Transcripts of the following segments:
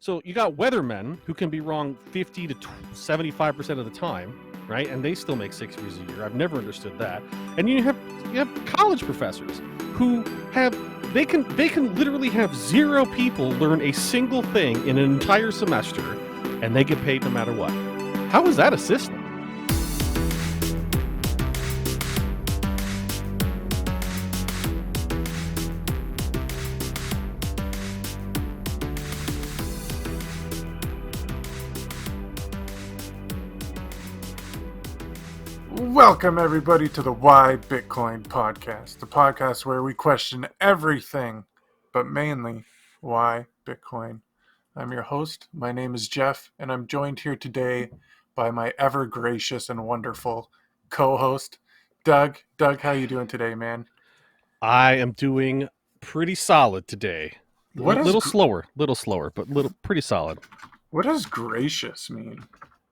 So you got weathermen who can be wrong 50 to 75% of the time, right? And they still make 6 figures a year. I've never understood that. And you have college professors who they can literally have 0 people learn a single thing in an entire semester, and they get paid no matter what. How is that a system? Welcome, everybody, to the Why Bitcoin podcast, the podcast where we question everything, but mainly why Bitcoin. I'm your host. My name is Jeff, and I'm joined here today by my ever gracious and wonderful co-host, Doug. Doug, how you doing today, man? I am doing pretty solid today. Little slower, but pretty solid. What does gracious mean?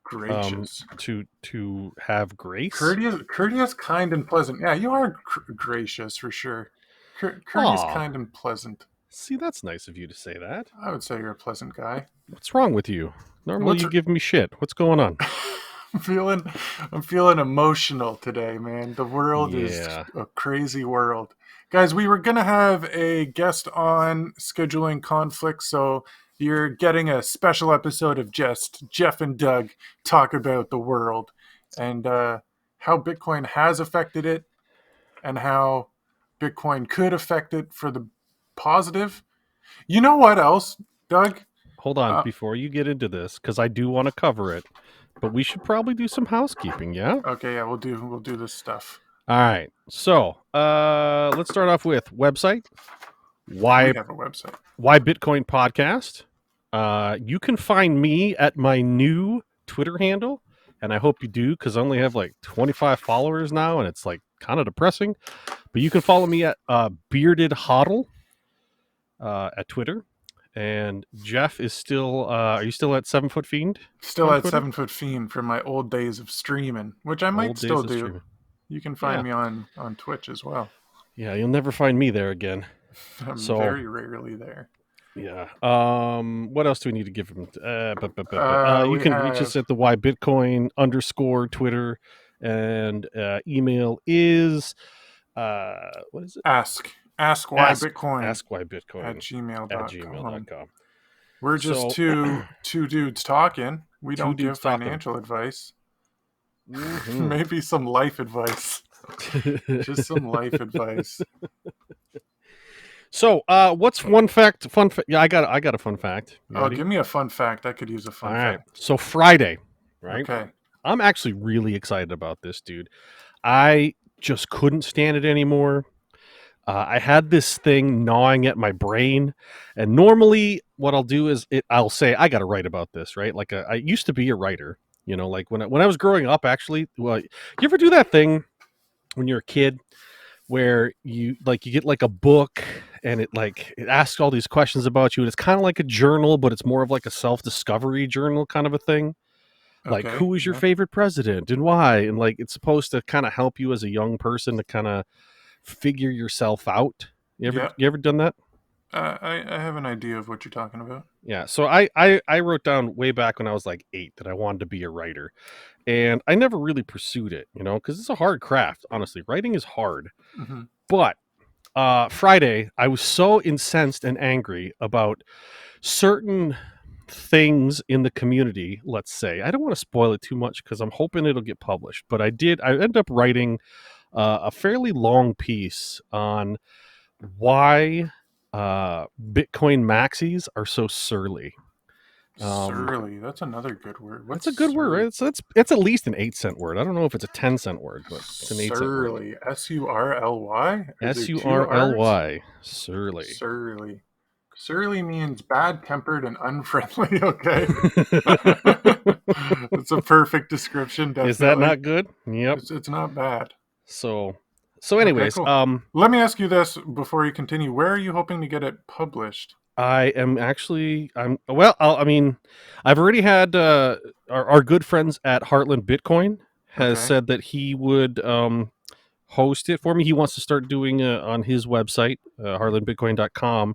Gracious. To have grace. Courteous, kind, and pleasant. Yeah, you are gracious for sure. Courteous, kind, and pleasant. See, that's nice of you to say that. I would say you're a pleasant guy. What's wrong with you? Normally you give me shit. What's going on? I'm feeling emotional today, man. The world is a crazy world. Guys, we were going to have a guest on, scheduling conflicts, so you're getting a special episode of just Jeff and Doug talk about the world and how Bitcoin has affected it and how Bitcoin could affect it for the positive. You know what else, Doug? Hold on, before you get into this, because I do want to cover it, but we should probably do some housekeeping, yeah? Okay, yeah, we'll do this stuff. All right, so let's start off with website. We have a website. Why Bitcoin podcast. You can find me at my new Twitter handle, and I hope you do, because I only have like 25 followers now, and it's like kind of depressing. But you can follow me at Bearded Hodl at Twitter. And Jeff is still, are you still at 7 Foot Fiend? Still at 7 Foot Fiend from my old days of streaming, which I might still do. Streaming. You can find me on Twitch as well. Yeah, you'll never find me there again. I'm very rarely there. Yeah. What else do we need to give him? You can reach us at the Why Bitcoin _ Twitter, and email is what is it? Ask why Bitcoin. Ask why Bitcoin at gmail.com. We're just two dudes talking. We don't give financial advice. Mm-hmm. Maybe some life advice. Just some life advice. So, what's one fact? Yeah, I got a fun fact. Give me a fun fact. I could use a fun fact. Right. So Friday, right? Okay. I'm actually really excited about this, dude. I just couldn't stand it anymore. I had this thing gnawing at my brain, and normally what I'll do is I'll say I got to write about this, right? Like I used to be a writer, you know, like when I was growing up. Actually, well, you ever do that thing when you're a kid where you get like a book and it asks all these questions about you, and it's kind of like a journal, but it's more of like a self-discovery journal kind of a thing. Like, who is your favorite president and why? And like, it's supposed to kind of help you as a young person to kind of figure yourself out. You ever done that? I have an idea of what you're talking about. Yeah. So I wrote down way back when I was like 8 that I wanted to be a writer, and I never really pursued it, you know, because it's a hard craft. Honestly, writing is hard. Mm-hmm. But Friday, I was so incensed and angry about certain things in the community. Let's say, I don't want to spoil it too much because I'm hoping it'll get published. But I ended up writing a fairly long piece on why Bitcoin maxis are so surly. Surly, that's another good word. That's a good word, right? It's at least an 8-cent word. I don't know if it's a 10-cent word, but it's an 8-cent word. Surly, S-U-R-L-Y? S-U-R-L-Y, surly. Surly means bad-tempered and unfriendly, okay? It's a perfect description, definitely. Is that not good? Yep. It's not bad. So anyways, okay, cool. Let me ask you this before you continue. Where are you hoping to get it published? I've already had our good friends at Heartland Bitcoin has said that he would host it for me. He wants to start doing on his website, heartlandbitcoin.com.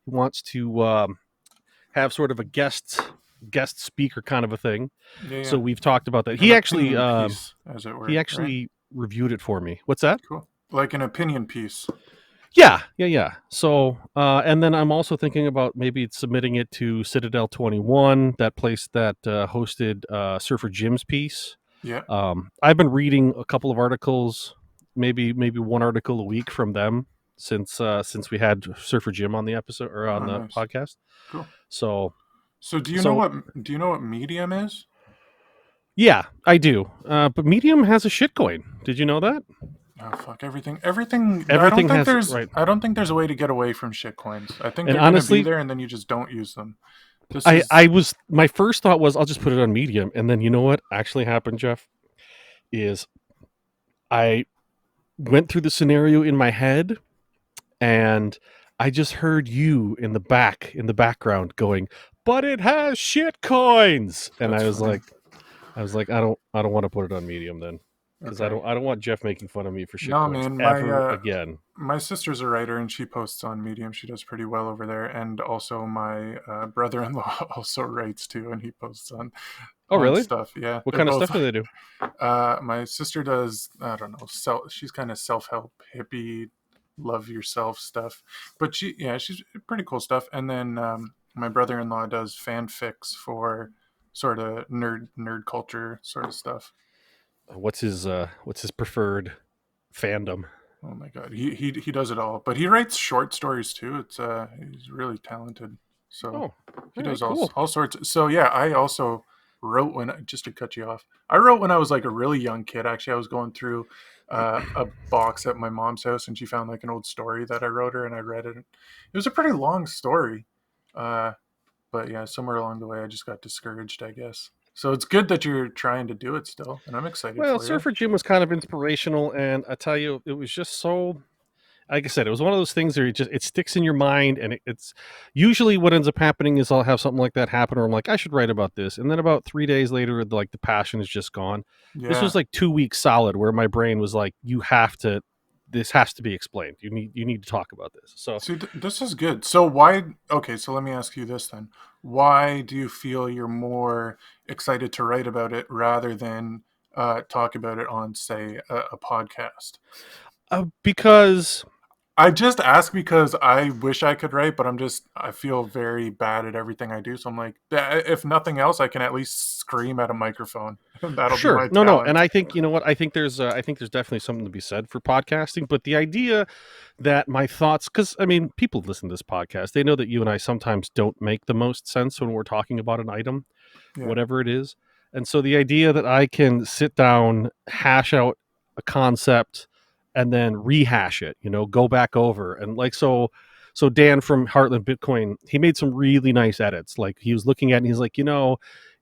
He wants to have sort of a guest speaker kind of a thing. Yeah, So yeah. we've talked about that. An opinion piece, as it He were, right? actually reviewed it for me. What's that? Cool. Like an opinion piece. Yeah. So, and then I'm also thinking about maybe submitting it to Citadel 21, that place that hosted Surfer Jim's piece. Yeah. I've been reading a couple of articles, maybe one article a week from them since we had Surfer Jim on the episode or on Oh, the nice. podcast. Cool. So, So so do you know what Medium is? yeah, I do. But Medium has a shitcoin. Did you know that? Oh fuck everything. Everything has right. I don't think there's a way to get away from shitcoins. I think And they're gonna be honestly, there, and then you just don't use them. This I is was my first thought was I'll just put it on Medium, and then you know what actually happened, Jeff, is I went through the scenario in my head, and I just heard you in the background going, "But it has shit coins," and that's funny. I was like, I don't want to put it on Medium then, because Okay. I don't want Jeff making fun of me for shit No, coins man, ever again. my sister's a writer and she posts on Medium. She does pretty well over there, and also my brother-in-law also writes too, and he posts Oh, on really? stuff. Yeah, What they're kind of both. stuff do they do? My sister does, I don't know, she's kind of self-help hippie, love yourself stuff, but she's pretty cool stuff. And then my brother-in-law does fanfics for sort of nerd culture sort of stuff. What's his preferred fandom? Oh my god, he does it all, but he writes short stories too. It's he's really talented. So Oh, he all right, does cool. all sorts. So yeah, I also wrote just to cut you off. I wrote when I was like a really young kid. Actually, I was going through a box at my mom's house, and she found like an old story that I wrote her, and I read it. It was a pretty long story, uh, but yeah, somewhere along the way, I just got discouraged, I guess. So it's good that you're trying to do it still, and I'm excited Well, for you. Surfer Jim was kind of inspirational, and I tell you, it was just so. Like I said, it was one of those things where it sticks in your mind, and it's usually what ends up happening is I'll have something like that happen, or I'm like, I should write about this, and then about 3 days later, like the passion is just gone. This Yeah. was like 2 weeks solid, where my brain was like, you have to, this has to be explained. You need to talk about this. So See, this is good. So why? Okay, so let me ask you this then. Why do you feel you're more excited to write about it rather than talk about it on, say, a podcast? because I just ask because I wish I could write, but I feel very bad at everything I do. So I'm like, if nothing else, I can at least scream at a microphone, and that'll be Sure. my No. And talent. I think, you know what? I think there's definitely something to be said for podcasting, but the idea that my thoughts, cuz I mean, people listen to this podcast. They know that you and I sometimes don't make the most sense when we're talking about an item, Yeah, whatever it is. And so the idea that I can sit down, hash out a concept and then rehash it, go back over and like so Dan from Heartland Bitcoin, he made some really nice edits. Like he was looking at it and he's like, it'd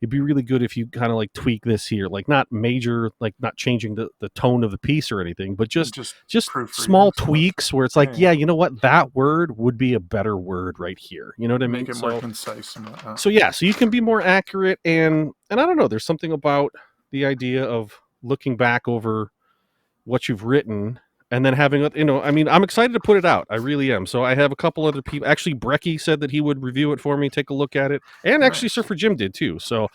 be really good if you kind of like tweak this here, like not major, like not changing the tone of the piece or anything, but just just proofreading small stuff. tweaks where it's like, Yeah, yeah, you know what, that word would be a better word right here. You know what I make mean? it more concise and whatnot. So yeah, so you can be more accurate, and I don't know, there's something about the idea of looking back over what you've written and then having, I mean, I'm excited to put it out. I really am. So I have a couple other people. Actually, Brecky said that he would review it for me, take a look at it, and actually Nice. Surfer Jim did too. So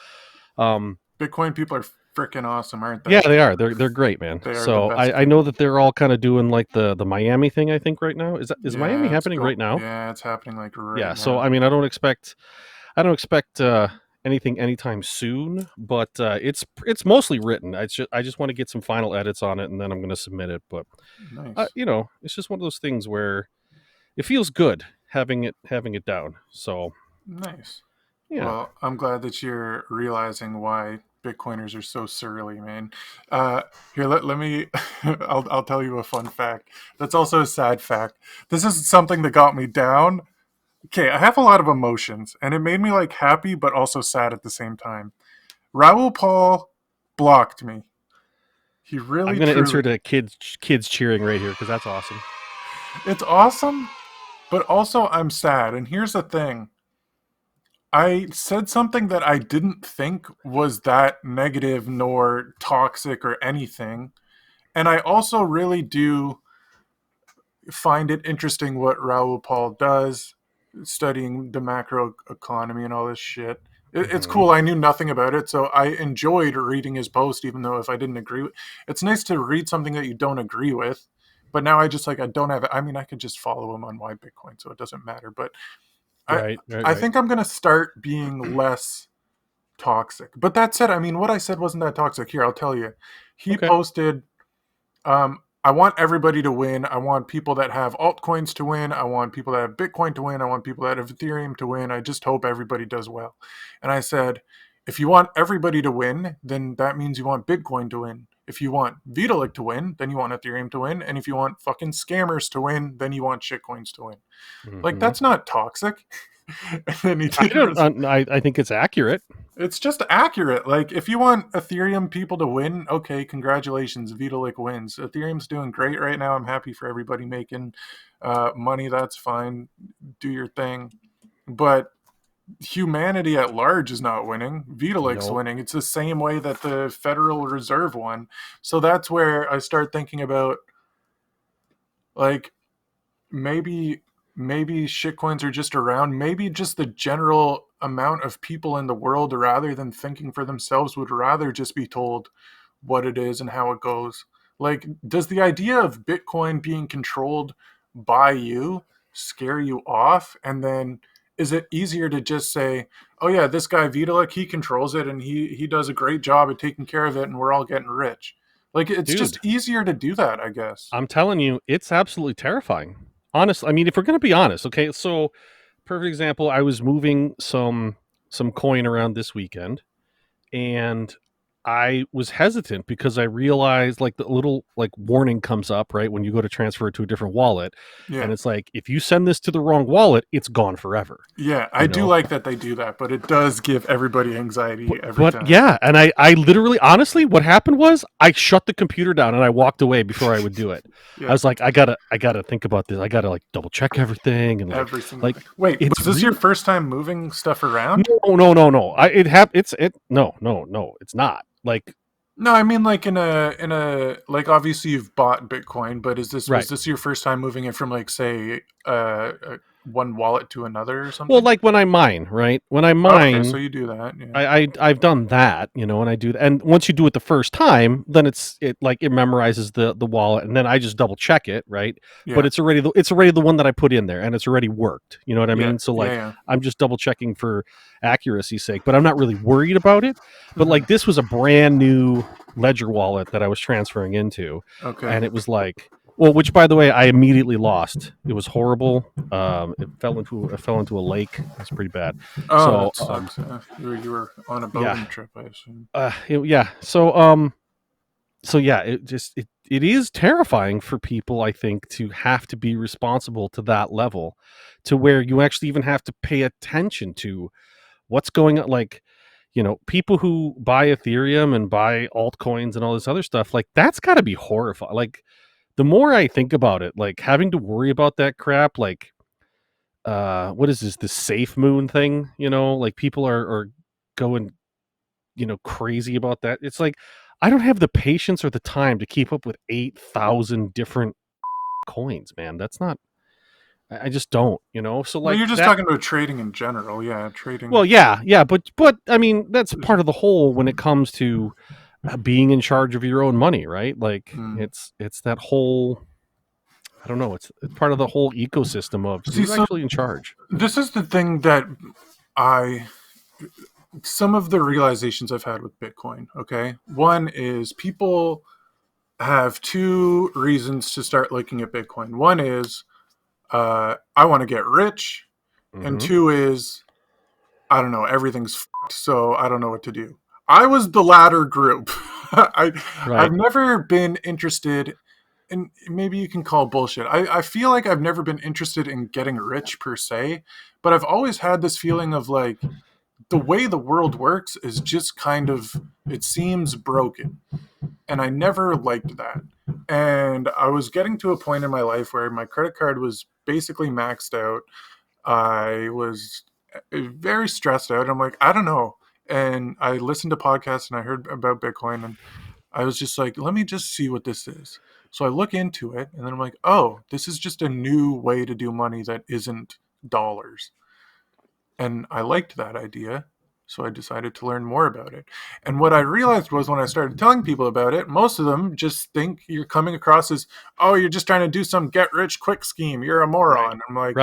Bitcoin people are freaking awesome, aren't yeah, they? they are. They're great, man. They are the So best I know people. that they're all kind of doing like the Miami thing. I think right now is Miami Yeah, happening right now? Yeah, it's happening like right Yeah. So now. I mean, I don't expect anything anytime soon, but it's mostly written. I just want to get some final edits on it, and then I'm going to submit it. But Nice. it's just one of those things where it feels good having it down. So Nice. yeah, Well, I'm glad that you're realizing why Bitcoiners are so surly, man. Here, let me. I'll tell you a fun fact. That's also a sad fact. This is something that got me down. Okay, I have a lot of emotions, and it made me like happy, but also sad at the same time. Raoul Paul blocked me. He I'm really, going to truly. insert a kids cheering right here because that's awesome. It's awesome, but also I'm sad. And here's the thing. I said something that I didn't think was that negative nor toxic or anything. And I also really do find it interesting what Raoul Paul does. studying the macro economy and all this shit. It's Hmm. cool. I knew nothing about it, so I enjoyed reading his post, even though if I didn't agree with, it's nice to read something that you don't agree with. But now I just like I don't have. I mean, I could just follow him on Why Bitcoin, so it doesn't matter. But I Right, right, I right. think I'm gonna start being less toxic. But that said, I mean, what I said wasn't that toxic. Here, I'll tell you. He Okay. posted, I want everybody to win. I want people that have altcoins to win. I want people that have Bitcoin to win. I want people that have Ethereum to win. I just hope everybody does well. And I said, if you want everybody to win, then that means you want Bitcoin to win. If you want Vitalik to win, then you want Ethereum to win. And if you want fucking scammers to win, then you want shitcoins to win. Like, Hmm. that's not toxic. And then he I didn't. don't. I think it's accurate. It's just accurate. Like, if you want Ethereum people to win, okay, congratulations, Vitalik wins. Ethereum's doing great right now. I'm happy for everybody making money. That's fine. Do your thing. But humanity at large is not winning. Vitalik's No, winning. It's the same way that the Federal Reserve won. So that's where I start thinking about, like, maybe shitcoins are just around. Maybe just the general amount of people in the world, rather than thinking for themselves, would rather just be told what it is and how it goes. Like, does the idea of Bitcoin being controlled by you scare you off? And then is it easier to just say, oh yeah, this guy Vitalik, he controls it and he does a great job at taking care of it and we're all getting rich? Like, it's just dude. easier to do that, I guess. I'm telling you, it's absolutely terrifying. Honestly, I mean, if we're gonna be honest, okay. So, perfect example. I was moving some coin around this weekend, and I was hesitant because I realized like the little like warning comes up right when you go to transfer it to a different wallet, and Yeah. it's like if you send this to the wrong wallet, it's gone forever. Yeah, I You do know, like that they do that, but it does give everybody anxiety every but time. yeah, and I literally honestly what happened was I shut the computer down and I walked away before I would do it. I Yeah, was like, I gotta think about this. I gotta like double check everything and every single like thing. Wait, it's was this your real. first time moving stuff around? No. It's it. No. It's not like No, I mean like in a like obviously you've bought Bitcoin, but is this was right. this your first time moving it from like say one wallet to another or Well, something? like when I mine, right? When I Okay, so mine, you do that, yeah. I've done that, and I do that. And once you do it the first time, then it like it memorizes the wallet, and then I just double check it, right? But Yeah. it's already the one that I put in there, and it's already worked. You know what I Yeah. mean? So Yeah, like yeah. I'm just double checking for accuracy's sake, but I'm not really worried about it. But Mhm. like this was a brand new Ledger wallet that I was transferring into, Okay. and it was like. Well, which by the way, I immediately lost. It was horrible. It fell into a lake. It was pretty bad. Oh, So that sucks. You were on a yeah, boating trip, I assume. yeah. So yeah, it is terrifying for people. I think to have to be responsible to that level, to where you actually even have to pay attention to what's going on. Like, people who buy Ethereum and buy altcoins and all this other stuff, like that's got to be horrifying. Like the more I think about it, like having to worry about that crap, like what is this, the safe moon thing? Like people are going crazy about that. It's like I don't have the patience or the time to keep up with 8,000 different coins, man. That's not I just don't. So Well, like you're just that talking about trading in general. Yeah, well, trading. yeah, but I mean, that's part of the whole when it comes to being in charge of your own money, right? Like Mm. it's that whole I don't know, it's part of the whole ecosystem of See, who's so actually in charge. this is the thing that I some of the realizations I've had with Bitcoin. Okay. One is people have two reasons to start looking at Bitcoin. One is I want to get rich, and Mhm. two is I don't know, everything's fucked, so I don't know what to do. I was the latter group. I've Right. never been interested, and maybe you can call bullshit. I feel like I've never been interested in getting rich per se, but I've always had this feeling of like the way the world works is just kind of, it seems broken, and I never liked that. And I was getting to a point in my life where my credit card was basically maxed out. I was very stressed out. I'm like, I don't know. And I listened to podcasts and I heard about Bitcoin, and I was just like, let me just see what this is. So I look into it and then I'm like, oh, this is just a new way to do money that isn't dollars. And I liked that idea. So I decided to learn more about it. And what I realized was when I started telling people about it, most of them just think you're coming across as, oh, you're just trying to do some get rich quick scheme. You're a Right. moron. I'm like,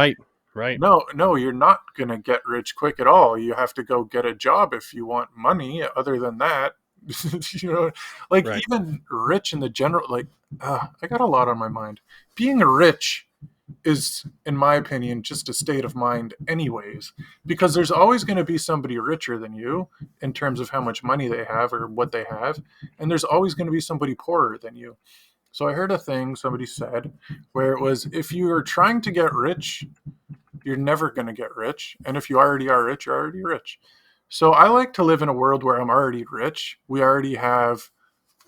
Right. no, you're not going to get rich quick at all. You have to go get a job if you want money. Other than that, like Right. even rich in the general, like, I got a lot on my mind. Being rich is, in my opinion, just a state of mind, anyways, because there's always going to be somebody richer than you in terms of how much money they have or what they have, and there's always going to be somebody poorer than you. So I heard a thing somebody said where it was, if you are trying to get rich, you're never going to get rich, and if you already are rich, you're already rich. So I like to live in a world where I'm already rich. We already have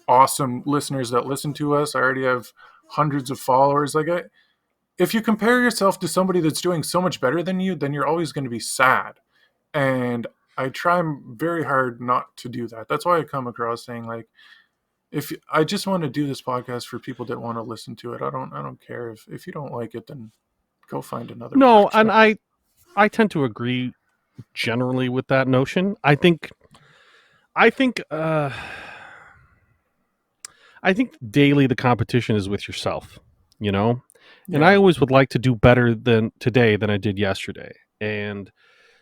awesome listeners that listen to us. I already have hundreds of followers. If you compare yourself to somebody that's doing so much better than you, then you're always going to be sad. And I try very hard not to do that. That's why I come across saying, like, if I just want to do this podcast for people that want to listen to it. I don't care if you don't like it, then go find another No, and podcast. I tend to agree generally with that notion. I think I think daily the competition is with yourself, you know? And I Yeah. always would like to do better than today than I did yesterday. And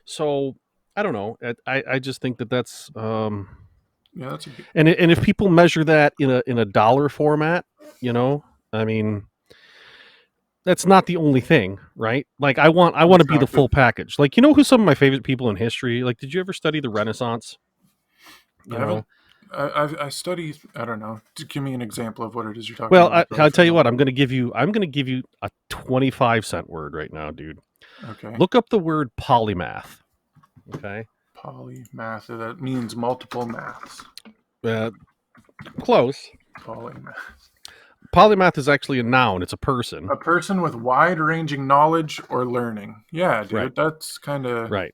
so I don't know. I just think that that's Yeah, that's a good. and if people measure that in a dollar format, you know, I mean, that's not the only thing, right? Like I want to be the Exactly. full package. Like, you know who some of my favorite people in history? Like, did you ever study the Renaissance? I You haven't. know, I study. I don't know. Give me an example of what it is you're talking well, about. So I I'll tell you feel what. I'm gonna give you a 25-cent word right now, dude. okay. Look up the word polymath. Okay, Polymath. That means multiple maths. uh, close. Polymath. Polymath is actually a noun. It's a person. A person with wide-ranging knowledge or learning. Yeah, Right. dude. That's kind of. Right.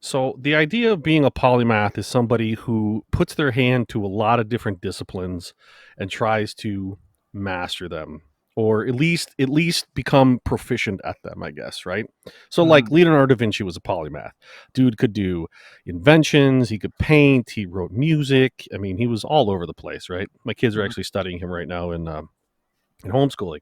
So the idea of being a polymath is somebody who puts their hand to a lot of different disciplines and tries to master them, or at least become proficient at them, I guess, right? So like Mhm. Leonardo da Vinci was a polymath. Dude could do inventions, he could paint, he wrote music. I mean, he was all over the place, right? My kids are Mhm. actually studying him right now in homeschooling.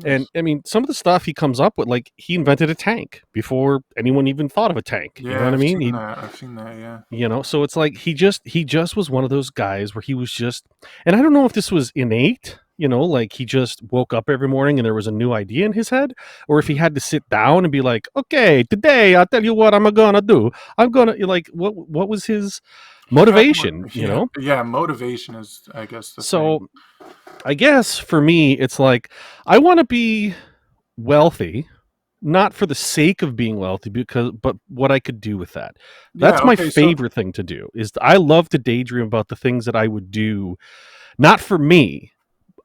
And Nice. I mean, some of the stuff he comes up with, like he invented a tank before anyone even thought of a tank. You know Yeah, what I I've mean? seen He, that. I've seen that. Yeah. so it's like he just was one of those guys where he was just, and I don't know if this was innate, like he just woke up every morning and there was a new idea in his head, or if he Mhm. had to sit down and be like, okay, today I'll tell you what I'm gonna do. I'm gonna, like, what was his He had more. motivation, Yeah. Yeah. Motivation is, I guess, the thing. So I guess for me it's like I want to be wealthy, not for the sake of being wealthy, but what I could do with that. Yeah. That's my Okay. So. favorite thing to do. Is I love to daydream about the things that I would do, not for me.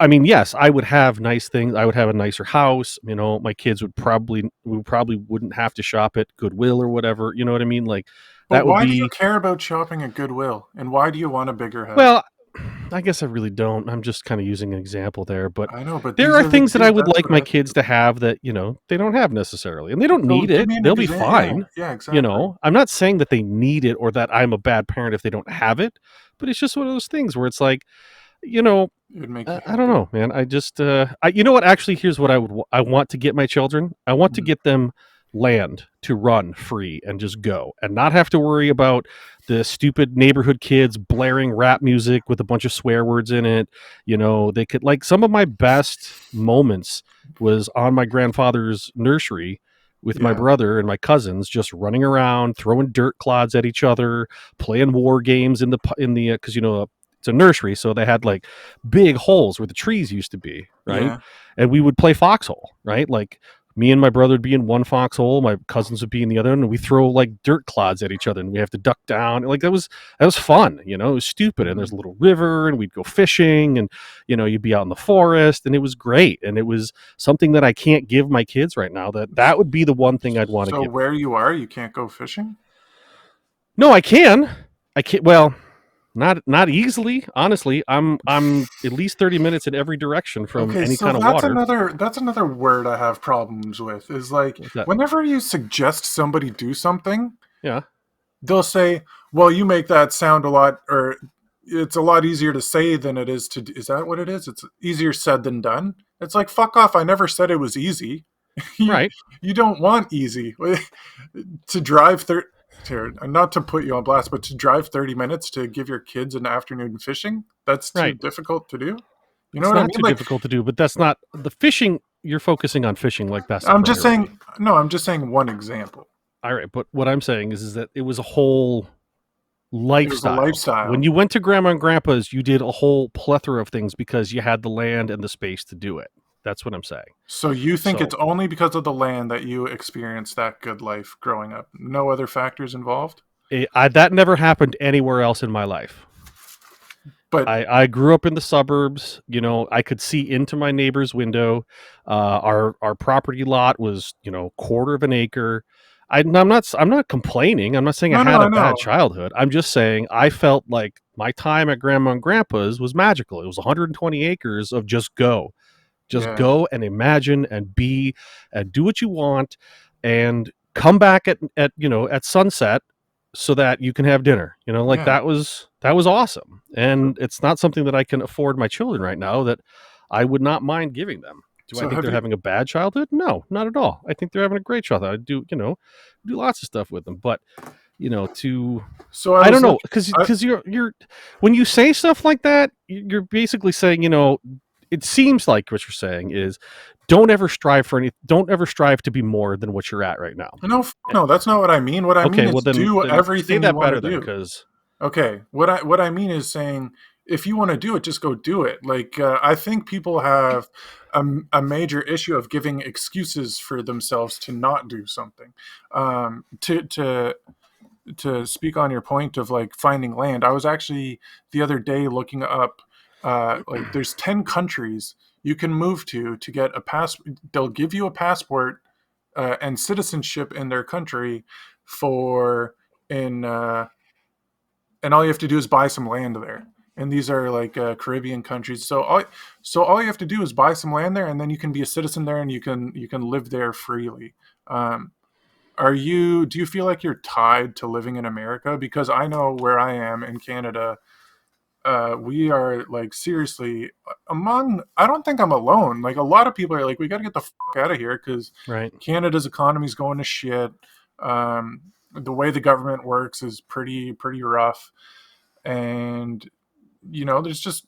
I mean, yes, I would have nice things. I would have a nicer house. My kids we probably wouldn't have to shop at Goodwill or whatever. You know what I mean? Like But that would why do you be, care about shopping at Goodwill, and why do you want a bigger house? well, I guess I really don't. I'm just kind of using an example there, but I know, but there these are are the. things that I would That's like what my I. kids to have that, they don't have necessarily. And they don't So need give it. me an They'll be example. Yeah. fine. Yeah. Exactly. I'm not saying that they need it or that I'm a bad parent if they don't have it, but it's just one of those things where it's like, you know, It would make you I don't happy. know, man. I just, you know what? Actually, here's what I want to get my children. I want to Mhm. get them land to run free and just go and not have to worry about the stupid neighborhood kids blaring rap music with a bunch of swear words in it. They could, like, some of my best moments was on my grandfather's nursery with my Yeah. brother and my cousins, just running around, throwing dirt clods at each other, playing war games in the because it's a nursery, so they had like big holes where the trees used to be, right? Yeah. And we would play foxhole, right? Like me and my brother would be in one foxhole, my cousins would be in the other, and we throw like dirt clods at each other, and we have to duck down. Like that was fun, It was stupid, and there's Mhm. a little river, and we'd go fishing, and you'd be out in the forest, and it was great, and it was something that I can't give my kids right now. That would be the one thing I'd want to So give them. where you are, you can't go fishing? No, I can. I can't. Well, Not easily, honestly. I'm at least 30 minutes in every direction from Okay, any so kind of water. that's another word I have problems with. Is like What's that? whenever you suggest somebody do something, Yeah, they'll say, "Well, you make that sound a lot, or it's a lot easier to say than it is to." Is that what it is? It's easier said than done. It's like fuck off. I never said it was easy. you right, you don't want easy to drive not to put you on blast, but to drive 30 minutes to give your kids an afternoon fishing. That's too right. difficult to do. You know It's what I not mean? too Like difficult to do, but that's not the fishing. You're focusing on fishing like that's the I'm just priority. saying, no, I'm just saying one example. All right, but what I'm saying is that it was a whole It was a lifestyle. When lifestyle. you went to grandma and grandpa's, you did a whole plethora of things because you had the land and the space to do it. That's what I'm saying. So you think it's So only because of the land that you experienced that good life growing up? No other factors involved? that never happened anywhere else in my life. But I grew up in the suburbs. You know, I could see into my neighbor's window. Our property lot was, you know, quarter of an acre. I'm not complaining. I'm not saying I no, no, had a I bad know. childhood. I'm just saying I felt like my time at grandma and grandpa's was magical. It was 120 acres of just Yeah, go and imagine and be and do what you want and come back at you know at sunset so that you can have dinner. You know, like yeah. that was awesome. And it's not something that I can afford my children right now that I would not mind giving them. Do I So think have they're you? having a bad childhood? No, not at all. I think they're having a great childhood. I do, you know, do lots of stuff with them. But you know, to So I I don't was know, looking. because you're when you say stuff like that, you're basically saying, you know, it seems like what you're saying is don't ever strive to be more than what you're at right now. No, Eh, no, that's not what I mean. What I mean okay, well is do then say everything you that want to better then, do. because Okay, what I mean is saying if you want to do it, just go do it. Like I think people have a major issue of giving excuses for themselves to not do something. To speak on your point of like finding land, I was actually the other day looking up like there's 10 countries you can move to get a pass. They'll give you a passport and citizenship in their country for in and all you have to do is buy some land there. And these are like Caribbean countries. So all you have to do is buy some land there, and then you can be a citizen there, and you can live there freely. Um, are you? Do you feel like you're tied to living in America? Because I know where I am in Canada, we are like seriously among. I don't think I'm alone. Like a lot of people are like, we got to get the fuck out of here because right. Canada's economy is going to shit. The way the government works is pretty rough, and there's just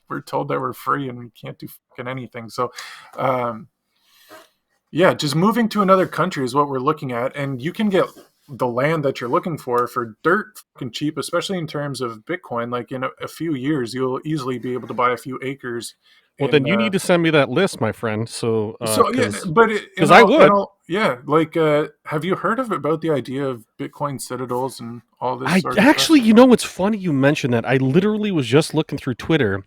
we're told that we're free and we can't do fucking anything. So, um, yeah, just moving to another country is what we're looking at, and you can get the land that you're looking for dirt fucking cheap, especially in terms of Bitcoin. Like in a few years, you'll easily be able to buy a few acres Well then in. you need to send me that list, my friend. So So yeah, but because I would. yeah, like have you heard about the idea of Bitcoin citadels and all this I sort of stuff? actually, you know what's funny you mentioned that. I literally was just looking through Twitter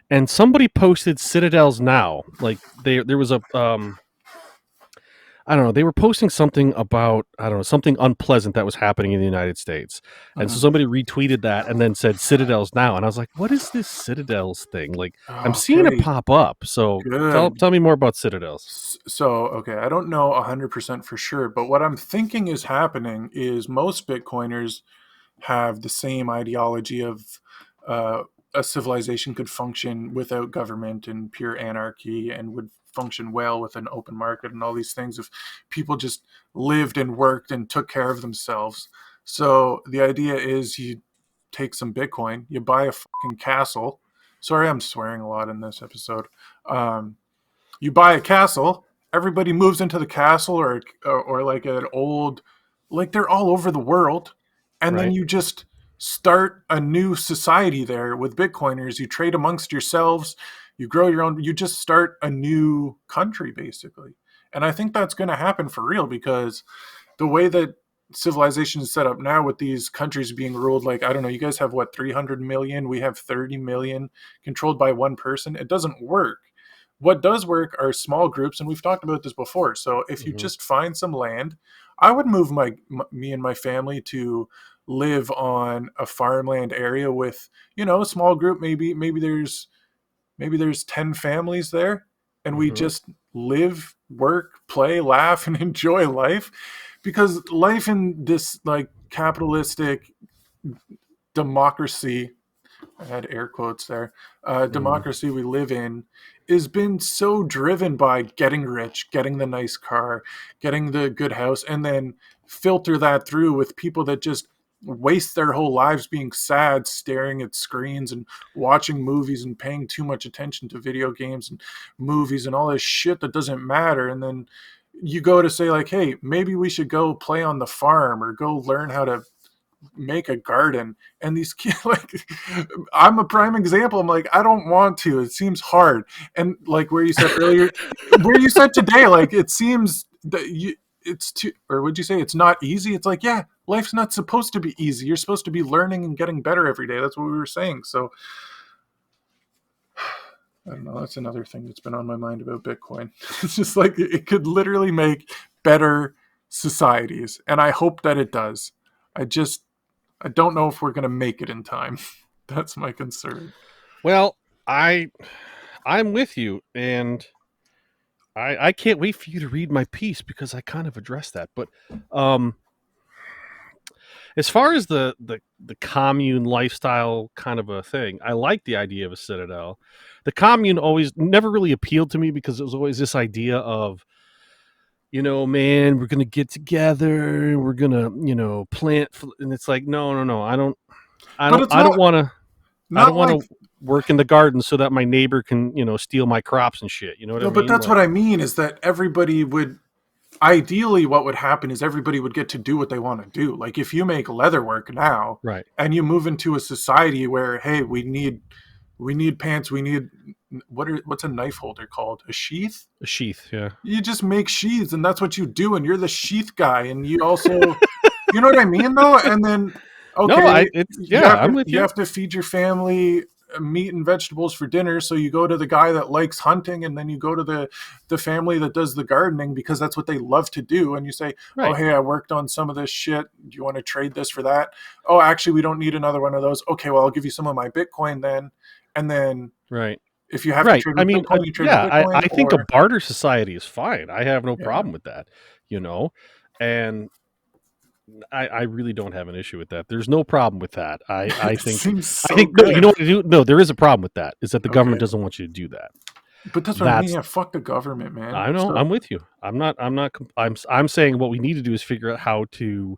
and somebody posted Citadels now. Like there was a I don't know, they were posting something about, I don't know, something unpleasant that was happening in the United States. And so Mhm. somebody retweeted that and then said Citadels now. And I was like, what is this Citadels thing? Like, I'm seeing it Okay, pop up. So good. tell me more about Citadels. So, okay, I don't know 100% for sure, but what I'm thinking is happening is most Bitcoiners have the same ideology of uh, a civilization could function without government and pure anarchy and would function well with an open market and all these things if people just lived and worked and took care of themselves. So, the idea is you take some Bitcoin, you buy a fucking castle. Sorry, I'm swearing a lot in this episode. Um, you buy a castle, everybody moves into the castle or like an old, like they're all over the world, and then Right. you just start a new society there with Bitcoiners. You trade amongst yourselves, you grow your own, you just start a new country basically. And I think that's going to happen for real because the way that civilization is set up now with these countries being ruled, like I don't know, you guys have what, 300 million, we have 30 million, controlled by one person. It doesn't work. What does work are small groups, and we've talked about this before. So if you Hmm. just find some land, I would move me and my family to live on a farmland area with, a small group. Maybe there's 10 families there, and we Mm-hmm. just live, work, play, laugh, and enjoy life. Because life in this like capitalistic democracy, I had air quotes there, Mm. democracy we live in has been so driven by getting rich, getting the nice car, getting the good house, and then filter that through with people that just waste their whole lives being sad, staring at screens and watching movies and paying too much attention to video games and movies and all this shit that doesn't matter. And then you go to say like, hey, maybe we should go play on the farm or go learn how to make a garden. And these kids, like, I'm a prime example. I'm like, I don't want to, it seems hard. And like where you said earlier, where you said today, like it seems that it's too, or would you say it's not easy? It's like, yeah, life's not supposed to be easy. You're supposed to be learning and getting better every day. That's what we were saying. So I don't know, that's another thing that's been on my mind about Bitcoin. It's just like it could literally make better societies, and I hope that it does. I don't know if we're going to make it in time. That's my concern. Well, I'm with you, and I can't wait for you to read my piece because I kind of addressed that. But um, as far as the commune lifestyle kind of a thing, I like the idea of a citadel. The commune always never really appealed to me because it was always this idea of, man, we're gonna get together and we're gonna, plant, and it's like, no, no, no, But it's I don't not want to, I not don't want like to work in the garden so that my neighbor can, steal my crops and shit. You know what I no, but mean? that's what Like, I mean is that everybody would ideally what would happen is everybody would get to do what they want to do. Like if you make leatherwork now right, and you move into a society where hey, we need pants, we need what's a knife holder called? A sheath? a sheath, yeah. You just make sheaths and that's what you do and you're the sheath guy and you also you know what I mean though? And then No, okay, it's you yeah, have I'm to with you you. have to feed your family meat and vegetables for dinner, so you go to the guy that likes hunting and then you go to the family that does the gardening because that's what they love to do and you say, "Oh, Right, hey, I worked on some of this shit. Do you want to trade this for that?" "Oh, actually we don't need another one of those." "Okay, well, I'll give you some of my Bitcoin then." And then right. if you have to Right. trade I with mean, Bitcoin, you trade with yeah, Bitcoin I think a or barter society is fine. I have no yeah. problem with that, you know, and I really don't have an issue with that. There's no problem with that. It seems I so think no. You good. know what to do? No, there is a problem with that. Is that the government Okay. doesn't want you to do that. But that's what I mean. That's Yeah, fuck the government, man. I know. So I'm with you. I'm not. I'm saying what we need to do is figure out how to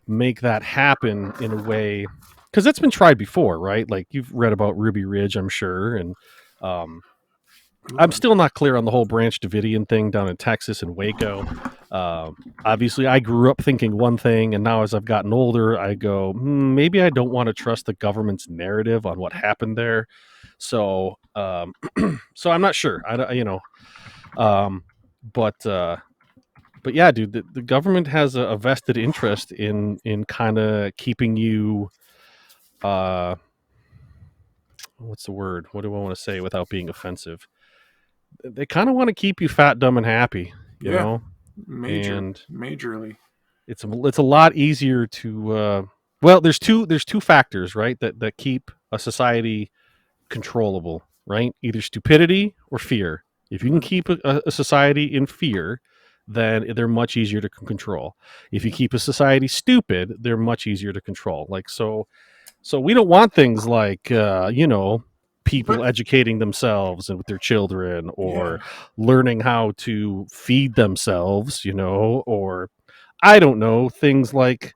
make that happen in a way because that's been tried before, right? Like you've read about Ruby Ridge, I'm sure, and um, I'm ooh, still not clear on the whole Branch Davidian thing down in Texas and Waco. Obviously, I grew up thinking one thing, and now as I've gotten older, I go, maybe I don't want to trust the government's narrative on what happened there. So, so I'm not sure. I don't, um, but but yeah, dude, the government has a vested interest in kind of keeping you. Uh, what's the word? What do I want to say without being offensive? They kind of want to keep you fat, dumb, and happy, you yeah, know. And majorly. it's a lot easier to well, there's two factors, right, that keep a society controllable, right? Either stupidity or fear. If you can Mhm. keep a society in fear, then they're much easier to control. If you Yeah. keep a society stupid, they're much easier to control. Like so we don't want things like But people educating themselves and with their children or yeah, learning how to feed themselves, or I don't know, things like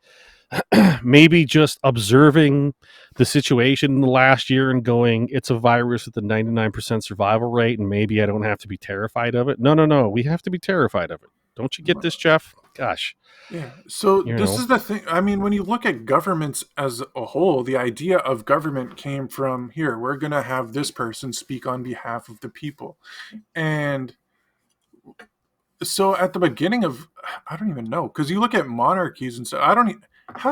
maybe just observing the situation in the last year and going, it's a virus with a 99% survival rate, and maybe I don't have to be terrified of it. No, no, no. We have to be terrified of it. Don't you get this, Jeff? Gosh, yeah. So you this know, is the thing. I mean, when you look at governments as a whole, the idea of government came from here. We're gonna have this person speak on behalf of the people, and so at the beginning of, I don't even know because you look at monarchies and so I don't. How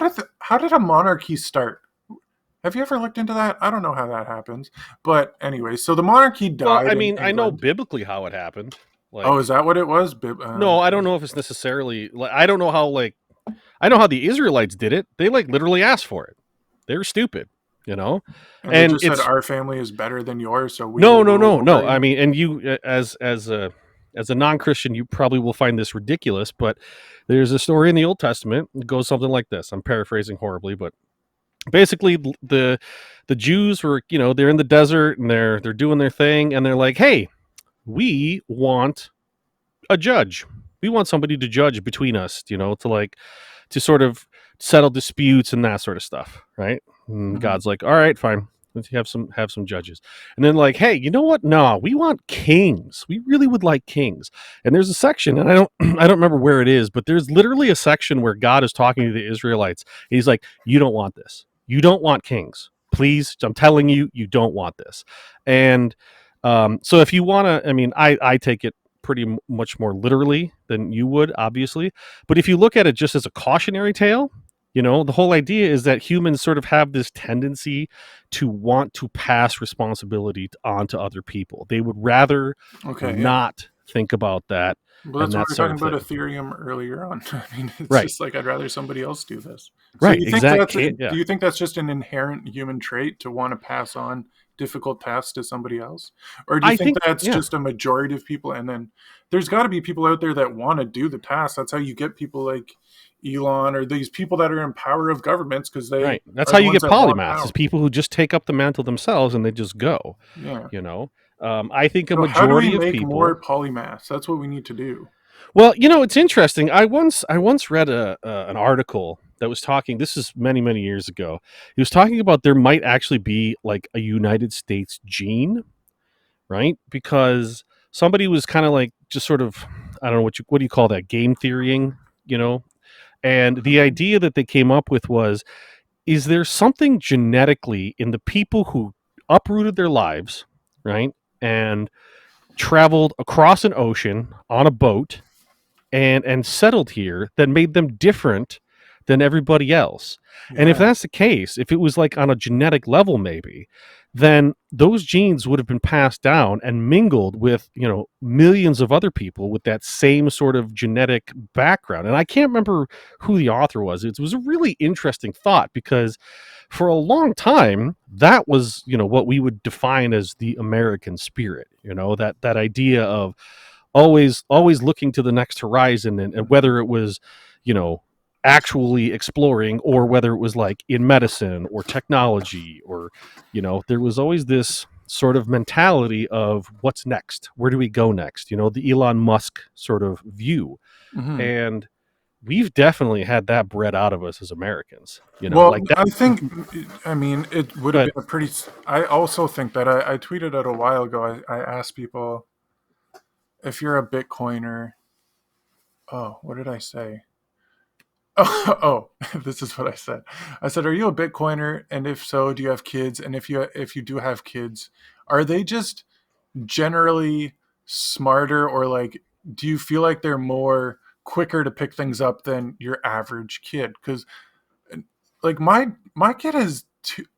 did a monarchy start? Have you ever looked into that? I don't know how that happens. But anyway, so the monarchy well, died I in mean, I know England. biblically how it happened. Oh, Like, is that what it was? no, I don't know if it's necessarily like I don't know how like I know how the Israelites did it. They like literally asked for it. They were stupid, you know? And they And just said it's our family is better than yours, so we no, will no, rule no, over no. I you. mean, and you as a non-Christian, you probably will find this ridiculous, but there's a story in the Old Testament. It goes something like this. I'm paraphrasing horribly, but basically the Jews were, they're in the desert and they're doing their thing and they're like, "Hey, we want a judge. We want somebody to judge between us, to sort of settle disputes and that sort of stuff, right?" And Mhm. God's like, "All right, fine. Let's have some judges." And then like, "Hey, you know what? No, we want kings. We really would like kings." And there's a section, and I don't I don't remember where it is, but there's literally a section where God is talking to the Israelites. And he's like, "You don't want this. You don't want kings. Please, I'm telling you, you don't want this." And so if you want to, I mean, I take it pretty much more literally than you would, obviously. But if you look at it just as a cautionary tale, the whole idea is that humans sort of have this tendency to want to pass responsibility on to other people. They would rather Okay, yeah. not think about that Well, and that's what that we were sort talking of about thing. Ethereum earlier on. I mean, it's Right. just like I'd rather somebody else do this. So Right. you think that's Exactly. do Yeah. you think that's just an inherent human trait to want to pass on difficult tasks to somebody else? Or do you I think think, that's yeah. just a majority of people and then there's got to be people out there that want to do the task. That's how you get people like Elon or these people that are in power of governments because they Right. That's are how the you ones get that want polymaths is power. people who just take up the mantle themselves and they just go, Yeah. you know. I think a So how do we majority of make people. more polymaths? That's what we need to do. Well, it's interesting. I once read an article that was talking. This is many many years ago. He was talking about there might actually be like a United States gene, right? Because somebody was kind of like just sort of, I don't know what do you call that, game theorying, you know. And the Mhm. idea that they came up with was, is there something genetically in the people who uprooted their lives, right, and traveled across an ocean on a boat and settled here that made them different than everybody else? And if Yeah. that's the case, if it was like on a genetic level, maybe, then those genes would have been passed down and mingled with, millions of other people with that same sort of genetic background. And I can't remember who the author was. It was a really interesting thought because for a long time that was, what we would define as the American spirit, that idea of always looking to the next horizon, and whether it was, you know actually exploring, or whether it was like in medicine or technology, or, there was always this sort of mentality of what's next, where do we go next, the Elon Musk sort of view. Mhm. And we've definitely had that bred out of us as Americans, Well, like that. I think, I mean, it would Go have ahead. been a pretty. I also think that I tweeted out a while ago. I asked people if you're a Bitcoiner. Oh, what did I say? Oh, this is what I said. I said, "Are you a Bitcoiner? And if so, do you have kids? And if you do have kids, are they just generally smarter, or like, do you feel like they're more quicker to pick things up than your average kid? Because like my kid is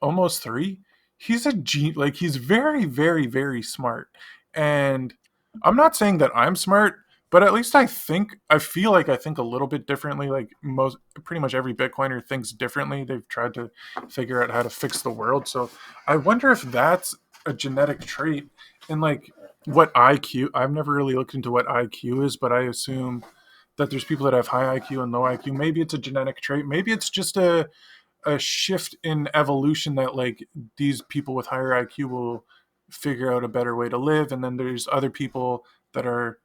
almost 3. He's a like he's very very very smart, and I'm not saying that I'm smart, but at least I feel like I think a little bit differently. Like most pretty much every Bitcoiner thinks differently. They've tried to figure out how to fix the world. So I wonder if that's a genetic trait. And like what IQ, I've never really looked into what IQ is, but I assume that there's people that have high IQ and low IQ. Maybe it's a genetic trait. Maybe it's just a shift in evolution that like these people with higher IQ will figure out a better way to live, and then there's other people that are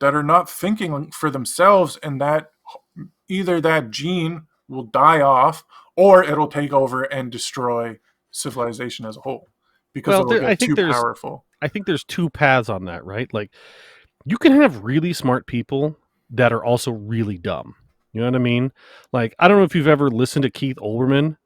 not thinking for themselves, and that either that gene will die off or it'll take over and destroy civilization as a whole because Well, it'll I get think too there's powerful. I think there's two paths on that, right? Like, you can have really smart people that are also really dumb. You know what I mean? Like, I don't know if you've ever listened to Keith Olbermann,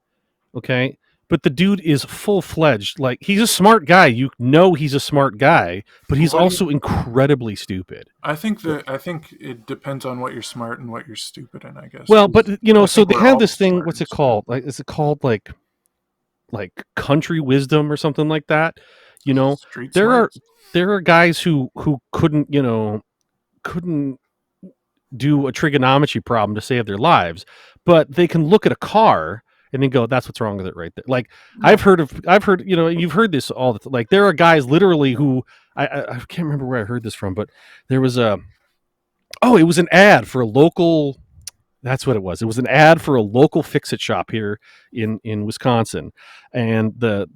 okay? But the dude is full fledged. Like, he's a smart guy. You know he's a smart guy, but he's What do you also incredibly stupid. I think it depends on what you're smart and what you're stupid in, I guess. Well, but 'Cause I so think they we're have all this thing. smart What's and it called? stupid. Like, is it called like country wisdom or something like that? You know, Street there are smarts. there are guys who couldn't couldn't do a trigonometry problem to save their lives, but they can look at a car and then go, "That's what's wrong with it right there." Like Yeah. I've heard, you've heard this all the like there are guys literally who I can't remember where I heard this from, but there was it was an ad for a local. That's what it was. It was an ad for a local fix-it shop here in Wisconsin, and the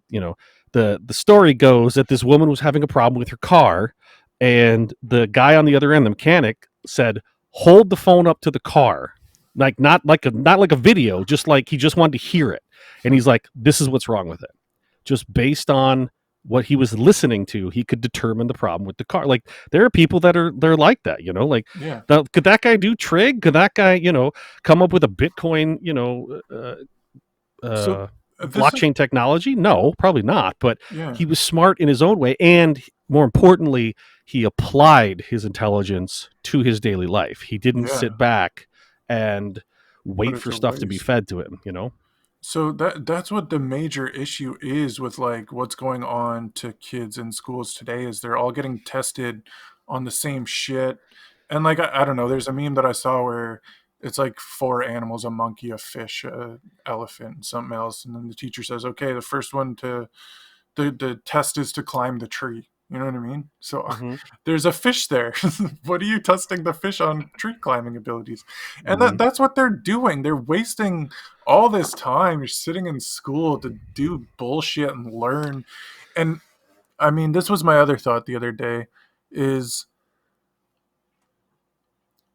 story goes that this woman was having a problem with her car, and the guy on the other end, the mechanic, said, "Hold the phone up to the car, like not like a video, just like he just wanted to hear it." And he's like, "This is what's wrong with it." Just based on what he was listening to, he could determine the problem with the car. Like there are people they're like that, like Yeah. could that guy do trig? Could that guy, come up with a Bitcoin, So uh, this is blockchain technology? No, probably not. But yeah. he was smart in his own way, and more importantly, he applied his intelligence to his daily life. He didn't Yeah. sit back and Put wait it for to stuff to be waste. fed to him. So that's what the major issue is with like what's going on to kids in schools today is they're all getting tested on the same shit. And like I don't know, there's a meme that I saw where it's like four animals, a monkey, a fish, a elephant, and something else, and then the teacher says, "Okay, the first one to the test is to climb the tree." You know what I mean? So Mm-hmm. there's a fish there. What are you testing the fish on tree climbing abilities? And Mm-hmm. that's what they're doing. They're wasting all this time. You're sitting in school to do bullshit and learn. And I mean, this was my other thought the other day is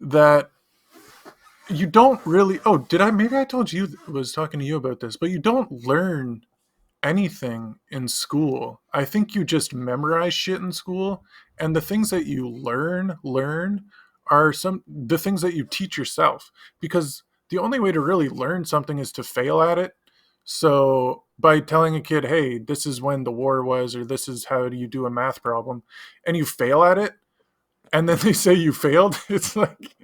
that you don't really did I maybe I told you was talking to you about this, but you don't learn anything in school. I think you just memorize shit in school, and the things that you learn are some the things that you teach yourself because the only way to really learn something is to fail at it. So by telling a kid, "Hey, this is when the war was," or "This is how do you do a math problem," and you fail at it, and then they say you failed, it's like,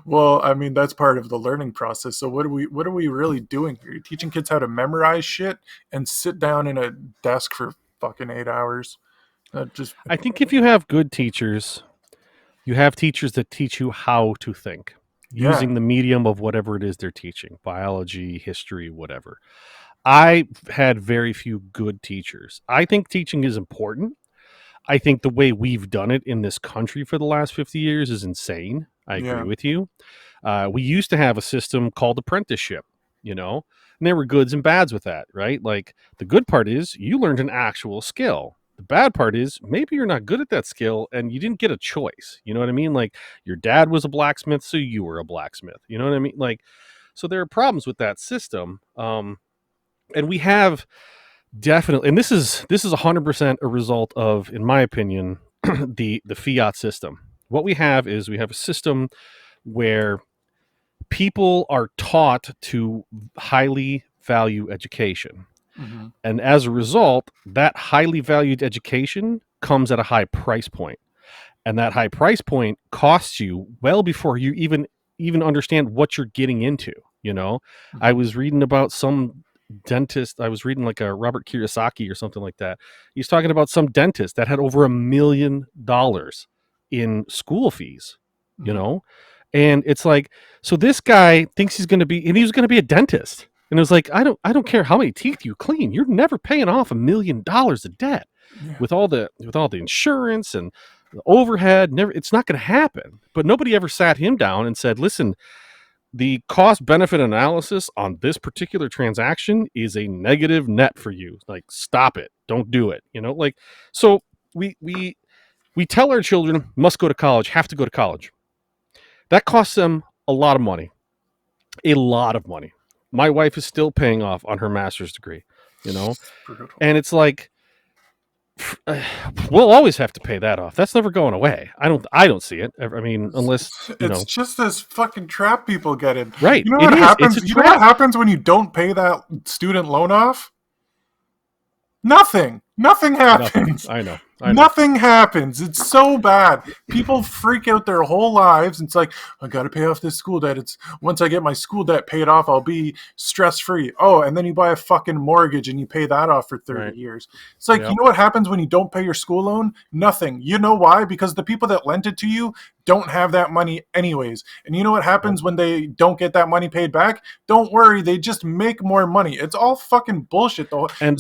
well, I mean, that's part of the learning process. So what are we really doing here? You're teaching kids how to memorize shit and sit down in a desk for fucking 8 hours. Just I think if you have good teachers, you have teachers that teach you how to think yeah, using the medium of whatever it is they're teaching, biology, history, whatever. I had very few good teachers. I think teaching is important. I think the way we've done it in this country for the last 50 years is insane. I agree yeah, with you. We used to have a system called apprenticeship, and there were goods and bads with that, right? Like the good part is you learned an actual skill. The bad part is maybe you're not good at that skill and you didn't get a choice. You know what I mean? Like your dad was a blacksmith, so you were a blacksmith. You know what I mean? Like, so there are problems with that system. And we have definitely, and this is 100% a result of, in my opinion, the fiat system. What we have is we have a system where people are taught to highly value education. hmm And as a result, that highly valued education comes at a high price point. And that high price point costs you well before you even understand what you're getting into, you know. I hmm was reading about some dentist. I was reading like a Robert Kiyosaki or something like that. He's talking about some dentist that had over $1 million in school fees, you hmm know. And it's like, so this guy thinks he's going to be, and he was going to be a dentist. And it was like, I don't care how many teeth you clean. You're never paying off $1 million of debt yeah, with all the insurance and the overhead. Never, it's not going to happen. But nobody ever sat him down and said, listen, the cost benefit analysis on this particular transaction is a negative net for you. Like, stop it. Don't do it. Like, so we tell our children must go to college, have to go to college. That costs them a lot of money. A lot of money. My wife is still paying off on her master's degree, you know? brutal. And it's like, we'll always have to pay that off. That's never going away. I don't see it. I mean, unless, It's just this fucking trap people get in. right. You know It what is. It's a happens? You know what trap. happens when you don't pay that student loan off? Nothing. Nothing Nothing. happens. I know. I know. Nothing happens. It's so bad. People freak out their whole lives. It's like, I got to pay off this school debt. It's once I get my school debt paid off, I'll be stress free. Oh, and then you buy a fucking mortgage and you pay that off for 30 Right. years. It's like, you Yep. know what happens when you don't pay your school loan? Nothing. You know why? Because the people that lent it to you don't have that money anyways. And you know what Nope. happens when they don't get that money paid back? Don't worry, they just make more money. It's all fucking bullshit though. And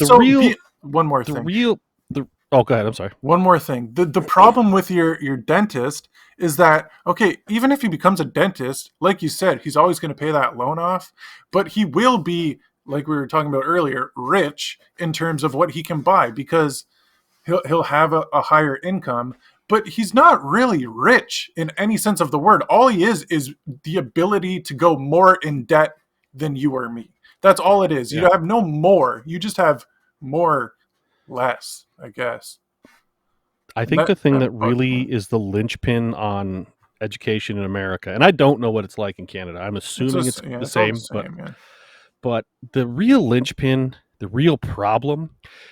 One more the thing. real, the oh, go ahead. I'm sorry. One more thing. The problem with your dentist is that, okay, even if he becomes a dentist, like you said, he's always going to pay that loan off, but he will be, like we were talking about earlier, rich in terms of what he can buy because he'll have a higher income, but he's not really rich in any sense of the word. All he is the ability to go more in debt than you or me. That's all it is. You Yeah. have no more. You just have more less, I guess. I And think the thing that that bugs really me. is the linchpin on education in America, and I don't know what it's like in Canada. I'm It's assuming it's just, yeah, the it's all the same, but same, yeah. the real linchpin, the real problem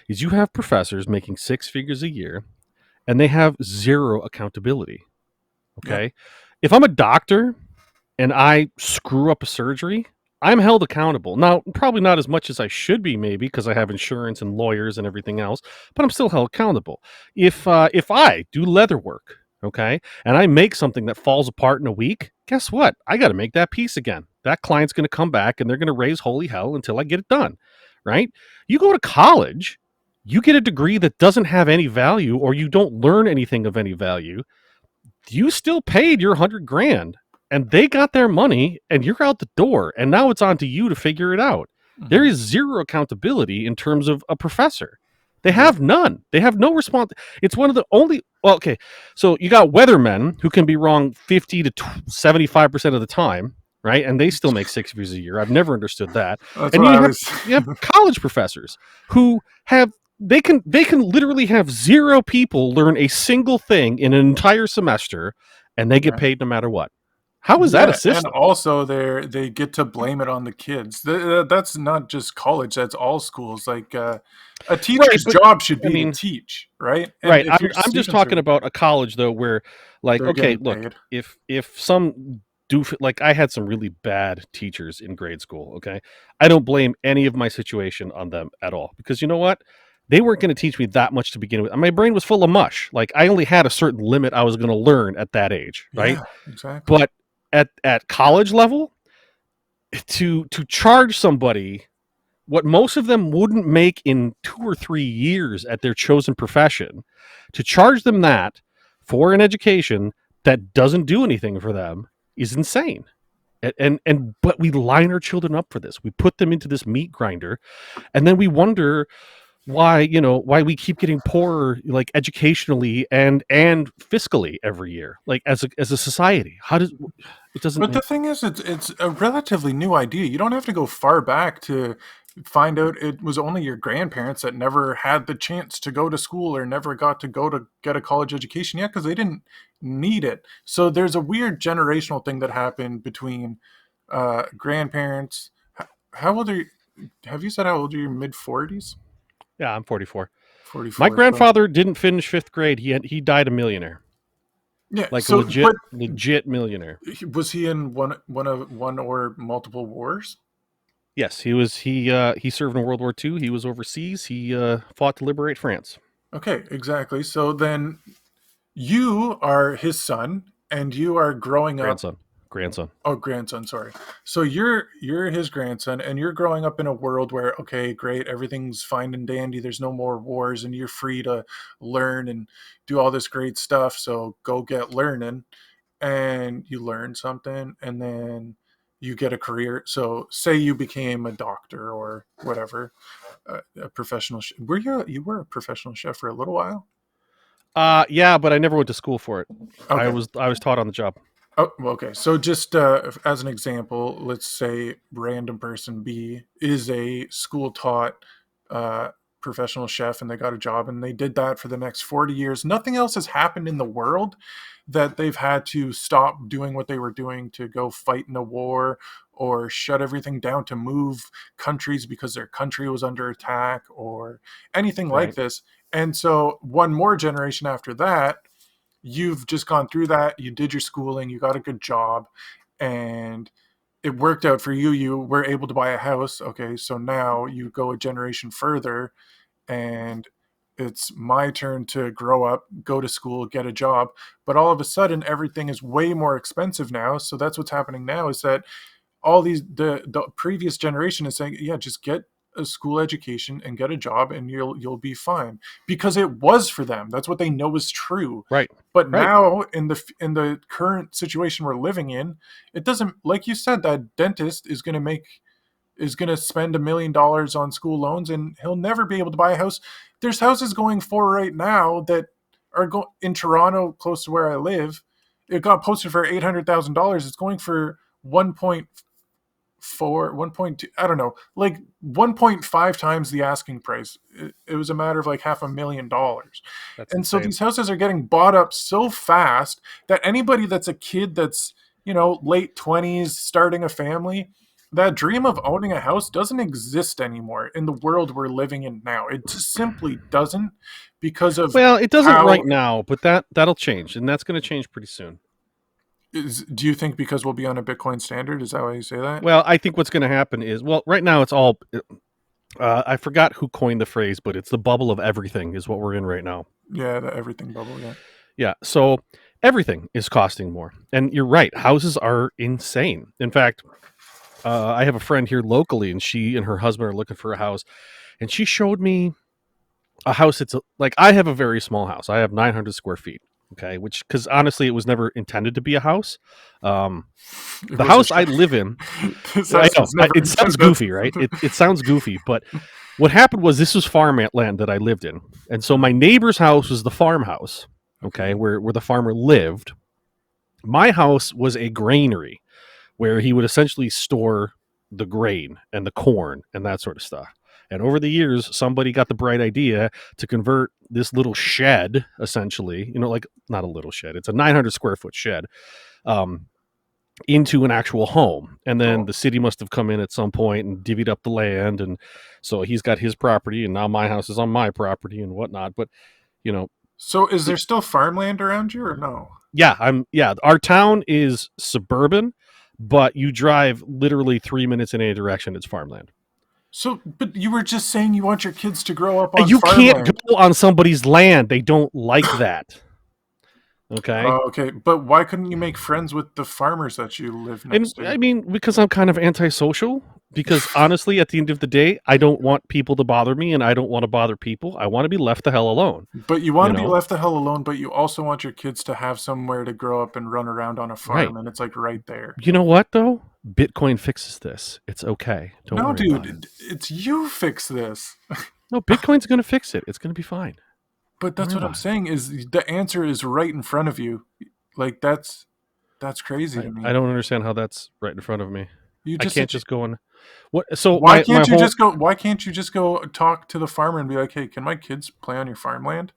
is you have professors making six figures a year and they have zero accountability. Yeah. Okay? If I'm a doctor and I screw up a surgery, I'm held accountable. Now, probably not as much as I should be, maybe because I have insurance and lawyers and everything else, but I'm still held accountable. If I do leather work, okay, and I make something that falls apart in a week, guess what? I got to make that piece again. That client's going to come back and they're going to raise holy hell until I get it done, right? You go to college, you get a degree that doesn't have any value, or you don't learn anything of any value. You still paid your 100 grand and they got their money and you're out the door. And now it's on to you to figure it out. There Hmm. is zero accountability in terms of a professor. They Yeah. have none. They have no response. It's one of the only, well, okay. So you got weathermen who can be wrong 50 to 75% of the time, right? And they still make six figures a year. I've never understood that. That's And what I you have, was. you have college professors who have, they can literally have zero people learn a single thing in an entire semester and they get Yeah. paid no matter what. How is that a Yeah, and system? also they get to blame it on the kids. That's not just college, that's all schools. Like a Right, teacher's but job should I be to mean, teach, right? And right. if your I'm just students talking are, about a college though, where like, they're okay, getting look, paid. if some like I had some really bad teachers in grade school. Okay, I don't blame any of my situation on them at all because you know what? They weren't going to teach me that much to begin with. My brain was full of mush. Like I only had a certain limit I was going to learn at that age, right? Yeah, exactly. But at college level, to charge somebody what most of them wouldn't make in 2 or 3 years at their chosen profession, to charge them that for an education that doesn't do anything for them is insane. And but we line our children up for this. We put them into this meat grinder, and then we wonder why we keep getting poorer, like educationally and fiscally every year, like as a society. How does it doesn't But the make thing is, it's a relatively new idea. You don't have to go far back to find out it was only your grandparents that never had the chance to go to school or never got to go to get a college education yet because they didn't need it. So there's a weird generational thing that happened between grandparents. How old are you? Have you said how old are you? Mid 40s? Yeah, I'm 44. My 44. So grandfather didn't finish fifth grade. He died a millionaire, yeah. like a So but legit millionaire. was he in one or multiple wars? Yes, he was. He served in World War II. He was overseas. He fought to liberate France. Okay, exactly. So then you are his son and you are growing up. Grandson, grandson. Oh, grandson, sorry. So you're his grandson and you're growing up in a world where, okay, great, everything's fine and dandy, there's no more wars and you're free to learn and do all this great stuff, so go get learning. And you learn something and then you get a career. So say you became a doctor or whatever, a professional were you were a professional chef for a little while? Yeah, but I never went to school for it. Okay. I was taught on the job. Oh, well, okay. So just as an example, let's say random person B is a school taught uh, professional chef and they got a job and they did that for the next 40 years. Nothing else has happened in the world that they've had to stop doing what they were doing to go fight in a war or shut everything down to move countries because their country was under attack or anything like Right. this. And so one more generation after that, you've just gone through that. You did your schooling, you got a good job, and it worked out for you. You were able to buy a house. Okay, so now you go a generation further, and it's my turn to grow up, go to school, get a job. But all of a sudden, everything is way more expensive now. So that's what's happening now, is that all these the previous generation is saying, yeah, just get a school education and get a job and you'll be fine, because it was for them. That's what they know is true. Right. But Right. now in the current situation we're living in, it doesn't, like you said, that dentist is going to spend $1 million on school loans and he'll never be able to buy a house. There's houses going for right now that are in Toronto, close to where I live. It got posted for $800,000. It's going for 1.2, I don't know, like 1.5 times the asking price. It was a matter of like $500,000. That's And so insane. these houses are getting bought up so fast that anybody that's a kid that's, late 20s, starting a family, that dream of owning a house doesn't exist anymore in the world we're living in now. It just simply doesn't, because of Well, it doesn't how right now, but that'll change, and that's going to change pretty soon. do you think because we'll be on a Bitcoin standard? Is that why you say that? Well, I think what's going to happen is, well, right now it's all. I forgot who coined the phrase, but it's the bubble of everything is what we're in right now. Yeah, the everything bubble. Yeah. Yeah. So everything is costing more, and you're right. Houses are insane. In fact, I have a friend here locally, and she and her husband are looking for a house, and she showed me a house. It's like, I have a very small house. I have 900 square feet. Okay, which, because honestly, it was never intended to be a house. It The was a house I live in, This I house know was never it sounds intended. goofy, right? It sounds goofy, but what happened was, this was farmland that I lived in, and so my neighbor's house was the farmhouse. Okay, where the farmer lived. My house was a granary where he would essentially store the grain and the corn and that sort of stuff. And over the years, somebody got the bright idea to convert this little shed, essentially, like, not a little shed, it's a 900 square foot shed, um, into an actual home. And then Oh. the city must have come in at some point and divvied up the land. And so he's got his property, and now my house is on my property and whatnot. But, you know, So is there still farmland around you or no? yeah, our town is suburban, but you drive literally 3 minutes in any direction, it's farmland. So, but you were just saying you want your kids to grow up And on you can't farmland. go on somebody's land. They don't like that. Okay. Okay, but why couldn't you make friends with the farmers that you live And next I to? mean, because I'm kind of antisocial, because honestly, at the end of the day, I don't want people to bother me, and I don't want to bother people. I want to be left the hell alone, But you you want to be know? left the hell alone, but you also want your kids to have somewhere to grow up and run around on a Right. farm, and it's like right there. You know what, though? Bitcoin fixes this. It's okay. Don't No, worry about it. dude, it's you fix this. No, Bitcoin's going to fix it. It's going to be fine. But Don't that's worry what I'm about it. saying, is the answer is right in front of you. Like that's crazy to I me. don't understand how that's right in front of me. You I just can't said just go and what? So my whole why can't you just go talk to the farmer and be like, "Hey, can my kids play on your farmland?"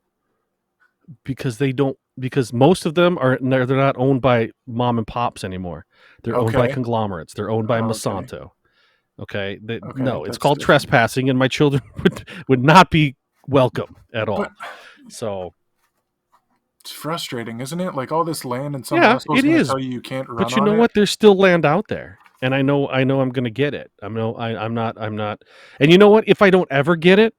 because they don't because most of them are they're not owned by mom and pops anymore. They're owned by Okay. conglomerates. They're owned by Okay. Monsanto. Okay, Okay, no, it's that's called different. trespassing, and my children would not be welcome at But all. So it's frustrating, isn't it? Like all this land and someone yeah, else is it going to is. tell you can't run But you on know it. what? There's still land out there, and I know I'm going to get it. I'm not. And you know what? If I don't ever get it,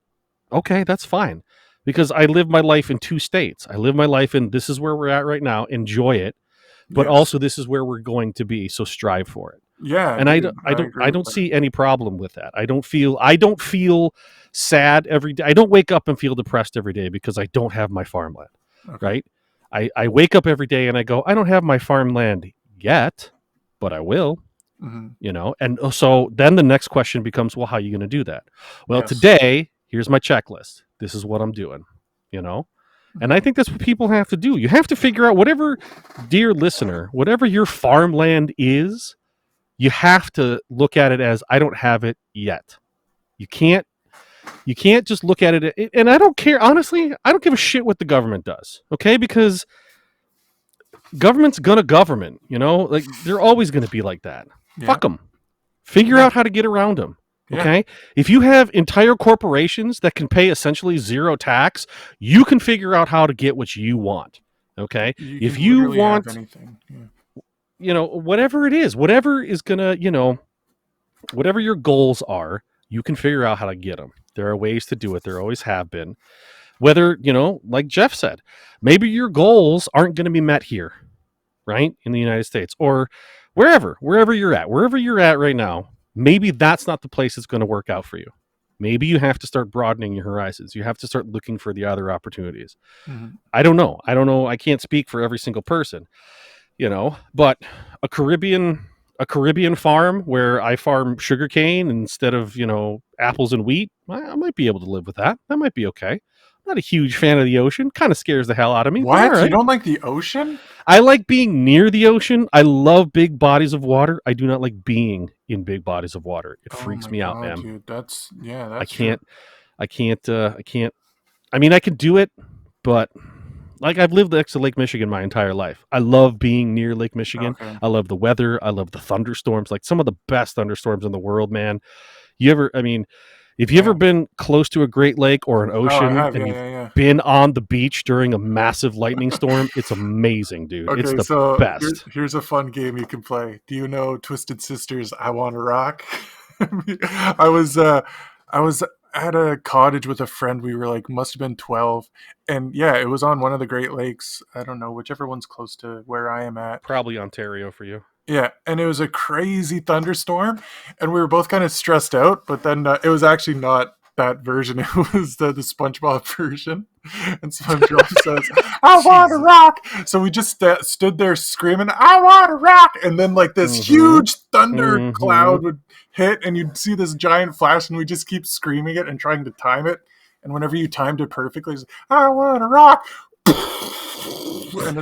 okay, that's fine, because I live my life in two states. I live my life in, this is where we're at right now. Enjoy it, but Yes. also this is where we're going to be. So strive for it. Yeah, And dude, I agree I with don't that. see any problem with that. I don't feel sad every day. I don't wake up and feel depressed every day because I don't have my farmland. Okay. Right? I wake up every day and I go, I don't have my farmland yet, but I will. Hmm. And so then the next question becomes, well, how are you going to do that? Well, Yes. today, here's my checklist. This is what I'm doing. you know and I Hmm. think that's what people have to do. You have to figure out, whatever, dear listener, whatever your farmland is, you have to look at it as, I don't have it yet. You can't just look at it, and I don't care, honestly. I don't give a shit what the government does, okay? Because government's gonna government, like, they're always gonna be like that. Yeah. Fuck them. Figure Yeah. out how to get around them. Yeah. Okay. If you have entire corporations that can pay essentially zero tax, you can figure out how to get what you want. Okay. You If can you literally have want, anything. Yeah. whatever it is, whatever is going to, whatever your goals are, you can figure out how to get them. There are ways to do it. There always have been. Whether, like Jeff said, maybe your goals aren't going to be met here, right? In the United States or wherever you're at right now, maybe that's not the place that's going to work out for you. Maybe you have to start broadening your horizons. You have to start looking for the other opportunities. Mm-hmm. I don't know. I can't speak for every single person, but a Caribbean farm where I farm sugarcane instead of, apples and wheat, I might be able to live with that. That might be okay. Not a huge fan of the ocean. Kind of scares the hell out of me, but all What? You right. don't like the ocean? I like being near the ocean. I love big bodies of water. I do not like being in big bodies of water. It Oh freaks my me out, god, man. dude. That's I true. can't. I can't. I mean, I can do it, but like I've lived next to Lake Michigan my entire life. I love being near Lake Michigan. Okay. I love the weather. I love the thunderstorms. Like some of the best thunderstorms in the world, man. If you ever Yeah. been close to a Great Lake or an Oh, I ocean have. and Yeah, you've yeah, yeah. been on the beach during a massive lightning storm, it's amazing, dude. It's Okay, the so best. here's a fun game you can play. Do you know Twisted Sister's "I Want to Rock"? I was I was at a cottage with a friend. We were like must have been 12, and yeah, it was on one of the Great Lakes. I don't know whichever one's close to where I am at. Probably Ontario for you. Yeah, and it was a crazy thunderstorm, and we were both kind of stressed out. But then it was actually not that version; it was the SpongeBob version. And SpongeBob says, "I want to Jesus. rock." So we just stood there screaming, "I want to rock!" And then like this Mm-hmm. huge thunder Mm-hmm. cloud would hit, and you'd see this giant flash, and we just keep screaming it and trying to time it. And whenever you timed it perfectly, it's, "I want to rock." And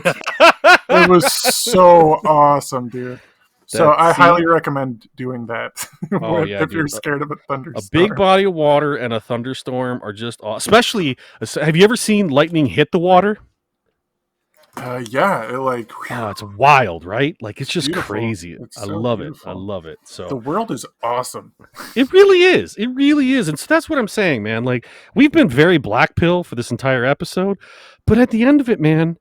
it was so awesome, dude. So That I highly see? recommend doing that Oh yeah, if you're dude. scared of a A big thunderstorm. body of water and a thunderstorm are just especially. Have you ever seen lightning hit the water? Yeah, it like Oh, it's wild, right? Like it's it's just beautiful. crazy. It's I so love it. I beautiful. love it. The So world is awesome. it really is. It really is. And so that's what I'm saying, man. Like we've been very black pill for this entire episode, but at the end of it, man,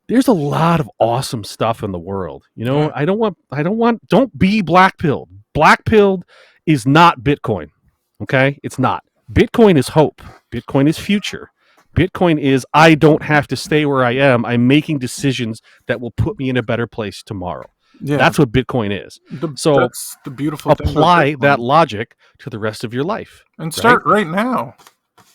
there's a lot of awesome stuff in the world. Yeah, Don't be black pilled. Black pilled is not Bitcoin. Okay? It's not. Bitcoin is hope. Bitcoin is future. Bitcoin is I don't have to stay where I am. I'm making decisions that will put me in a better place tomorrow. yeah. That's what Bitcoin is. So That's the beautiful thing about apply that Bitcoin. logic to the rest of your life, And right? start right now.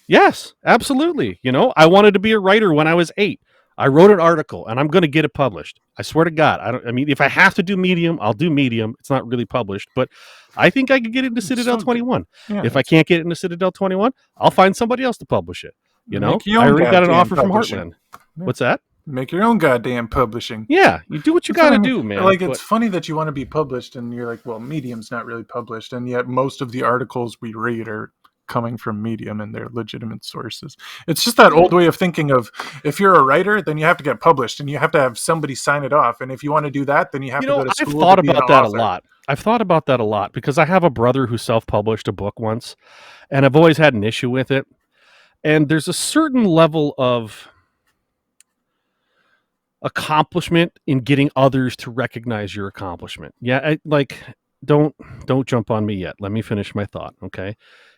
Yes, absolutely. I wanted to be a writer when I was 8. I wrote an article and I'm going to get it published. I swear to God. I mean, if I have to do Medium, I'll do Medium. It's not really published, but I think I could get it into It's Citadel so good. 21. Yeah, If I can't get it into Citadel 21, I'll find somebody else to publish it. make your I own already got an goddamn offer from publishing. Heartland. Yeah. What's that? Make your own goddamn publishing. Yeah, you do what you That's what got I to mean. do, man. Like, it's But funny that you want to be published, and you're like, well, Medium's not really published, and yet most of the articles we read are coming from Medium and they're legitimate sources. It's just that old way of thinking of if you're a writer, then you have to get published, and you have to have somebody sign it off. And if you want to do that, then you have to go to I've school to thought be an about that a author. lot. I've thought about that a lot because I have a brother who self-published a book once, and I've always had an issue with it. And there's a certain level of accomplishment in getting others to recognize your accomplishment. Yeah, don't jump on me yet. Let me finish my thought, okay?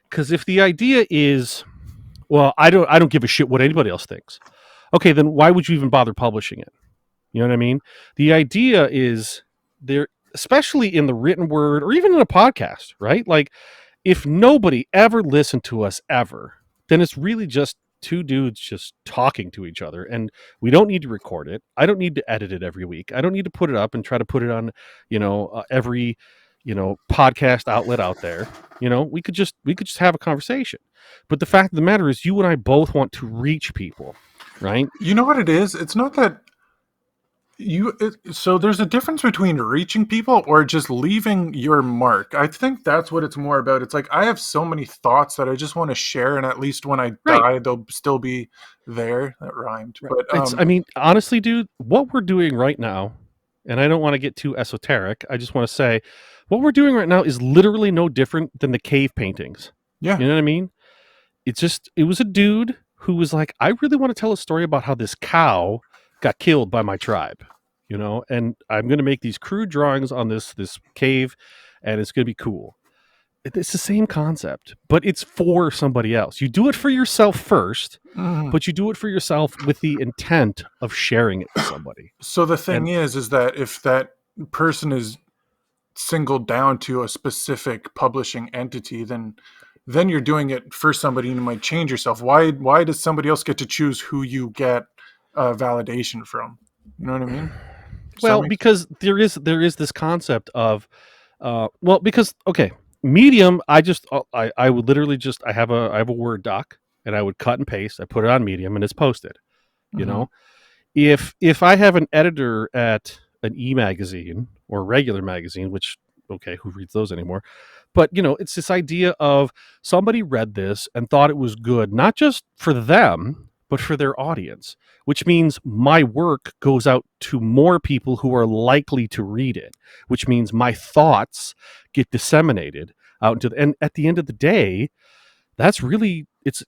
Because if the idea is, well, I don't give a shit what anybody else thinks. Okay, then why would you even bother publishing it? You know what I mean? The idea is there, especially in the written word or even in a podcast, right? Like if nobody ever listened to us ever, then it's really just two dudes just talking to each other, and we don't need to record it. I don't need to edit it every week. I don't need to put it up and try to put it on every podcast outlet out there. We could just have a conversation. But the fact of the matter is you and I both want to reach people, right? You know what it is? It's not that so there's a difference between reaching people or just leaving your mark. I think that's what it's more about. It's like I have so many thoughts that I just want to share, and at least when I Right. die they'll still be there. That rhymed. Right. But I mean, honestly, dude, what we're doing right now and I don't want to get too esoteric. I just want to say what we're doing right now is literally no different than the cave paintings. Yeah. You know what I mean? It was a dude who was like, I really want to tell a story about how this cow got killed by my tribe, and I'm going to make these crude drawings on this cave, and it's going to be cool. It's the same concept, but it's for somebody else. You do it for yourself first, but you do it for yourself with the intent of sharing it with somebody. So the thing And is that if that person is singled down to a specific publishing entity, then you're doing it for somebody and you might change yourself. Why does somebody else get to choose who you get validation from? You know what I mean? well, because there is this concept of because okay, Medium, I would literally just I have a Word doc, and I would cut and paste, I put it on Medium, and it's posted. you Mm-hmm. know if I have an editor at an e-magazine or a regular magazine, which, okay, who reads those anymore, but it's this idea of somebody read this and thought it was good, not just for them but for their audience, which means my work goes out to more people who are likely to read it, which means my thoughts get disseminated out into and at the end of the day, that's really it's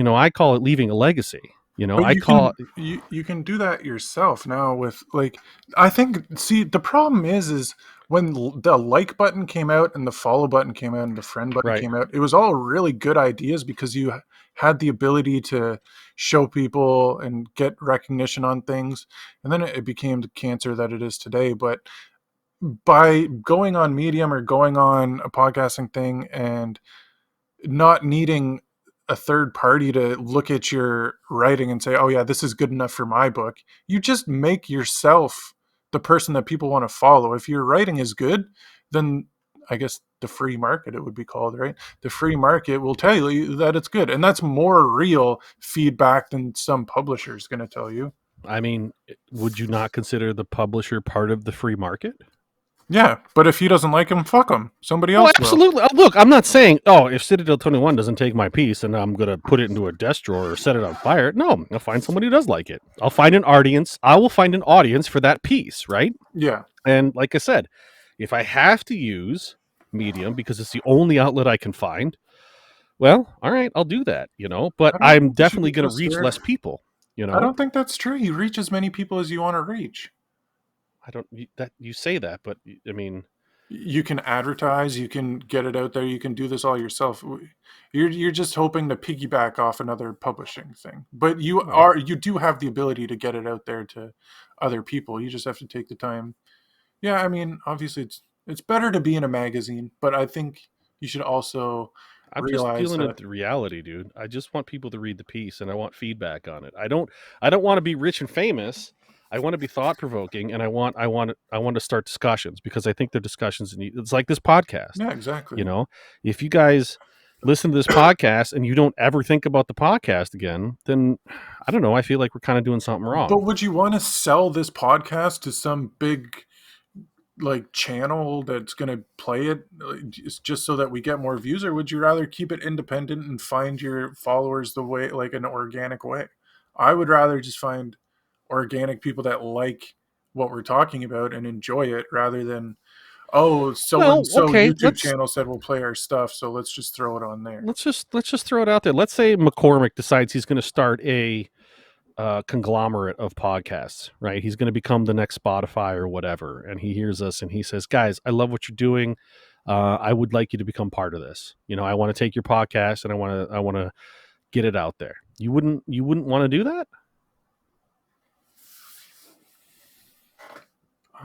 I call it leaving a legacy. But I you call can it you can do that yourself now with like I think see the problem is when the like button came out and the follow button came out and the friend button right. came out, it was all really good ideas because you had the ability to show people and get recognition on things, and then it became the cancer that it is today. But by going on Medium or going on a podcasting thing and not needing a third party to look at your writing and say, "Oh yeah, this is good enough for my book." You just make yourself the person that people want to follow. If your writing is good, then I guess the free market it would be called, right? The free market will tell you that it's good. And that's more real feedback than some publisher is going to tell you. I mean, would you not consider the publisher part of the free market? Yeah, but if he doesn't like him, fuck him. Somebody Oh, else will. absolutely. Look, I'm not saying, oh, if Citadel 21 doesn't take my piece and I'm going to put it into a desk drawer or set it on fire. No, I'll find somebody who does like it. I'll find an audience. I will find an audience for that piece, right? Yeah. And like I said, if I have to use Medium because it's the only outlet I can find, well, all right, I'll do that, but I don't I'm think you should definitely be going so to reach scared. less people, I don't think that's true. You reach as many people as you want to reach. I don't that you say that, but I mean, You can advertise, you can get it out there, you can do this all yourself. You're just hoping to piggyback off another publishing thing. But well, you do have the ability to get it out there to other people. You just have to take the time. Yeah, I mean, obviously it's better to be in a magazine, but I think you should also I'm just realize dealing that with the reality, dude. I just want people to read the piece and I want feedback on it. I don't want to be rich and famous. I want to be thought provoking, and I want to start discussions because I think the discussions it's like this podcast. yeah, You exactly. know, if you guys listen to this podcast and you don't ever think about the podcast again, then I don't know. I feel like we're kind of doing something But wrong. would you want to sell this podcast to some big like channel that's going to play it just so that we get more views, or would you rather keep it independent and find your followers the way like an organic way? I would rather just find organic people that like what we're talking about and enjoy it rather than, oh, so and Well, so okay, YouTube channel said we'll play our stuff, so let's just throw it on there. let's just throw it out there. Let's say McCormick decides he's going to start a conglomerate of podcasts, right? He's going to become the next Spotify or whatever. And he hears us and he says, guys, I love what you're doing. I would like you to become part of this. I want to take your podcast and I want to get it out there. You wouldn't want to do that?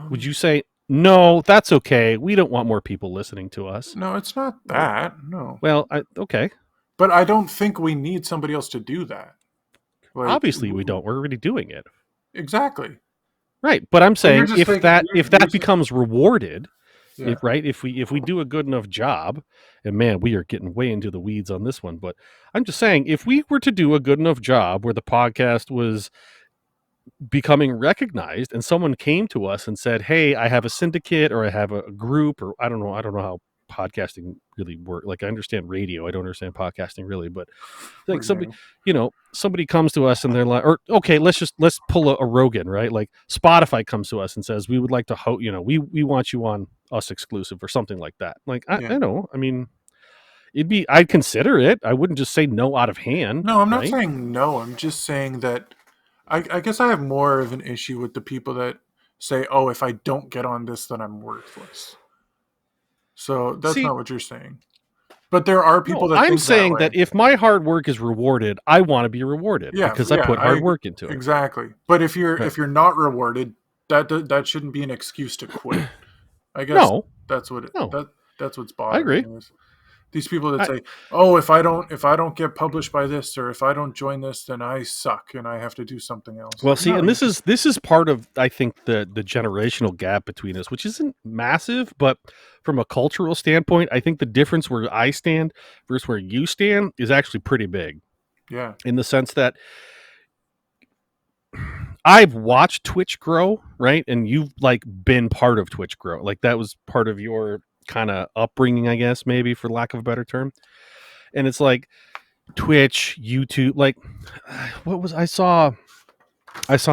Would you say, no, that's okay. We don't want more people listening to us? No, it's not that. No. Well, okay. But I don't think we need somebody else to do that. Like, Obviously we don't. We're already doing it. exactly. Right. But I'm But you're saying just if taking, that if you're that saying, becomes rewarded, yeah. if we do a good enough job, and man, we are getting way into the weeds on this one, but I'm just saying if we were to do a good enough job where the podcast was becoming recognized and someone came to us and said, hey, I have a syndicate or I have a group, or I don't know how podcasting really works. Like I understand radio, I don't understand podcasting really, but We're like somebody, new. somebody comes to us and they're like, or okay, let's pull a Rogan, right? Like Spotify comes to us and says, we would like to we want you on us exclusive or something like that. Like Yeah. I know, I mean, I'd consider it. I wouldn't just say no out of hand, No, I'm not right? saying no. I'm just saying that I guess I have more of an issue with the people that say, "Oh, if I don't get on this, then I'm worthless." So that's See, not what you're saying. But there are no, people that I'm think that saying way. that if my hard work is rewarded, I want to be rewarded Yeah, because I yeah, put I hard agree. work into it. Exactly. But if you're Right. if you're not rewarded, that shouldn't be an excuse to quit. I guess No, that's what no, that's what's I bothering agree. me is these people that I, say, "Oh, if I don't get published by this or if I don't join this, then I suck and I have to do something else." well, Like, see, no, and you this is part of I think the generational gap between us, which isn't massive, but from a cultural standpoint, I think the difference where I stand versus where you stand is actually pretty big. yeah, In the sense that I've watched Twitch grow, right? And you've like been part of Twitch grow. Like that was part of your kind of upbringing, I guess, maybe for lack of a better term. And it's like Twitch, YouTube, like what was I saw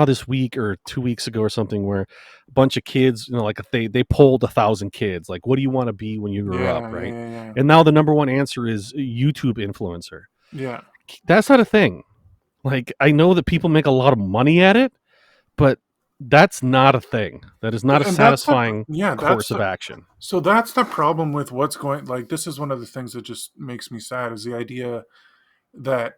this week or 2 weeks ago or something where a bunch of kids, like they polled 1,000 kids, like, what do you want to be when you grow up, yeah, yeah, right? yeah, yeah. And now the number one answer is YouTube influencer. Yeah. That's not a thing. Like, I know that people make a lot of money at it, but that's not a thing. That is not a And that's the satisfying yeah, course of action. so that's the problem with what's going like this is one of the things that just makes me sad is the idea that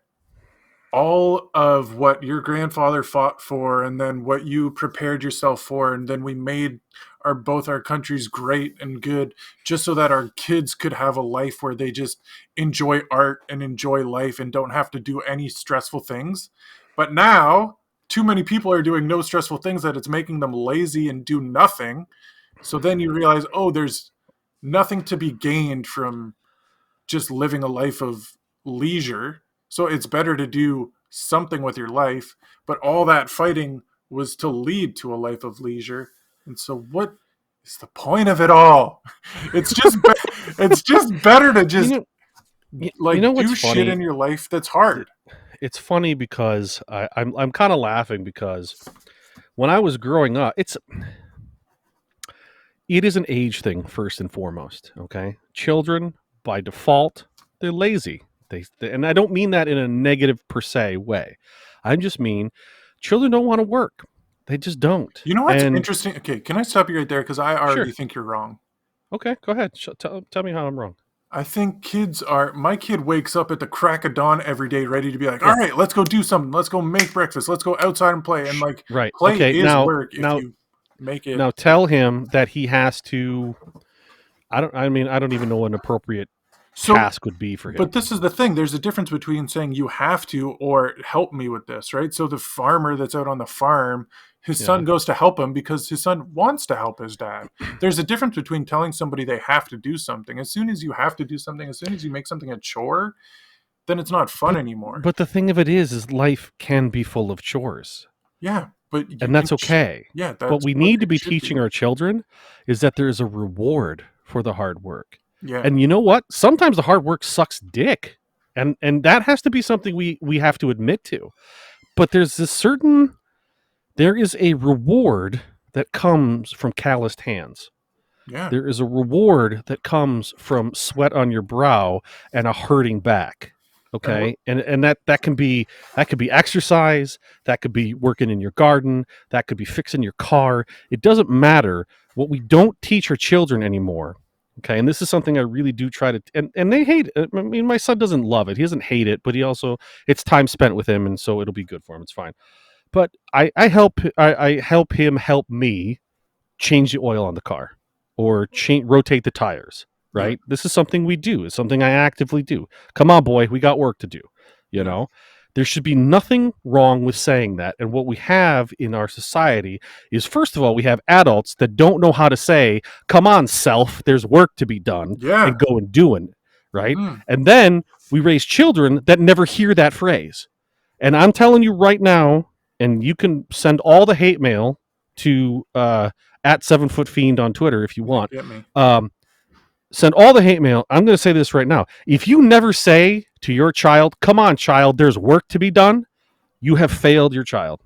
all of what your grandfather fought for and then what you prepared yourself for and then we made our countries great and good just so that our kids could have a life where they just enjoy art and enjoy life and don't have to do any stressful things. But now too many people are doing no stressful things that it's making them lazy and do nothing. So then you realize, oh, there's nothing to be gained from just living a life of leisure. So it's better to do something with your life. But all that fighting was to lead to a life of leisure. And so, what is the point of it all? It's just it's just better to You just know, what's do shit funny? in your life that's hard. It's funny because I'm kind of laughing because when I was growing up, it is an age thing first and foremost. Okay, children by default they're lazy. And I don't mean that in a negative per se way. I just mean children don't want to work. They just don't. You know what's And interesting? Okay, can I stop you right there? Because I already sure, think you're wrong. okay, go ahead. Tell me how I'm wrong. I think my kid wakes up at the crack of dawn every day ready to be like, all Yeah, right, let's go do something. Let's go make breakfast. Let's go outside and play. And like, right. play Okay, is work if now you make it. now tell him that he has to. I don't even know what an appropriate So, task would be for but him. this is the thing. There's a difference between saying you have to or help me with this, right? So the farmer that's out on the farm, his Yeah. son goes to help him because his son wants to help his dad. There's a difference between telling somebody they have to do something. As soon as you have to do something, as soon as you make something a chore, then it's not fun But anymore. but the thing of it is life can be full of chores. Yeah, but And that's okay. yeah, What that's we what need to it be should teaching be. our children is that there is a reward for the hard work. Yeah, And you know what? Sometimes the hard work sucks dick. And that has to be something we have to admit to. But there is a reward that comes from calloused hands. yeah, There is a reward that comes from sweat on your brow and a hurting back. and what? Okay, and that can be exercise, that could be working in your garden, that could be fixing your car. It doesn't matter. What we don't teach our children anymore. Okay, and this is something I really do try to, and they hate it. I mean, my son doesn't love it. He doesn't hate it, but he also it's time spent with him, and so it'll be good for him. It's fine. But I help him help me change the oil on the car or rotate the tires, Yeah, right? This is something we do. It's something I actively do. Come on, boy, we got work to do. You yeah, know, there should be nothing wrong with saying that. And what we have in our society is, first of all, we have adults that don't know how to say, come on, self, there's work to be done, yeah. and go and doing, right? Hmm. And then we raise children that never hear that phrase. And I'm telling you right now, and you can send all the hate mail to at 7 Foot Fiend on Twitter if you Yeah, want. get me. Um, Send all the hate mail. I'm going to say this right now. If you never say to your child, come on, child, there's work to be done, you have failed your child.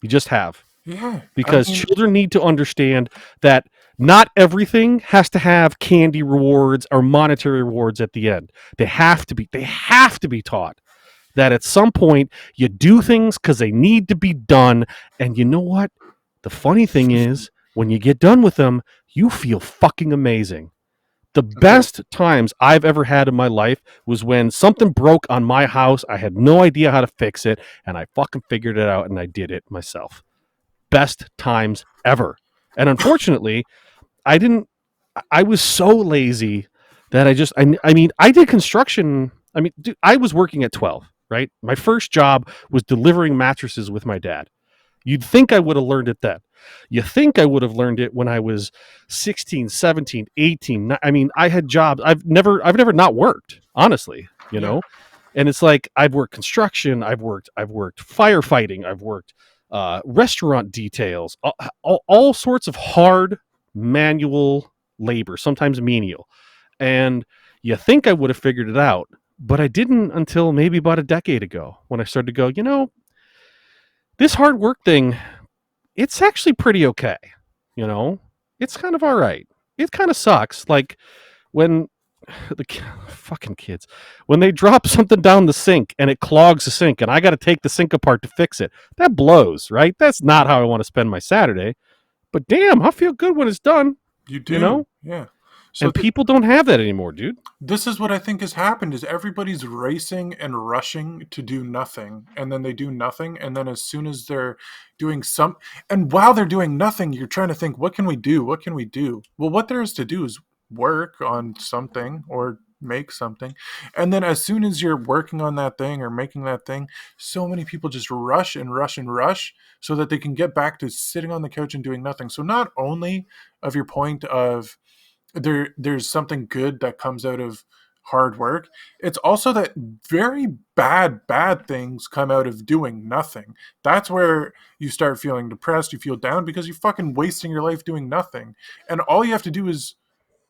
You just have. Yeah, I Because mean, children need to understand that not everything has to have candy rewards or monetary rewards at the end. They have to be taught that at some point you do things because they need to be done. And you know what? The funny thing is, when you get done with them, you feel fucking amazing. The okay, best times I've ever had in my life was when something broke on my house. I had no idea how to fix it, and I fucking figured it out and I did it myself. Best times ever. And unfortunately, I didn't, I was so lazy that I mean, I did construction. I mean, dude, I was working at 12, right? My first job was delivering mattresses with my dad. You'd think I would have learned it then. You think I would have learned it when I was 16, 17, 18. I mean, I had jobs. I've never not worked, honestly, you yeah, know? And it's like I've worked construction, I've worked firefighting, I've worked restaurant details, all sorts of hard manual labor, sometimes menial. And you think I would have figured it out, but I didn't until maybe about a decade ago when I started to go, this hard work thing, it's actually pretty okay. You know, it's kind of all right. It kind of sucks. Like when the fucking kids, when they drop something down the sink and it clogs the sink and I got to take the sink apart to fix it, that blows, right? That's not how I want to spend my Saturday. But damn, I feel good when it's done, you you do, know? yeah. So And people don't have that anymore, dude. this is what I think has happened is everybody's racing and rushing to do nothing, and then they do nothing, and then as soon as they're doing some, and while they're doing nothing, you're trying to think, what can we do, what can we do? Well, what there is to do is work on something or make something, and then as soon as you're working on that thing or making that thing, so many people just rush and rush and rush so that they can get back to sitting on the couch and doing nothing. So not only of your point of there's something good that comes out of hard work, it's also that very bad things come out of doing nothing. That's where you start feeling depressed, you feel down because you're fucking wasting your life doing nothing, and all you have to do is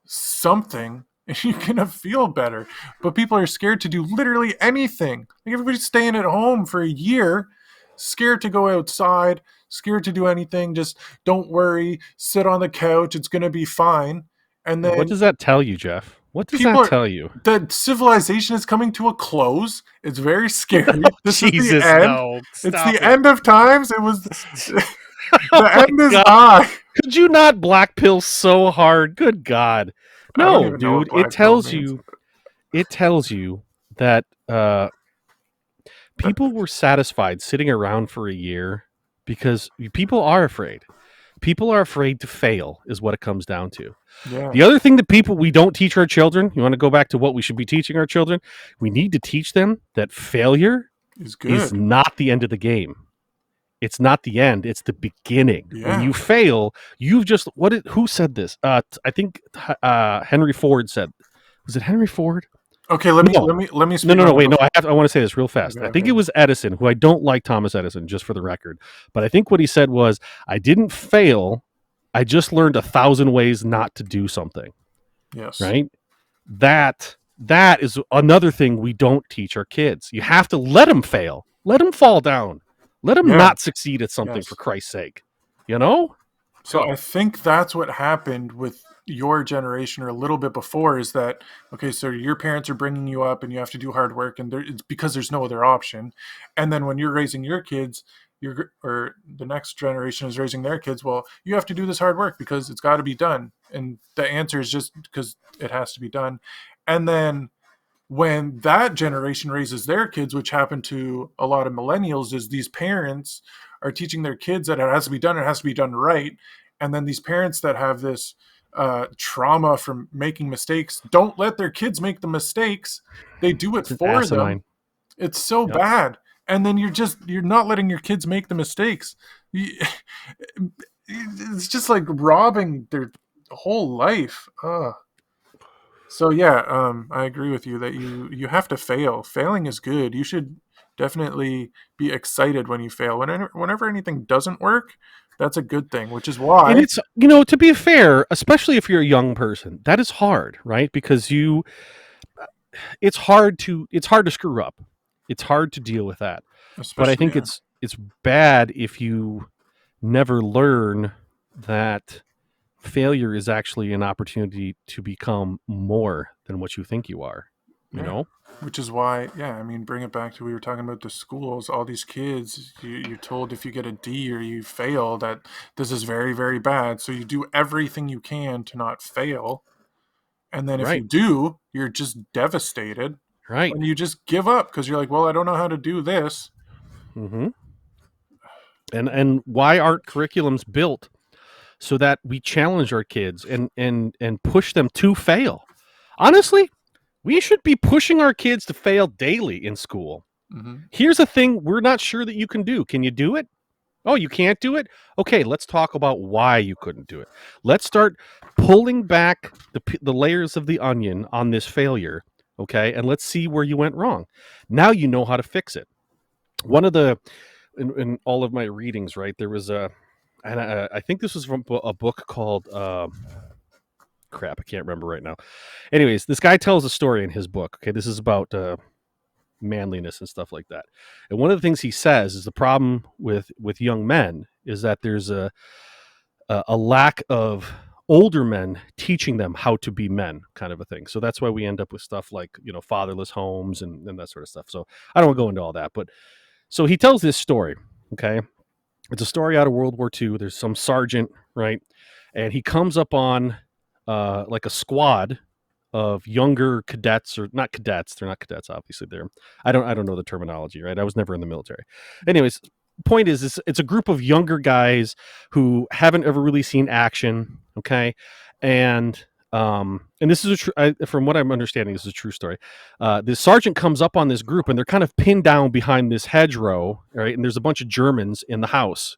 something and you're gonna feel better. But people are scared to do literally anything. Like everybody's staying at home for a year, scared to go outside, scared to do anything. Just don't worry, sit on the couch, it's gonna be fine. And What then does that tell you, Jeff? What does people that are, tell you? that civilization is coming to a close. It's very scary. This is the Jesus, end. no. It's the Stop it. end of times. It was Oh the my end is god. nigh. Could you not blackpill so hard? Good god. I don't No, even know what dude, it black pill tells means. you it tells you that That, people were satisfied sitting around for a year because people are afraid. People are afraid to fail is what it comes down to. yeah, The other thing that we don't teach our children, you want to go back to what we should be teaching our children? We need to teach them that failure is is good. not the end of the game. It's not the end, it's the beginning. When Yeah. you fail, you've just who said this? I think Henry Ford said. Was it Henry Ford? Okay, No. let me No, speak no, no, on it wait, no, before. I want to say this real fast. Okay, I think okay. it was Edison, who I don't like Thomas Edison, just for the record. But I think what he said was, I didn't fail. I just learned 1,000 ways not to do something. Yes. Right? That is another thing we don't teach our kids. You have to let them fail. Let them fall down. Let them Yeah. not succeed at something for Yes. Christ's sake. You know? So I Go. think that's what happened with your generation or a little bit before is that okay, so your parents are bringing you up and you have to do hard work and it's because there's no other option. And then when you're raising your kids, you're or the next generation is raising their kids, well, you have to do this hard work because it's got to be done. And the answer is just because it has to be done. And then when that generation raises their kids, which happened to a lot of millennials, is these parents are teaching their kids that it has to be done, it has to be done right. And then these parents that have this trauma from making mistakes don't let their kids make the mistakes. They do it It's for them. asinine. It's so Yep. bad. And then you're not letting your kids make the mistakes. It's just like robbing their whole life. Ugh. So yeah, I agree with you that you have to fail. Failing is good. You should definitely be excited when you fail. Whenever anything doesn't work, That's a good thing, which is And why. it's, to be fair, especially if you're a young person, that is hard, right? Because it's hard to screw up. It's hard to deal with that. But I Especially, think yeah. it's bad if you never learn that failure is actually an opportunity to become more than what you think you are, you Yeah. know? Which is why, yeah, I mean, bring it back to we were talking about the schools. All these kids, you're told if you get a D or you fail, that this is very, very bad. So you do everything you can to not fail. And then if you Right. do, you're just devastated Right. and you just give up because you're like, well, I don't know how to do this. Mm-hmm. And why aren't curriculums built so that we challenge our kids and push them to fail? Honestly, we should be pushing our kids to fail daily in school. Hmm. Here's a thing we're not sure that you can do. Can you do it? Oh, you can't do it? Okay, let's talk about why you couldn't do it. Let's start pulling back the layers of the onion on this failure, okay? And let's see where you went wrong. Now you know how to fix it. One of the in all of my readings, right? There was and I think this was from a book called crap, I can't remember right now. Anyways, this guy tells a story in his book. Okay, this is about manliness and stuff like that. And one of the things he says is the problem with young men is that there's a lack of older men teaching them how to be men, kind of a thing. So that's why we end up with stuff like fatherless homes and that sort of stuff. So I don't want to go into all that, but so he tells this story. Okay, it's a story out of World War II. There's some sergeant, right, and he comes up on like a squad of younger cadets, or not cadets. They're not cadets, obviously. I don't know the terminology, right? I was never in the military. Anyways, point is, it's a group of younger guys who haven't ever really seen action. Okay, and this is from what I'm understanding, this is a true story. The sergeant comes up on this group, and they're kind of pinned down behind this hedgerow, right? And there's a bunch of Germans in the house,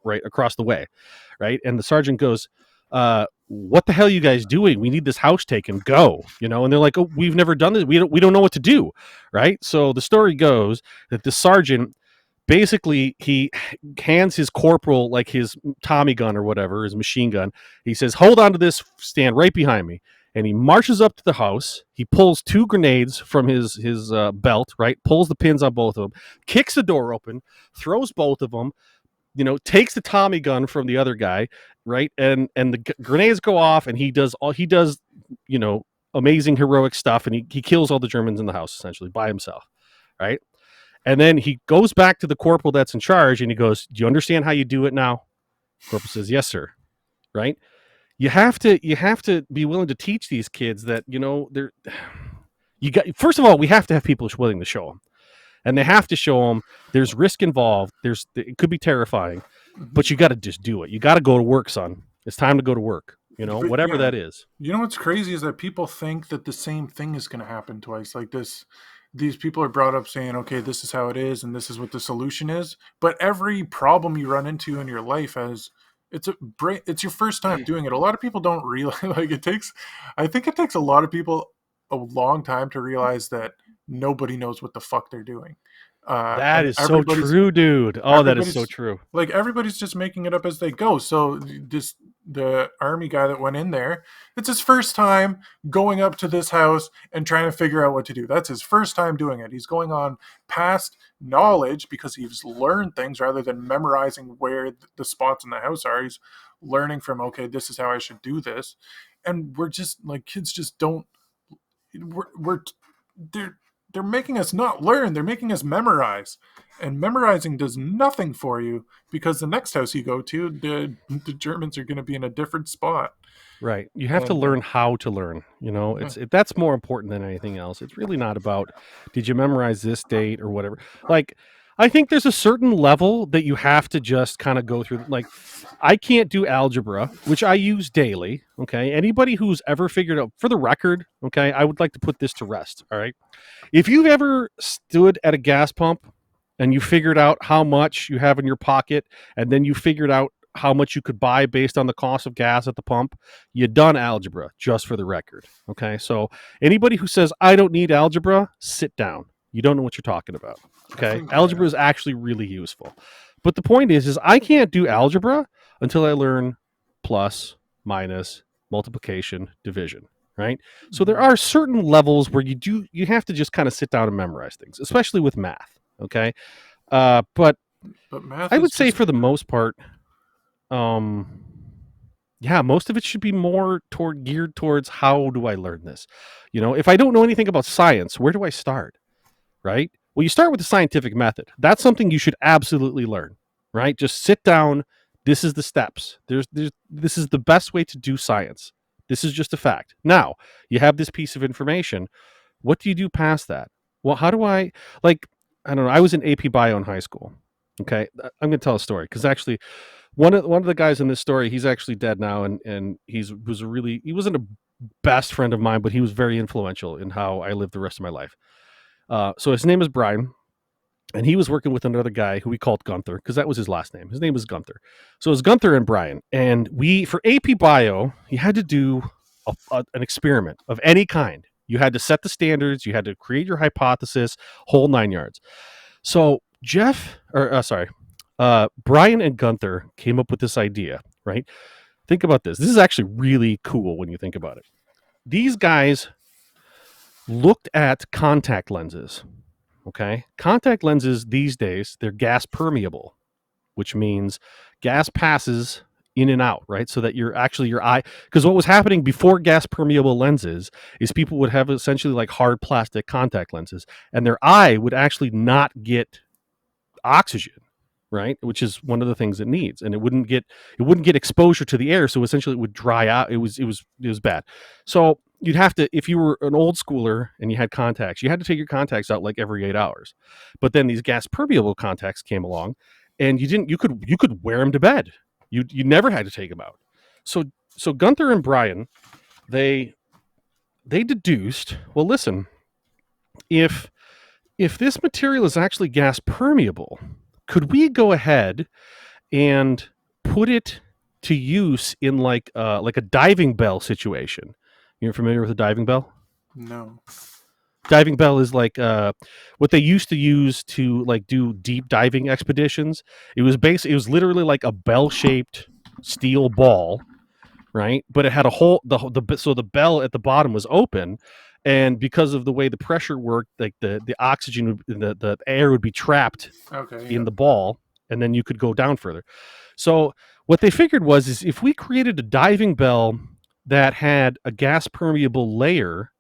right across the way, right? And the sergeant goes, what the hell are you guys doing? We need this house taken. Go, And they're like, oh, we've never done this. We don't know what to do, right? So the story goes that the sergeant basically he hands his corporal like his Tommy gun or whatever, his machine gun. He says, "Hold on to this, stand right behind me." And he marches up to the house. He pulls two grenades from his belt, right? Pulls the pins on both of them, kicks the door open, throws both of them, takes the Tommy gun from the other guy, right? And the grenades go off, and he does, you know, amazing heroic stuff, and he kills all the Germans in the house essentially by himself, right? And then he goes back to the corporal that's in charge, and he goes, "Do you understand how you do it now?" Corporal says, "Yes, sir." Right? You have to be willing to teach these kids that they're you got. First of all, we have to have people willing to show them, and they have to show them there's risk involved. It could be terrifying, Hmm. but you got to just do it. You got to go to work, son. It's time to go to work. But Whatever yeah, that is. you know what's crazy is that people think that the same thing is going to happen twice. Like this, these people are brought up saying, "Okay, this is how it is, and this is what the solution is." But every problem you run into in your life has it's your first time doing it. A lot of people don't realize like it takes. I think it takes a lot of people a long time to realize that nobody knows what the fuck they're doing, That and is so true, dude. Oh, that is so everybody's true. like everybody's just making it up as they go. So this the army guy that went in there, it's his first time going up to this house and trying to figure out what to do. That's his first time doing it. He's going on past knowledge because he's learned things rather than memorizing where the spots in the house are. He's learning from, okay, this is how I should do this. And we're just like, kids just don't we're they're they're making us not learn, they're making us memorize, and memorizing does nothing for you because the next house you go to, the Germans are going to be in a different spot. Right. You have to And learn how to learn. yeah. That's more important than anything else. It's really not about did you memorize this date or whatever. Like I think there's a certain level that you have to just kind of go through. Like I can't do algebra, which I use daily. Okay. Anybody who's ever figured out, for the record, okay, I would like to put this to rest. All right. If you've ever stood at a gas pump and you figured out how much you have in your pocket, and then you figured out how much you could buy based on the cost of gas at the pump, you done algebra, just for the record. Okay. So anybody who says, I don't need algebra, sit down. You don't know what you're talking about. I Okay. think Algebra is actually really useful. But the point is I can't do algebra until I learn plus, minus, multiplication, division, right? So there Mm-hmm. are certain levels where you have to just kind of sit down and memorize things, especially with math. Okay, but But math I is would say just for the most part, um, yeah, most of it should be more geared towards how do I learn this? If I don't know anything about science, where do I start? Right? Well, you start with the scientific method. That's something you should absolutely learn, right? Just sit down. This is the steps. This is the best way to do science. This is just a fact. Now, you have this piece of information. What do you do past that? Well, how do like, I don't know. I was in AP Bio in high school. Okay. I'm going to tell a story because actually one of the guys in this story, he's actually dead now. And he wasn't a best friend of mine, but he was very influential in how I lived the rest of my life. So his name is Brian, and he was working with another guy who we called Gunther because that was his last name. His name was Gunther. So it was Gunther and Brian, and we for AP Bio, you had to do an experiment of any kind. You had to set the standards. You had to create your hypothesis, whole 9 yards. So Brian and Gunther came up with this idea. Right? Think about this. This is actually really cool when you think about it. These guys looked at contact lenses. Okay. Contact lenses these days, they're gas permeable, which means gas passes in and out, right? So that your eye, because what was happening before gas permeable lenses is people would have essentially like hard plastic contact lenses, and their eye would actually not get oxygen, right? Which is one of the things it needs, and it wouldn't get exposure to the air, so essentially it would dry out. It was bad. So you'd have to, if you were an old schooler and you had contacts, you had to take your contacts out like every 8 hours. But then these gas permeable contacts came along, and you could wear them to bed. You never had to take them out. So so Gunther and Brian, they they deduced, well, listen, if if this material is actually gas permeable, could we go ahead and put it to use in like a diving bell situation? You're familiar with a diving bell? no. Diving bell is like what they used to use to like do deep diving expeditions. It was literally like a bell shaped steel ball, right? But it had a hole. So the bell at the bottom was open, and because of the way the pressure worked, like the oxygen, the air would be trapped Okay, in yeah. the ball, and then you could go down further. So what they figured was is if we created a diving bell that had a gas permeable layer,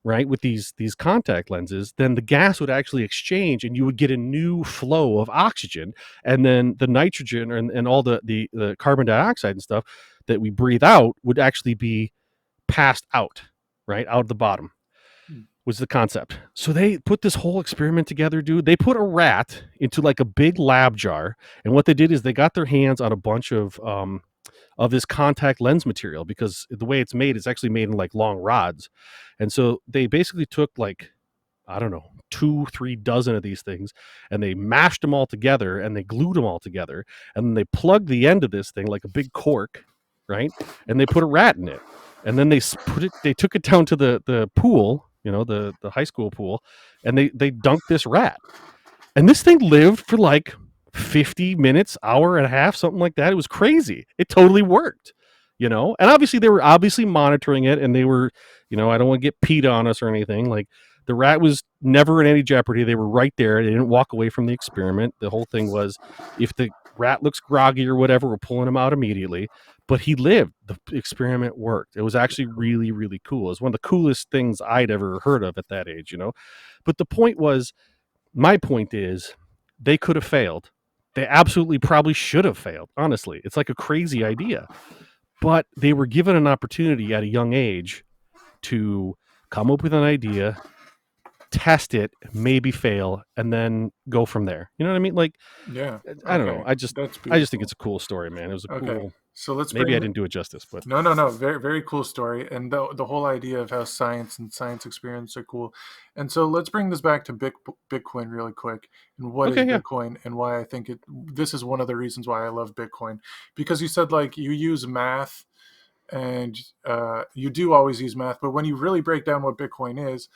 right, with these contact lenses, then the gas would actually exchange and you would get a new flow of oxygen, and then the nitrogen and all the carbon dioxide and stuff that we breathe out would actually be passed out, right, out of the bottom Hmm. was the concept. So they put this whole experiment together, dude. They put a rat into like a big lab jar, and what they did is they got their hands on a bunch of this contact lens material because the way it's made, it's actually made in like long rods. And so they basically took like, I don't know, 2-3 dozen of these things, and they mashed them all together and they glued them all together. And then they plugged the end of this thing like a big cork, right? And they put a rat in it. And then they took it down to the pool, the high school pool, and they dunked this rat. And this thing lived for like 50 minutes, hour and a half, something like that. It was crazy. It totally worked. And obviously they were obviously monitoring it, and they were, I don't want to get peed on us or anything. Like the rat was never in any jeopardy. They were right there. They didn't walk away from the experiment. The whole thing was if the rat looks groggy or whatever, we're pulling him out immediately. But he lived. The experiment worked. It was actually really, really cool. It was one of the coolest things I'd ever heard of at that age. But my point is, they could have failed. They absolutely probably should have failed. Honestly, it's like a crazy idea, but they were given an opportunity at a young age to come up with an idea, test it, maybe fail, and then go from there. You know what I mean? Like, Yeah. I don't know. Okay. I just That's I just think beautiful. it's a cool story, man. It was a Okay. cool. So let's Maybe I bring didn't do it justice, but no, no, no. Very, very cool story, and the whole idea of how science and science experience are cool. And so let's bring this back to Bitcoin really quick. And what is okay, yeah, Bitcoin, and why I think it. This is one of the reasons why I love Bitcoin, because you said like you use math, and you do always use math, but when you really break down what Bitcoin is,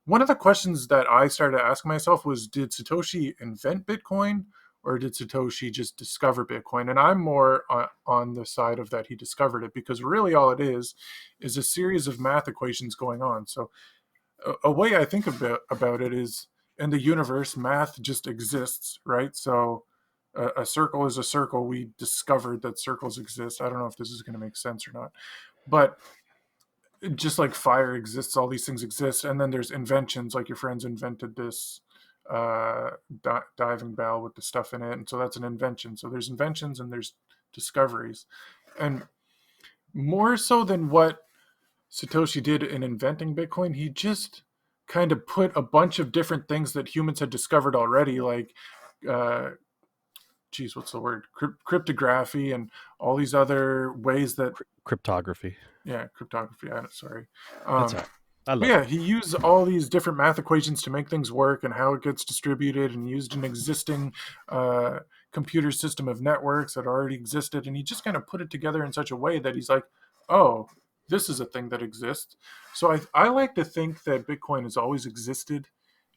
one of the questions that I started to ask myself was, did Satoshi invent Bitcoin, or did Satoshi just discover Bitcoin? And I'm more on the side of that he discovered it, because really all it is a series of math equations going on. So a way I think about it is, in the universe, math just exists, right? So a circle is a circle. We discovered that circles exist. I don't know if this is going to make sense or not, but just like fire exists, all these things exist. And then there's inventions, like your friends invented this diving bell with the stuff in it, and so that's an invention. So there's inventions and there's discoveries, and more so than what Satoshi did in inventing Bitcoin, he just kind of put a bunch of different things that humans had discovered already, like, uh, geez, what's the word? Cryptography and all these other ways that, Cryptography. yeah, cryptography. Sorry. That's all right. I love Yeah, it. he used all these different math equations to make things work and how it gets distributed, and used an existing uh, computer system of networks that already existed. And he just kind of put it together in such a way that he's like, oh, this is a thing that exists. So I like to think that Bitcoin has always existed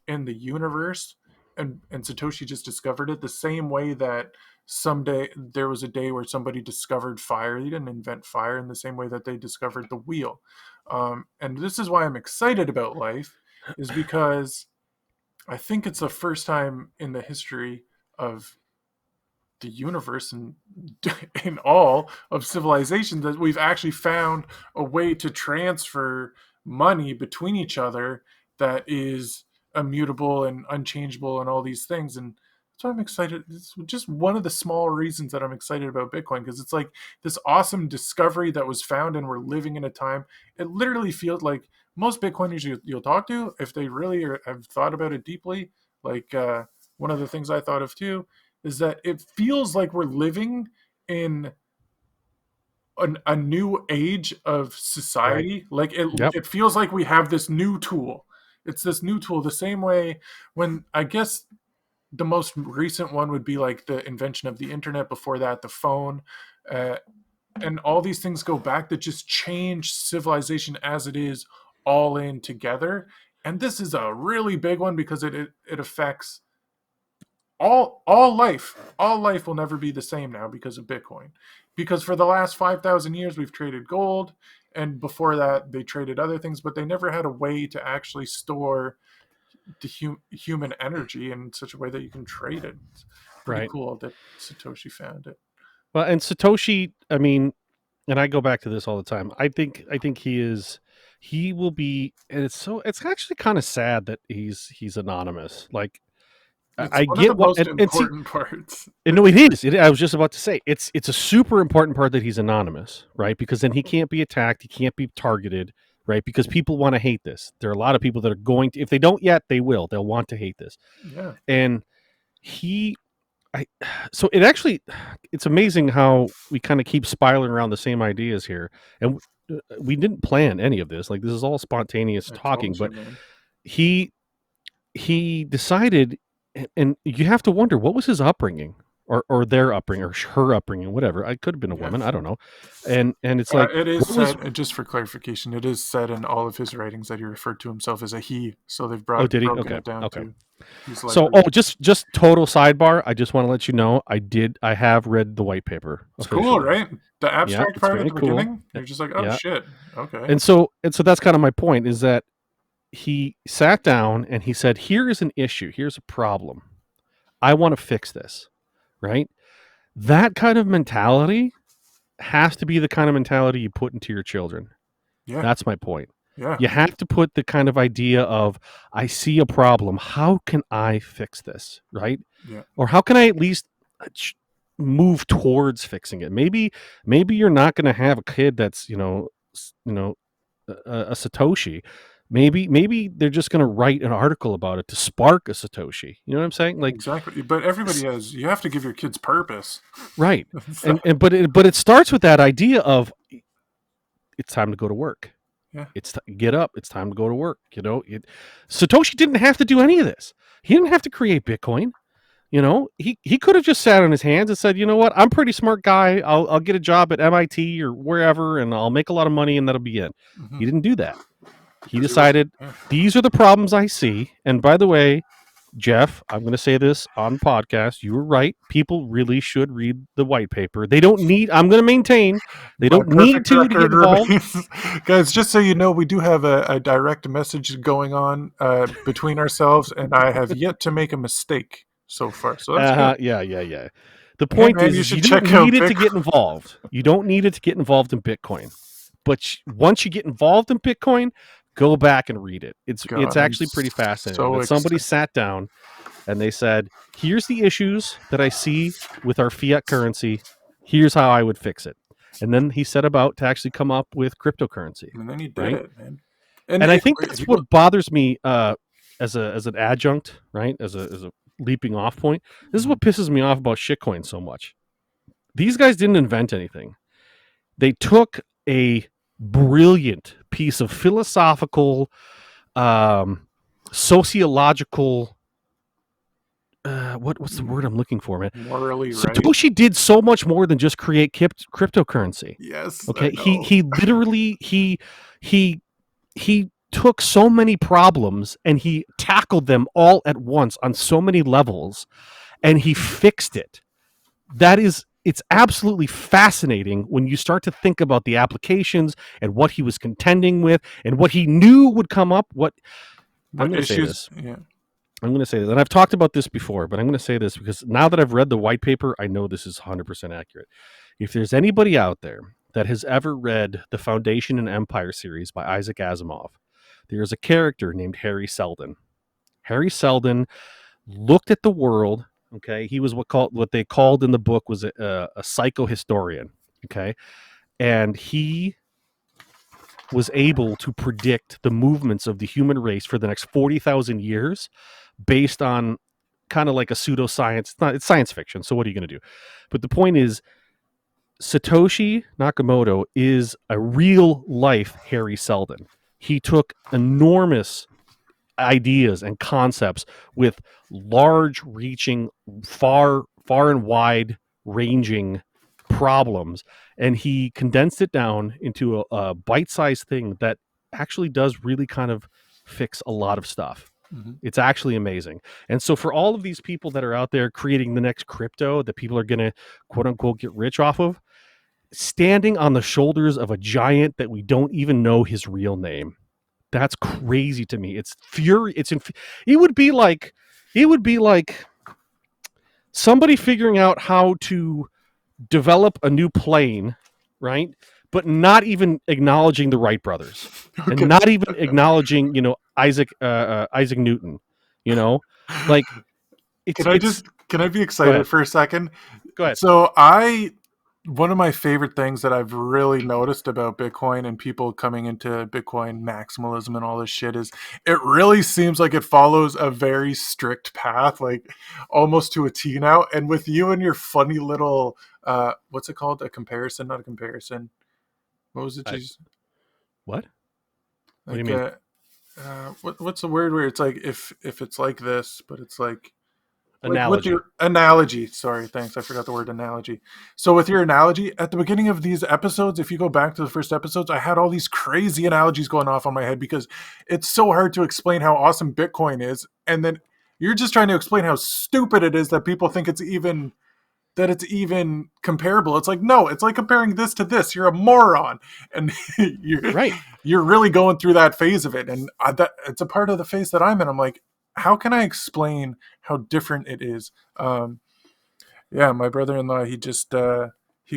in the universe, and Satoshi just discovered it the same way that someday there was a day where somebody discovered fire. He didn't invent fire, in the same way that they discovered the wheel. And this is why I'm excited about life, is because I think it's the first time in the history of the universe and in all of civilization that we've actually found a way to transfer money between each other that is immutable and unchangeable and all these things. And that's why I'm excited. It's just one of the small reasons that I'm excited about Bitcoin, because it's like this awesome discovery that was found, and we're living in a time. It literally feels like most Bitcoiners you'll talk to, if they really have thought about it deeply, like one of the things I thought of too, is that it feels like we're living in a new age of Right. society. Like Yep. it feels like we have this new tool. It's this new tool, the same way when, I guess, the most recent one would be like the invention of the internet. Before that, the phone. Uh, and all these things go back that just change civilization as it is, all in together. And this is a really big one, because it affects all life will never be the same now because of Bitcoin. Because for the last 5,000 years we've traded gold, and before that they traded other things, but they never had a way to actually store the human energy in such a way that you can trade it. It's pretty Right. cool that Satoshi found it. Well, and Satoshi, I mean, and I go back to this all the time. I think he will be, and it's actually kind of sad that he's anonymous. Like It's I one of the get what, most and see, important parts. and no, it is. I was just about to say it's a super important part that he's anonymous, right? Because then he can't be attacked, he can't be targeted, right? Because people want to hate this. There are a lot of people that are going to, if they don't yet, they will. They'll want to hate this, Yeah. and he I so it actually it's amazing how we kind of keep spiraling around the same ideas here, and we didn't plan any of this. Like this is all spontaneous I talking, told you, but man. he he decided, and you have to wonder what was his upbringing, or their upbringing, or her upbringing, whatever. I could have been a Yeah. woman, I don't know, and it's like It is what was. said, just for clarification, it is said in all of his writings that he referred to himself as a he. So they've Oh, did he? broken Okay, it down okay. to he's So, likely. just total sidebar. I just want to let you know I have read the white paper It's cool, officially. right? The Yeah, abstract it's part at very the cool. beginning, you're just like, oh Yeah, shit, okay. and so that's kind of my point, is that he sat down and he said, here is an issue, here's a problem, I want to fix this, right? That kind of mentality has to be the kind of mentality you put into your children. Yeah, That's my point. yeah, You have to put the kind of idea of, I see a problem, how can I fix this, right? yeah, Or how can I at least move towards fixing it? Maybe you're not going to have a kid that's a Satoshi. Maybe they're just going to write an article about it to spark a Satoshi. You know what I'm saying? Like, exactly. But everybody has. You have to give your kids purpose. right. So, But it starts with that idea of, it's time to go to work. yeah. Get up. It's time to go to work. Satoshi didn't have to do any of this. He didn't have to create Bitcoin. He could have just sat on his hands and said, you know what, I'm a pretty smart guy. I'll get a job at MIT or wherever, and I'll make a lot of money, and that'll be it. Mm-hmm. He didn't do that. He Because he was. decided, Yeah. these are the problems I see. And by the way, Jeff, I'm going to say this on podcast. You were right. People really should read the white paper. They don't need, I'm going to maintain, they My don't need perfect to get record involved. remains. Guys, just so you know, we do have a direct message going on between ourselves, and I have yet to make a mistake so far. So that's good. Yeah. The Hey, point man, you is you should don't check out need it to get Bitcoin. involved. You don't need it to get involved in Bitcoin. But once you get involved in Bitcoin, go back and read it. It's God, I'm actually pretty fascinating so that somebody excited. sat down and they said, here's the issues that I see with our fiat currency. Here's how I would fix it. And then he set about to actually come up with cryptocurrency, And then he did right? it, man. And And I it, think if that's you go, what bothers me as an adjunct, right? As a leaping off point. This is what pisses me off about shitcoin so much. These guys didn't invent anything. They took a brilliant piece of philosophical, sociological. What's the word I'm looking for, man? morally right. Satoshi did so much more than just create cryptocurrency. Yes, I Okay, he know. he literally he he took so many problems and he tackled them all at once on so many levels, and he fixed it. It's absolutely fascinating when you start to think about the applications and what he was contending with and what he knew would come up. What I'm What going to say issues? this. Yeah. I'm going to say this, and I've talked about this before, but I'm going to say this because now that I've read the white paper, I know this is 100% accurate. If there's anybody out there that has ever read the Foundation and Empire series by Isaac Asimov, there's a character named Harry Seldon. Harry Seldon looked at the world. Okay, he was what they called in the book was a psychohistorian. Okay, and he was able to predict the movements of the human race for the next 40,000 years based on kind of like a pseudoscience. It's science fiction, so what are you going to do? But the point is, Satoshi Nakamoto is a real life Harry Seldon. He took enormous ideas and concepts with large reaching, far and wide ranging problems, and he condensed it down into a bite-sized thing that actually does really kind of fix a lot of stuff. Mm-hmm. It's actually amazing. And so for all of these people that are out there creating the next crypto that people are going to quote unquote get rich off of, standing on the shoulders of a giant that we don't even know his real name, that's crazy to me. It's fury. It would be like somebody figuring out how to develop a new plane, right? But not even acknowledging the Wright brothers, and Okay. not even acknowledging, Isaac Newton. You know, like it's. Can I be Go excited ahead. for a second? Go ahead. So one of my favorite things that I've really noticed about Bitcoin and people coming into Bitcoin maximalism and all this shit is it really seems like it follows a very strict path, like almost to a T now. And with you and your funny little what's it called? A comparison, not a comparison. What was it? Just What? What do you like mean? what's the word where it's like if it's like this, but it's like with Analogy. your analogy. Sorry, thanks, I forgot the word analogy. So with your analogy at the beginning of these episodes, if you go back to the first episodes, I had all these crazy analogies going off on my head because it's so hard to explain how awesome Bitcoin is, and then you're just trying to explain how stupid it is that people think it's even comparable. It's like, no, it's like comparing this to this. You're a moron, and you're Right. you're really going through that phase of it, and that it's a part of the phase that I'm in. I'm like, how can I explain how different it is? Yeah, my brother-in-law, he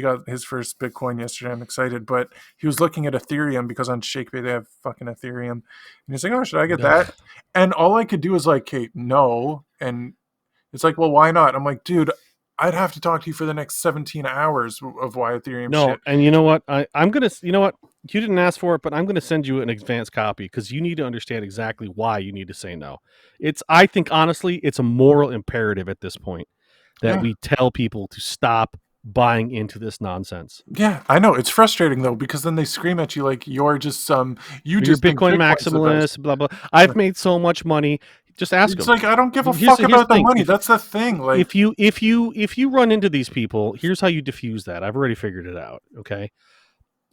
got his first Bitcoin yesterday. I'm excited, but he was looking at Ethereum because on ShakePay they have fucking Ethereum, and he's like, "Oh, should I get Ugh. that?" And all I could do is like, "Kate, no." And it's like, "Well, why not?" I'm like, "Dude, I'd have to talk to you for the next 17 hours of why Ethereum No, shit." and you know what? I'm gonna. You know what? You didn't ask for it, but I'm gonna send you an advanced copy because you need to understand exactly why you need to say no. I think honestly, it's a moral imperative at this point that Yeah, we tell people to stop buying into this nonsense. yeah, I know it's frustrating though because then they scream at you like you You're a just think Bitcoin Bitcoin's the best. maximalist, blah blah. I've made so much money. Just ask It's them. like I don't give a Here's fuck the about the thing. money. That's the thing. Like, If you run into these people, here's how you diffuse that. I've already figured it out. Okay,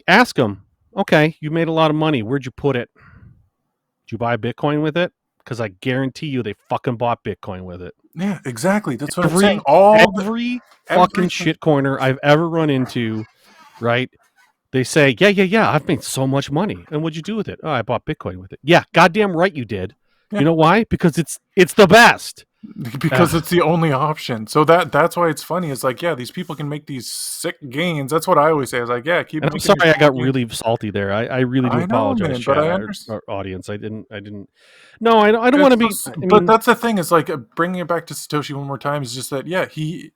ask them. Okay, you made a lot of money. Where'd you put it? Did you buy Bitcoin with it? because I guarantee you they fucking bought Bitcoin with it. Yeah, exactly. That's what I'm saying. Every All the every fucking everything. shitcoiner I've ever run into, right? They say, yeah, I've made so much money. And what'd you do with it? Oh, I bought Bitcoin with it. Yeah, goddamn right you did. Yeah, You know why? Because it's the best. because it's the only option. So that's why it's funny. It's like, yeah, these people can make these sick gains. That's what I always say. It's like, yeah, keep And I'm making your sorry I cool got gains. really salty there. I really do I know, apologize, man, but I chat understand. or audience. I didn't. No, I don't want to be. I But mean, that's the thing. Is like bringing it back to Satoshi one more time. Is just that, yeah, he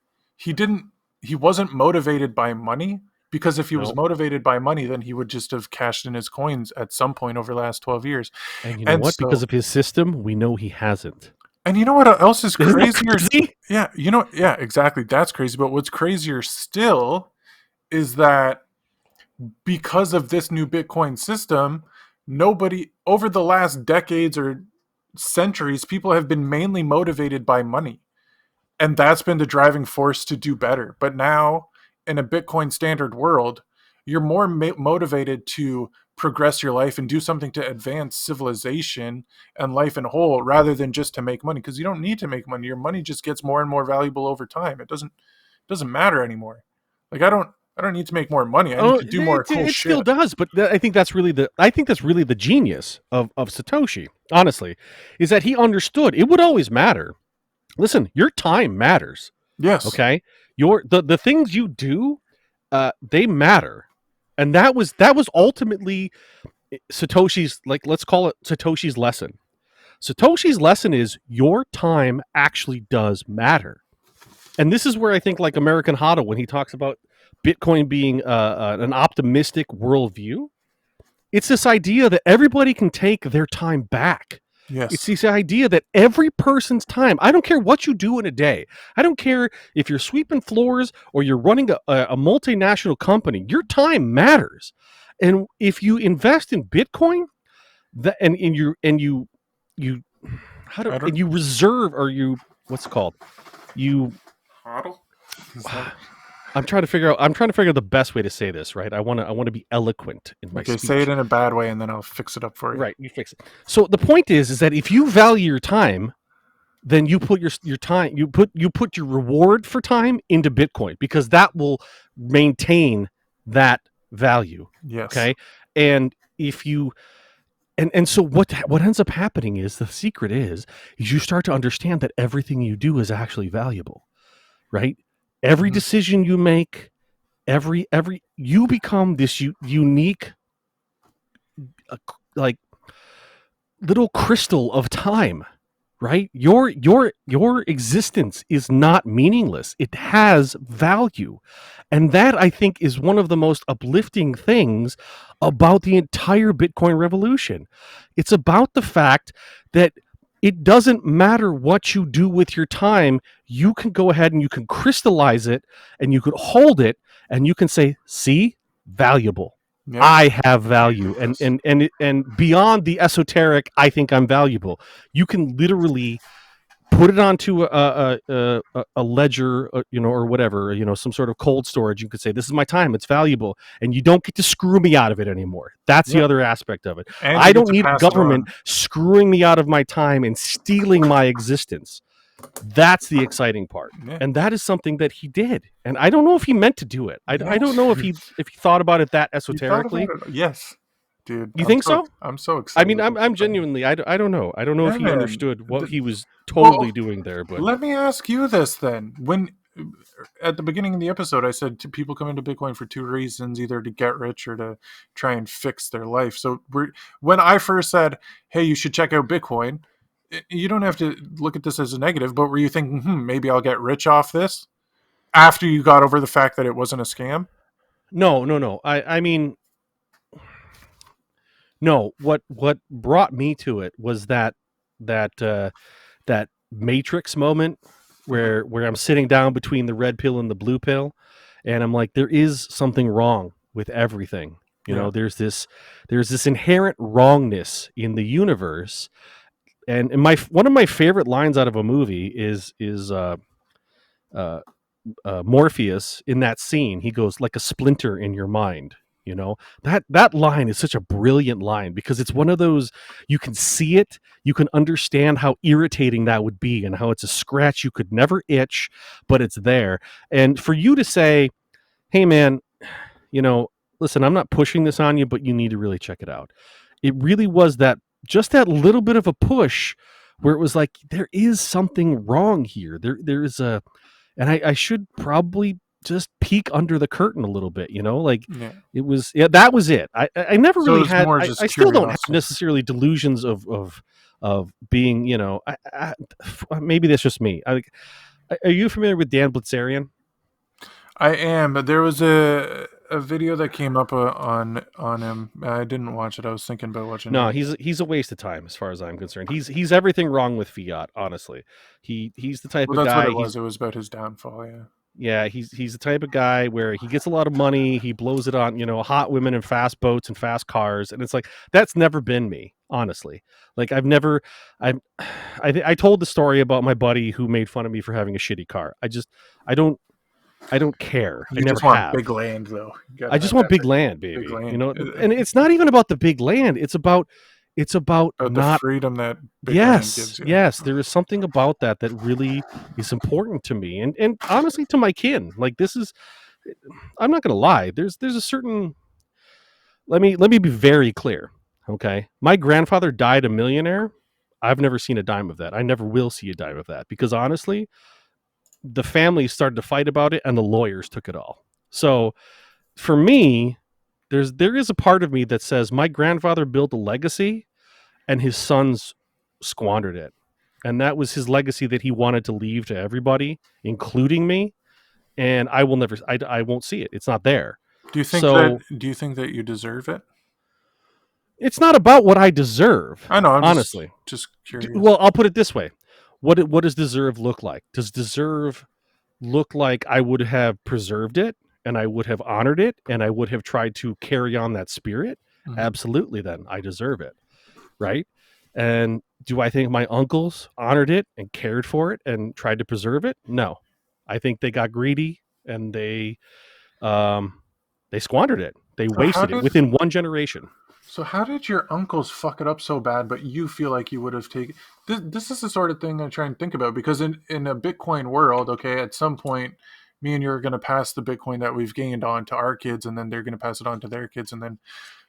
didn't he wasn't motivated by money, because if he was no. motivated by money, then he would just have cashed in his coins at some point over the last 12 years. And you know And what? Because so, of his system, we know he hasn't. and you know what else is Isn't that crazier? crazy? Yeah, yeah, exactly. That's crazy. But what's crazier still is that because of this new Bitcoin system, nobody over the last decades or centuries, people have been mainly motivated by money. And that's been the driving force to do better. But now, in a Bitcoin standard world, you're more motivated to progress your life and do something to advance civilization and life in whole, rather than just to make money, because you don't need to make money. Your money just gets more and more valuable over time. It doesn't matter anymore. Like, I don't need to make more money. I need Oh, to do more cool it still shit. does, but I think that's really the genius of Satoshi. Honestly, is that he understood it would always matter. Listen, your time matters. Yes. Okay, the things you do, they matter, and that was ultimately Satoshi's, like, let's call it Satoshi's lesson. Satoshi's lesson is your time actually does matter. And this is where I think, like, American Hotto, when he talks about Bitcoin being an optimistic worldview, it's this idea that everybody can take their time back. It's Yes. this idea that every person's time, I don't care what you do in a day. I don't care if you're sweeping floors or you're running a multinational company, your time matters. And if you invest in Bitcoin, that you how do I don't. and you reserve, or you, what's it called? You Hodl? Is that I'm trying to figure out the best way to say this, right? I want to be eloquent in my okay? Say it speech. in a bad way, and then I'll fix it up for you. Right, you fix it. So the point is that if you value your time, then you put your time, you put your reward for time into Bitcoin, because that will maintain that value. Yes. Okay? And if you and so what ends up happening is, the secret is you start to understand that everything you do is actually valuable, right? Every Mhm. decision you make, every you become this unique, like, little crystal of time, right? Your existence is not meaningless. It has value. And that, I think, is one of the most uplifting things about the entire Bitcoin revolution. It's about the fact that it doesn't matter what you do with your time. You can go ahead and you can crystallize it, and you could hold it, and you can say, see, valuable. Yep. I have value, and beyond the esoteric, I think I'm valuable. You can literally put it onto a ledger, or whatever, some sort of cold storage. You could say, this is my time, it's valuable, and you don't get to screw me out of it anymore. That's the Yep. other aspect of it. And I you get don't to need a pass it government on. screwing me out of my time and stealing my existence. That's the exciting part. Yeah. And that is something that he did, and I don't know if he meant to do it. I Yeah. don't know if he thought about it that You thought about esoterically. it. Yes, dude. You think so? I'm so I excited mean, about I'm this thing. genuinely, I don't know. I don't know if Yeah, he man. understood what he was totally Well, doing there, but let me ask you this then. When at the beginning of the episode, I said people come into Bitcoin for two reasons: either to get rich or to try and fix their life. So when I first said, "Hey, you should check out Bitcoin," you don't have to look at this as a negative. But were you thinking, maybe I'll get rich off this after you got over the fact that it wasn't a scam? no. I mean, no. What brought me to it was that that Matrix moment Mhm. where I'm sitting down between the red pill and the blue pill, and I'm like, there is something wrong with everything. Yeah. There's this inherent wrongness in the universe. And my one of my favorite lines out of a movie is uh, Morpheus in that scene. He goes, like a splinter in your mind. You know, that line is such a brilliant line because it's one of those, you can see it, you can understand how irritating that would be and how it's a scratch you could never itch, but it's there. And for you to say, hey man, you know, listen, I'm not pushing this on you, but you need to really check it out. It really was that, just that little bit of a push where it was like, there is something wrong here. There is a, and I should probably just peek under the curtain a little bit, you know, like Yeah. it was, yeah, that was it. I never So really it's had, more I just still don't have curiosity. necessarily delusions of being, you know, maybe that's just me. Are you familiar with Dan Blitzerian? I am, but there was a video that came up on him. I didn't watch it. I was thinking about watching No, it. he's a waste of time as far as I'm concerned. He's everything wrong with fiat, honestly. He's the type Well, of that's what guy. it was. It was about his downfall. Yeah. Yeah, he's the type of guy where he gets a lot of money, he blows it on, you know, hot women and fast boats and fast cars, and it's like, that's never been me, honestly. Like I've never, I I told the story about my buddy who made fun of me for having a shitty car. I don't I don't care. I You never just want have. big land, though. You I gotta just have want that big land, big baby. You land. know, and it's not even about the big land. It's about About the not. freedom that big land Yes, gives you. yes, there is something about that that really is important to me, and honestly to my kin. Like this is, I'm not gonna lie. There's a certain. Let me be very clear. Okay, my grandfather died a millionaire. I've never seen a dime of that. I never will see a dime of that because honestly, the family started to fight about it, and the lawyers took it all. So for me, there is a part of me that says my grandfather built a legacy, and his sons squandered it, and that was his legacy that he wanted to leave to everybody, including me. And I will never, I won't see it. It's not there. So Do you think that you deserve it? it's not about what I deserve, I know. I'm honestly. just curious. Well, I'll put it this way: what does deserve look like? Does deserve look like I would have preserved it and I would have honored it and I would have tried to carry on that spirit? Mhm. Absolutely, then I deserve it, right? And do I think my uncles honored it and cared for it and tried to preserve it? No. I think they got greedy and um they squandered it. They So how wasted it did within one generation. so how did your uncles fuck it up so bad, but you feel like you would have taken this is the sort of thing I try and think about because in a Bitcoin world, okay, at some point, me and you are going to pass the Bitcoin that we've gained on to our kids, and then they're going to pass it on to their kids, and then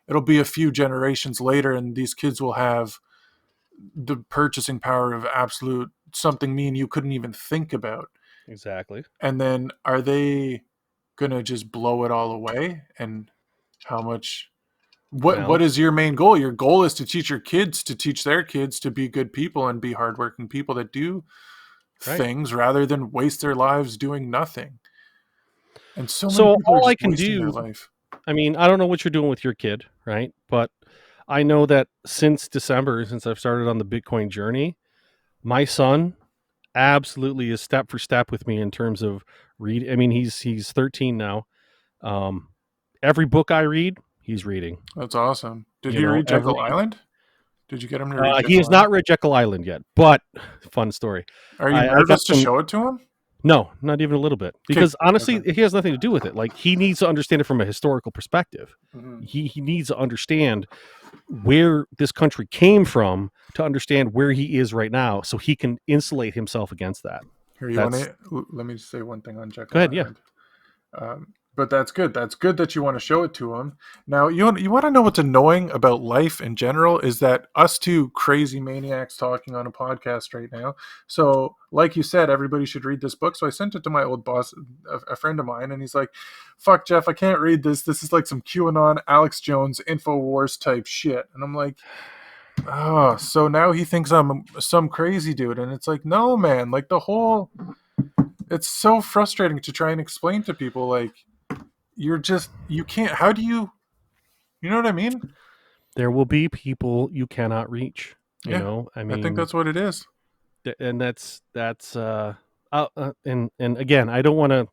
it'll be a few generations later, and these kids will have the purchasing power of absolute something me and you couldn't even think about. Exactly. And then are they gonna just blow it all away? And how much what Well, is your main goal? Your goal is to teach your kids to teach their kids to be good people and be hardworking people that do right. things rather than waste their lives doing nothing. And so many So people are all I just can wasting their do, life. I mean, I don't know what you're doing with your kid, right? But I know that since December, since I've started on the Bitcoin journey, my son absolutely is step for step with me in terms of read. I mean, he's 13 now. Um, every book I read, he's reading. That's awesome. Did You he know, read every Jekyll Island? Did you get him to read he Jekyll has Island? not read Jekyll Island yet, but fun story. Are you I got nervous to some. show it to him? No, not even a little bit, Okay. because honestly, Okay. he has nothing to do with it. Like he needs to understand it from a historical perspective. Mhm. He needs to understand where this country came from to understand where he is right now, so he can insulate himself against that. Here, you want That's to let me say one thing on go Jekyll ahead. Yeah. Island. But that's good. That's good that you want to show it to him. Now, you want to know what's annoying about life in general is that us two crazy maniacs talking on a podcast right now. So, like you said, everybody should read this book. So I sent it to my old boss, a friend of mine, and he's like, "Fuck, Jeff, I can't read this. This is like some QAnon, Alex Jones, Infowars type shit." And I'm like, "Oh, so now he thinks I'm some crazy dude." And it's like, no, man. Like it's so frustrating to try and explain to people like you can't how do you know what I mean? There will be people you cannot reach. You Yeah, know, I I think mean, that's what it is. and that's and again, I don't want to.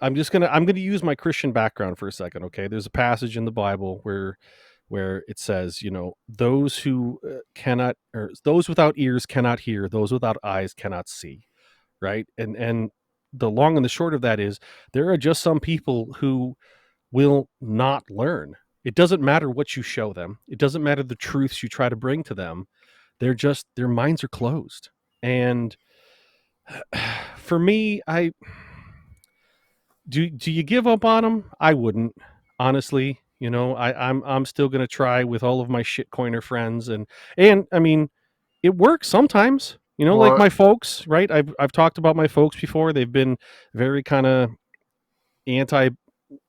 I'm gonna use my Christian background for a second. Okay, there's a passage in the Bible where it says, you know, those who cannot, or those without ears cannot hear, those without eyes cannot see, right? And the long and the short of that is there are just some people who will not learn. It doesn't matter what you show them. It doesn't matter the truths you try to bring to them. Their minds are closed. And for me, I do you give up on them? I wouldn't, honestly. I'm still gonna try with all of my shitcoiner friends, and I mean, it works sometimes. Like Well, my folks, right? I've talked about my folks before. They've been very kind of anti.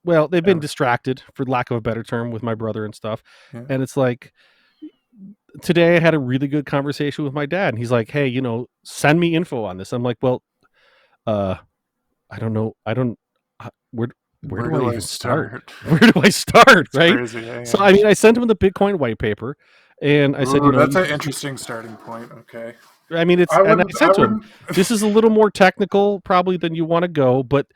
Well, they've been distracted, for lack of a better term, with my brother and stuff. yeah. And it's like, today I had a really good conversation with my dad, and he's like, "Hey, send me info on this." I'm like, "Well, uh, I don't know. I don't. Where where Where do I do I even start? start? Where do I start?" It's Right. crazy. Yeah, So yeah. I mean, I sent him the Bitcoin white paper, and I said, Ooh, that's an interesting starting point. Okay. I mean, and I I said to him, wouldn't. this is a little more technical probably than you want to go, but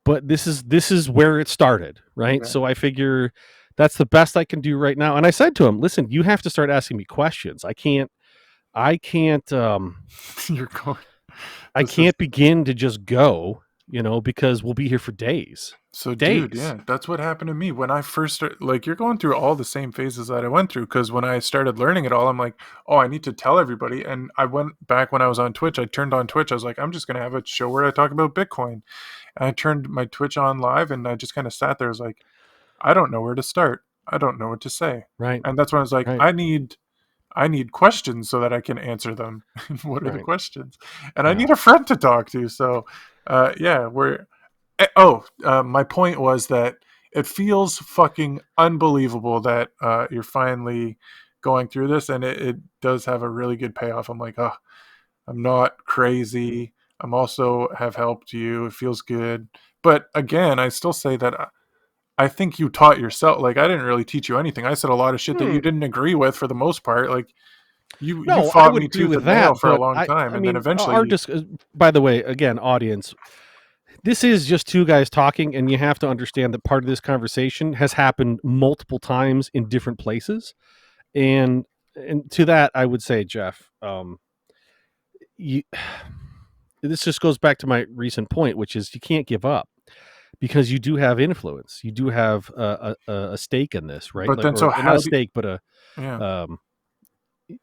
this is where it started, right? Yeah. So I figure that's the best I can do right now. And I said to him, listen, you have to start asking me questions. You're going. I This is can't begin to just go, because we'll be here for days. so, dude. Days. Yeah, that's what happened to me when I first started. Like, you're going through all the same phases that I went through. Because when I started learning it all, I'm like, oh, I need to tell everybody. And I went back when I was on Twitch. I turned on Twitch. I was like, I'm just gonna have a show where I talk about Bitcoin. And I turned my Twitch on live, and I just kind of sat there. I was like, I don't know where to start. I don't know what to say. Right. And that's when I was like, Right. I need questions so that I can answer them. What are the Right. questions? And I Yeah. need a friend to talk to. So, yeah, my point was that it feels fucking unbelievable that you're finally going through this, and it does have a really good payoff. I'm like, oh, I'm not crazy. I'm also have helped you. It feels good. But again, I still say that I think you taught yourself. Like, I didn't really teach you anything. I said a lot of shit that Hmm. you didn't agree with for the most part. Like, you No, I fought would me agree tooth with and nail that, for a but long I time, and then mean, our eventually, by the way, again, audience, this is just two guys talking, and you have to understand that part of this conversation has happened multiple times in different places. And to that, I would say, Jeff, you, this just goes back to my recent point, which is you can't give up, because you do have influence, you do have a stake in this, right? but Like, then so or not a how do stake, but yeah. um,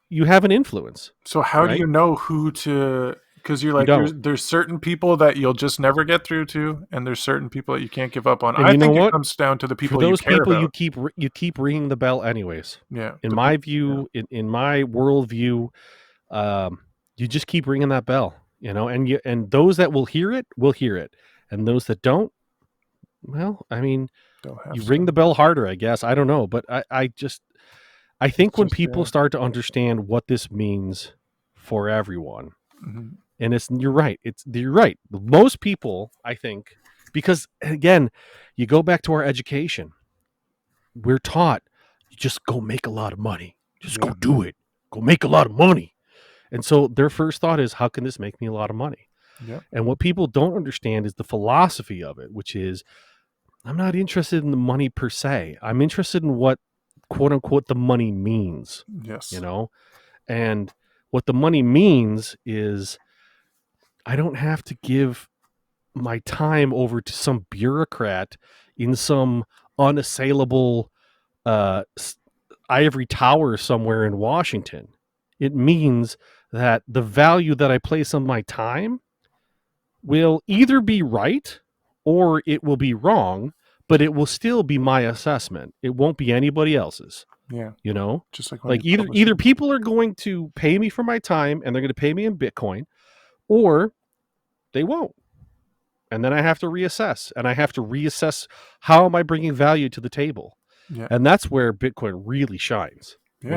you have an influence, So how do right? you know who to? Because you're You like don't. there's certain people that you'll just never get through to, and there's certain people that you can't give up on. And I you know think it what? comes down to the For people you those care people, about. you keep ringing the bell anyways. Yeah, In my view, in my worldview, um, you just keep ringing that bell, and those that will hear it, and those that don't, well, I mean, they'll you have ring to. the bell harder, I guess. I don't know, but I It's think when just people start to understand what this means for everyone, mhm. and you're right. Most people, I think, because again, you go back to our education, we're taught, you just go make a lot of money, just Yeah, go do it, go make a lot of money. And so their first thought is, how can this make me a lot of money? yeah, And what people don't understand is the philosophy of it, which is, I'm not interested in the money per se. I'm interested in what, quote unquote, the money means, you yes, know? And what the money means is, I don't have to give my time over to some bureaucrat in some unassailable uh, ivory tower somewhere in Washington. It means that the value that I place on my time will either be right or it will be wrong, but it will still be my assessment. It won't be anybody else's, yeah. you know? Just like when Like, you're either publishing. people are going to pay me for my time and they're going to pay me in Bitcoin, or they won't. And then I have to reassess, and I have to reassess, how am I bringing value to the table? Yeah, And that's where Bitcoin really shines. yeah.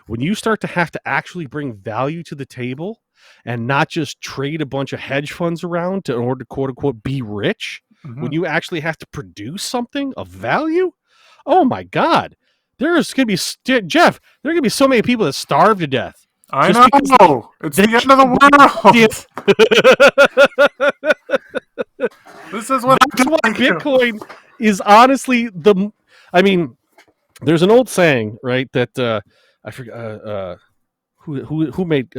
When you start to have to actually bring value to the table, and not just trade a bunch of hedge funds around in order to, quote unquote, be rich, when Hmm. you actually have to produce something of value, oh my God, there's going to be, Jeff, there are going to be so many people that starve to death I just because know. It's they the end of can't bring value. the world. This is what That's I'm why telling you. Bitcoin is honestly I mean, there's an old saying, right? That I forget who made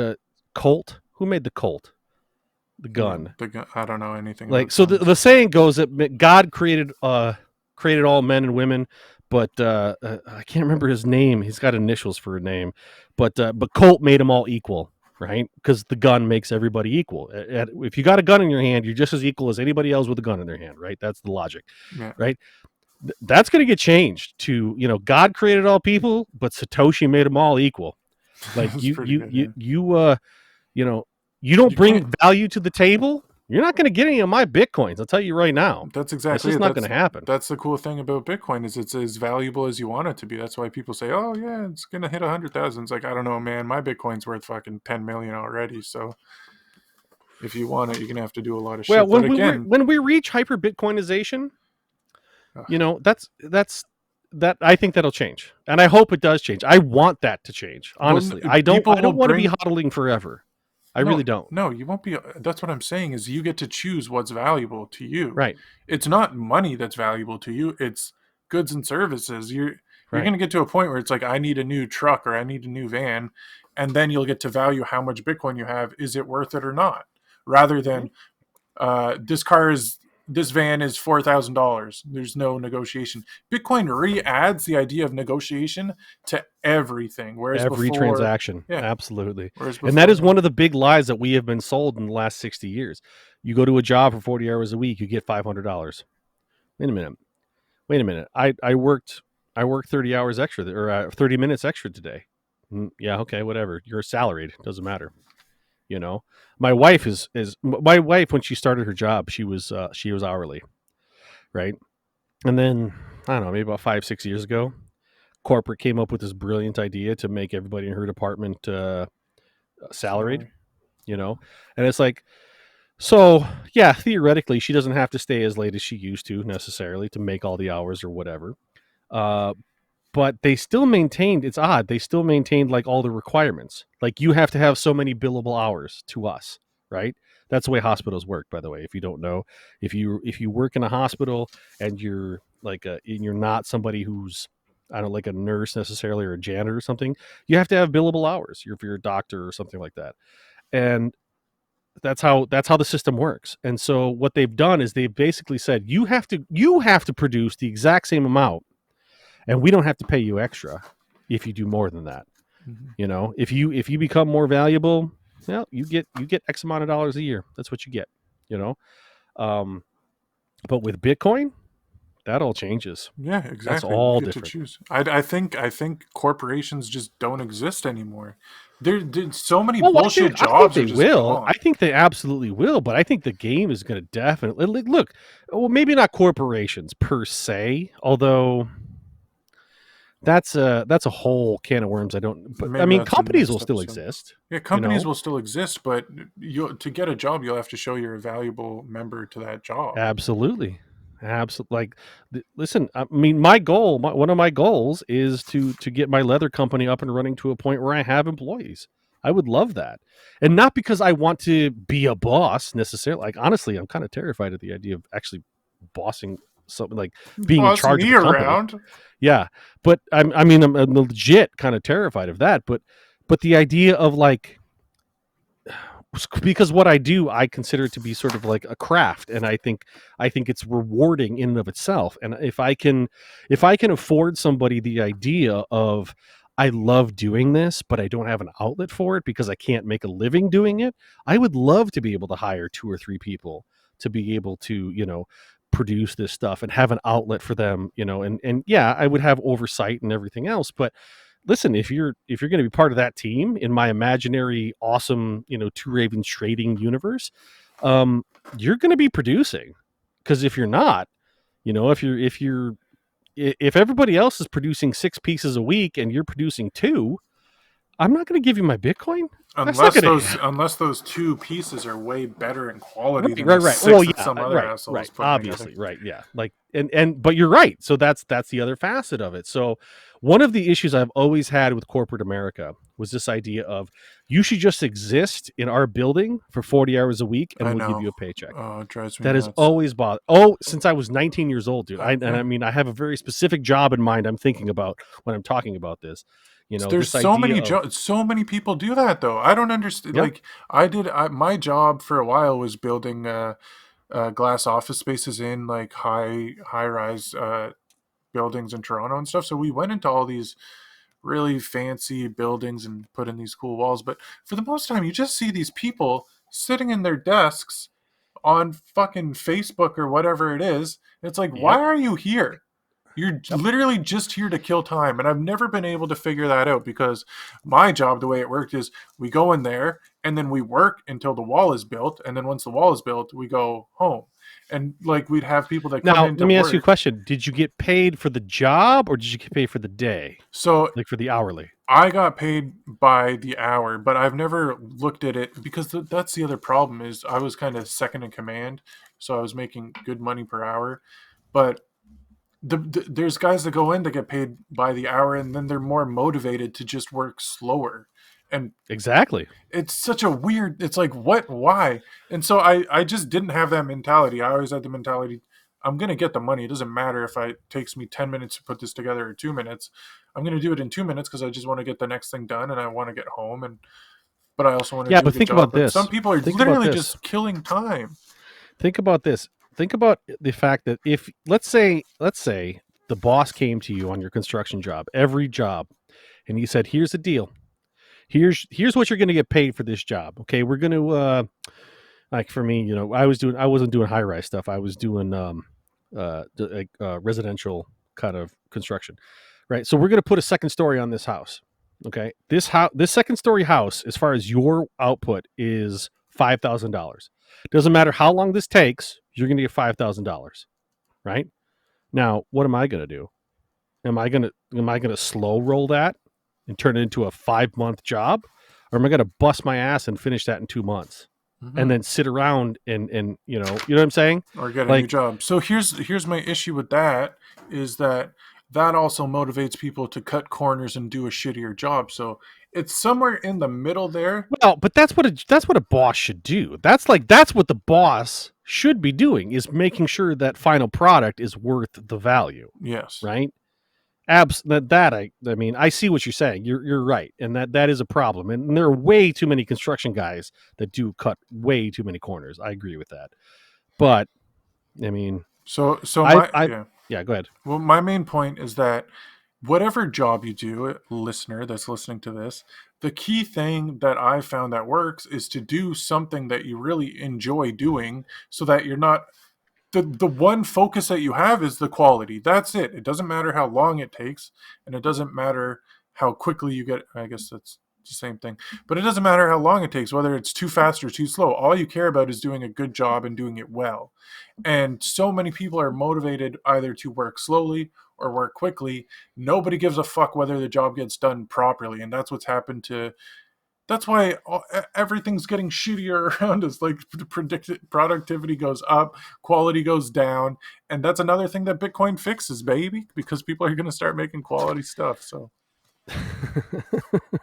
Colt. Who made the Colt, the Yeah, gun? I don't know anything Like, about so guns. the saying goes that God created created all men and women, but I can't remember his name. He's got initials for a name, but Colt made them all equal, right? Because the gun makes everybody equal. If you got a gun in your hand, you're just as equal as anybody else with a gun in their hand, right? That's the logic, Yeah. right? That's going to get changed to, God created all people, but Satoshi made them all equal. Like That's pretty good. you don't You bring can't. value to the table, you're not going to get any of my Bitcoins. I'll tell you right now. That's That's exactly just it. not going to happen. That's the cool thing about Bitcoin is it's as valuable as you want it to be. That's why people say, "Oh yeah, it's gonna hit 100,000." It's like, I don't know, man. My Bitcoin's worth fucking 10 million already. So if you want it, you're gonna have to do a lot of Well, shit. But again, when we reach hyper Bitcoinization, ugh, that's that I think that'll change, and I hope it does change. I want that to change. well, Honestly, people I will don't want to be bring. hodling forever. I No, really don't. no, you won't be. That's what I'm saying is you get to choose what's valuable to you. Right. It's not money that's valuable to you. It's goods and services. You're Right. going to get to a point where it's like, I need a new truck or I need a new van, and then you'll get to value how much Bitcoin you have. Is it worth it or not? Rather Mm-hmm. than this van is $4,000. There's no negotiation. Bitcoin re-adds the idea of negotiation to everything, whereas Every before, transaction, yeah, absolutely. whereas And that before, is no. one of the big lies that we have been sold in the last 60 years. You go to a job for 40 hours a week, you get $500. Wait a minute. Wait a minute. I worked 30 hours extra or 30 minutes extra today. Yeah, okay, whatever. You're salaried, doesn't matter. You know. My wife when she started her job, she was hourly, right? And then I don't know, maybe about 5-6 years ago, corporate came up with this brilliant idea to make everybody in her department salaried, Salary. and it's like, so yeah, theoretically she doesn't have to stay as late as she used to necessarily to make all the hours or whatever, uh, but they still maintained, it's odd, they still maintained like all the requirements, like you have to have so many billable hours to us, right? That's the way hospitals work, by the way, if you don't know. If you work in a hospital and you're like and you're not somebody who's, I don't know, like a nurse necessarily or a janitor or something, you have to have billable hours. If you're a doctor or something like that, and that's how the system works. And so what they've done is they've basically said you have to produce the exact same amount, and we don't have to pay you extra if you do more than that. Mm-hmm. If you become more valuable, well, you get X amount of dollars a year. That's what you get. You know, um, but with Bitcoin, that all changes. Yeah, That's exactly. You all get to different. choose. I think corporations just don't exist anymore. There's so many Oh, bullshit I think jobs are they just will. I gone. think they absolutely will. But I think the game is going to definitely look. Well, maybe not corporations per se, although that's a whole can of worms. I don't. But I Maybe mean, that's in the companies will next still episode. exist. Yeah, You companies know, will still exist, but you to get a job, you'll have to show you're a valuable member to that job. absolutely, absolutely. Like, listen, I mean, one of my goals is to get my leather company up and running to a point where I have employees. I would love that, and not because I want to be a boss necessarily. Like, honestly, I'm kind of terrified at the idea of actually bossing something, like being in Bossing charge of me a company. around. Yeah, but I'm legit kind of terrified of that. But the idea of like, because what I do, I consider it to be sort of like a craft, and I think it's rewarding in and of itself. And if I can afford somebody the idea of, I love doing this, but I don't have an outlet for it because I can't make a living doing it, I would love to be able to hire 2 or 3 people to be able to, produce this stuff and have an outlet for them, and yeah, I would have oversight and everything else. But listen, if you're going to be part of that team in my imaginary awesome, Two Ravens trading universe, um, you're going to be producing. Because if you're not, if everybody else is producing 6 pieces a week and you're producing two, I'm not going to give you my Bitcoin. That's not Unless going to those happen. unless those two pieces are way better in quality Right, than the right, right. Well, six that yeah, some other right, assholes right. put together. Obviously, right, yeah. Like, but you're right. So that's the other facet of it. So one of the issues I've always had with corporate America was this idea of, you should just exist in our building for 40 hours a week and I we'll give know. you a paycheck. Oh, it drives me That has nuts. always bothered. Oh, since I was 19 years old, dude. And Yeah. I mean, I have a very specific job in mind I'm thinking about when I'm talking about this. There's This so idea many of, so many people do that though. I don't understand. yeah, Like my job for a while was building glass office spaces in like high rise buildings in Toronto and stuff. So we went into all these really fancy buildings and put in these cool walls. But for the most time, you just see these people sitting in their desks on fucking Facebook or whatever it is. It's like, why Yep. are you here? You're Yep. literally just here to kill time. And I've never been able to figure that out because my job, the way it worked is we go in there and then we work until the wall is built. And then once the wall is built, we go home. And like we'd have people that come Now, in let to me ask you a work. question. Did you get paid for the job or did you get paid for the day? So Like for the hourly? I got paid by the hour, but I've never looked at it because that's the other problem is I was kind of second in command. So I was making good money per hour. But there's guys that go in to get paid by the hour and then they're more motivated to just work slower, and Exactly. it's such a weird, it's like, what, why? And so I just didn't have that mentality. I always had the mentality, I'm going to get the money. It doesn't matter if it takes me 10 minutes to put this together or 2 minutes. I'm going to do it in 2 minutes because I just want to get the next thing done and I want to get home, and but I also want to Yeah, do a but good think job. about But some this. people are Think about literally this. just killing time. Think about this. Think about the fact that if let's say the boss came to you on your construction job, every job, and he said, "Here's the deal. Here's what you're going to get paid for this job. Okay, we're going to like for me, I wasn't doing high rise stuff. I was doing residential kind of construction, right? So we're going to put a second story on this house. Okay, this second story house, as far as your output, is $5,000. Doesn't matter how long this takes, you're going to get $5,000, right? Now, what am I going to do? Am I gonna slow roll that and turn it into a 5 month job, or am I gonna bust my ass and finish that in 2 months, and Mm-hmm. then sit around and you know what I'm saying? Or get a new Like, job. So here's my issue with that is that that also motivates people to cut corners and do a shittier job. So it's somewhere in the middle there. well, but that's what a boss should do. That's what the boss should be doing, is making sure that final product is worth the value, Yes. right? I mean, I see what you're saying. You're right, and that is a problem. And there are way too many construction guys that do cut way too many corners. I agree with that. But I mean, So I my I yeah. yeah, go ahead. Well, my main point is that whatever job you do, listener that's listening to this, the key thing that I found that works is to do something that you really enjoy doing so that you're not the one focus that you have is the quality. That's it. It doesn't matter how long it takes, and it doesn't matter how quickly you get. I guess that's the same thing. But it doesn't matter how long it takes, whether it's too fast or too slow. All you care about is doing a good job and doing it well. And so many people are motivated either to work slowly or work quickly. Nobody gives a fuck whether the job gets done properly, and that's what's happened to that's why everything's getting shittier around us. Like the predicted productivity goes up, quality goes down, and that's another thing that Bitcoin fixes, baby, because people are going to start making quality stuff. So I'm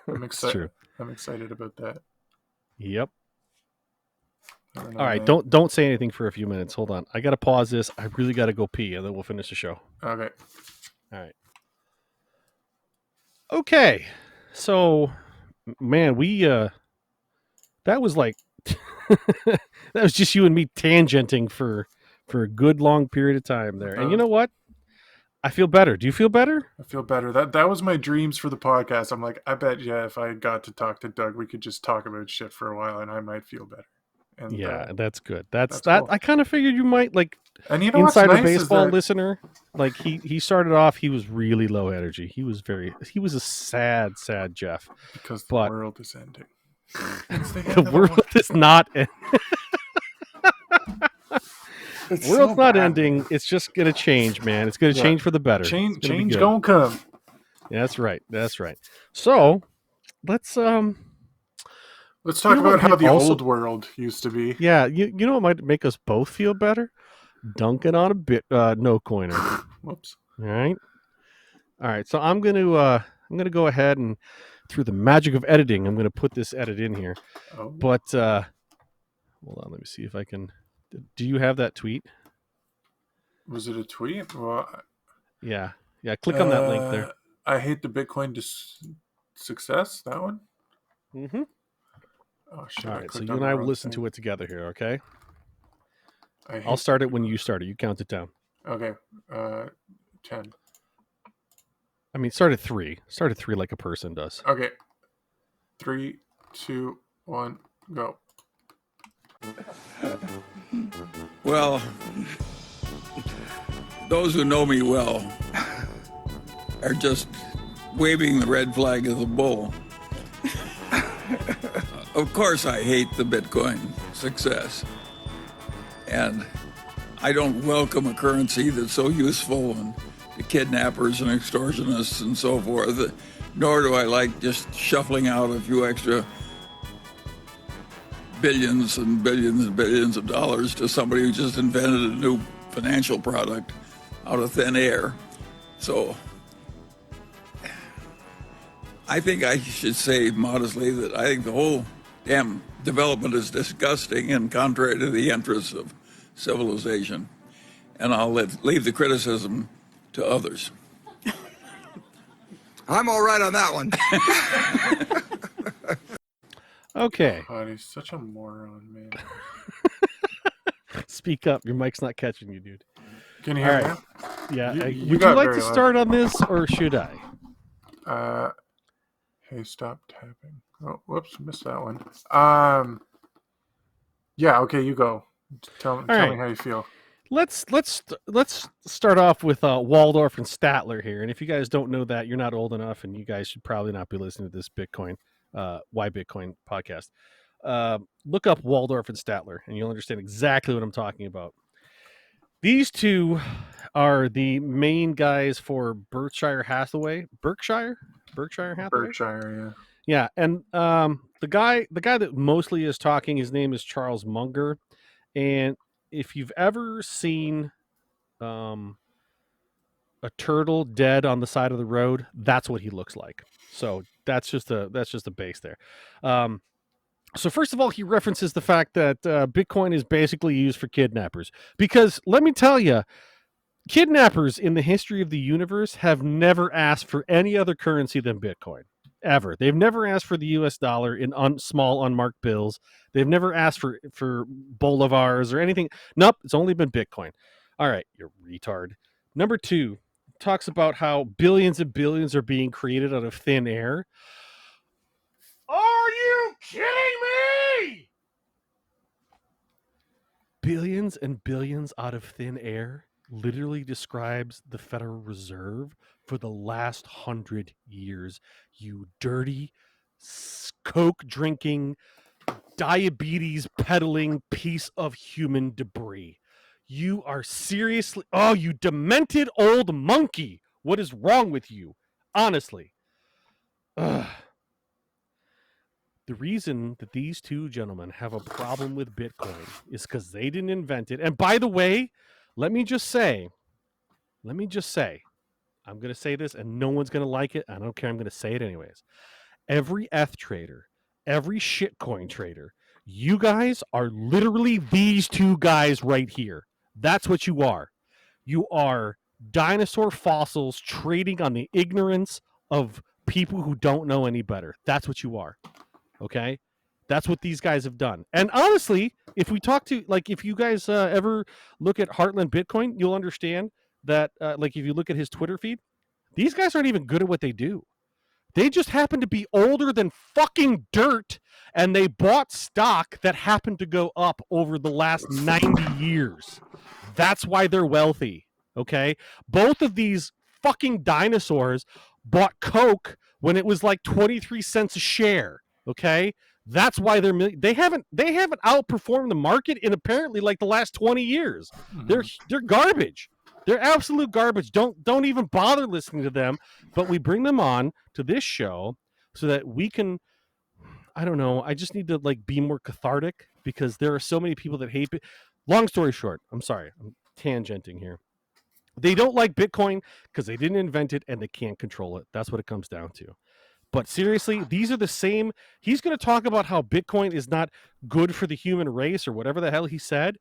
It's excited. true. I'm excited about that. Yep. I don't All know, right. man. Don't say anything for a few minutes. Hold on. I gotta pause this. I really gotta go pee, and then we'll finish the show. Okay. All right. Okay. So, man, we that was like that was just you and me tangenting for a good long period of time there. And you know what? I feel better. Do you feel better? I feel better. That was my dreams for the podcast. I'm like, I bet if I got to talk to Doug, we could just talk about shit for a while, and I might feel better. And Yeah, that's good. That's that's that. cool. I kind of figured you might, like, And you know what's insider nice is baseball that listener. Like he started off, he was really low energy. He was a sad Jeff. because the But world is ending. It's the the end of the world world. is not It's so world's not bad, ending. man. It's just gonna change, man. It's gonna Yeah. change for the better. It's gonna be Change good. gonna come. Yeah, that's right. That's right. So let's Let's you talk know what about how might the also old world used to be. yeah, you know what might make us both feel better? Dunking on a bit no coiner. Whoops. All right. All right. So I'm gonna go ahead and through the magic of editing, I'm gonna put this edit in here. Oh, But hold on, let me see if I can. Do you have that tweet? was it a tweet? Well, Yeah. Yeah. Click on that link there. I hate the Bitcoin success. That one. Mm-hmm. Oh shit! All I right. So clicked you on and the I will wrong listen thing. to it together here. Okay. I'll start it when you start it. You count it down. Okay. 10. I mean, start at 3. Start at 3 like a person does. Okay. 3, 2, 1, go. Well, those who know me well are just waving the red flag of the bull. Of course, I hate the Bitcoin success. And I don't welcome a currency that's so useful to kidnappers and extortionists and so forth, nor do I like just shuffling out a few extra billions and billions and billions of dollars to somebody who just invented a new financial product out of thin air. So I think I should say modestly that I think the whole damn development is disgusting and contrary to the interests of civilization. And I'll leave the criticism to others. I'm all right on that one. Okay. God, he's such a moron, man. Speak up. Your mic's not catching you, dude. Can you hear me? Yeah. Would you got like very to loud. start on this, or should I? Hey, stop tapping. Oh, whoops, missed that one. Yeah, okay, you go. Tell me how you feel. Let's start off with Waldorf and Statler here. And if you guys don't know that, you're not old enough, and you guys should probably not be listening to this Bitcoin, Why Bitcoin podcast. Look up Waldorf and Statler, and you'll understand exactly what I'm talking about. These two are the main guys for Berkshire Hathaway. Berkshire Hathaway. Berkshire, yeah. Yeah, and the guy that mostly is talking, his name is Charles Munger, and if you've ever seen a turtle dead on the side of the road, that's what he looks like. So that's just a base there. So first of all, he references the fact that Bitcoin is basically used for kidnappers, because let me tell you, kidnappers in the history of the universe have never asked for any other currency than Bitcoin. Ever. They've never asked for the US dollar in small unmarked bills. They've never asked for bolivars or anything. Nope, it's only been Bitcoin. All right, you retard. Number 2 talks about how billions and billions are being created out of thin air. Are you kidding me? Billions and billions out of thin air literally describes the Federal Reserve for the last 100 years. You dirty, coke drinking, diabetes peddling piece of human debris. You are seriously, you demented old monkey. What is wrong with you? Honestly. Ugh. The reason that these two gentlemen have a problem with Bitcoin is because they didn't invent it. And by the way, let me just say, I'm going to say this and no one's going to like it. I don't care. I'm going to say it anyways. Every ETH trader, every shitcoin trader, you guys are literally these two guys right here. That's what you are. You are dinosaur fossils trading on the ignorance of people who don't know any better. That's what you are. Okay? That's what these guys have done. And honestly, if we talk to, like, if you guys ever look at Heartland Bitcoin, you'll understand that, like, if you look at his Twitter feed, these guys aren't even good at what they do. They just happen to be older than fucking dirt, and they bought stock that happened to go up over the last 90 years. That's why they're wealthy, okay? Both of these fucking dinosaurs bought Coke when it was like 23 cents a share, okay? That's why they haven't outperformed the market in apparently like the last 20 years. Mm-hmm. They're garbage. They're absolute garbage. Don't even bother listening to them. But we bring them on to this show so that we can, I don't know, I just need to like be more cathartic because there are so many people that hate it. Long story short, I'm sorry, I'm tangenting here. They don't like Bitcoin because they didn't invent it and they can't control it. That's what it comes down to. But seriously, these are the same. He's going to talk about how Bitcoin is not good for the human race or whatever the hell he said.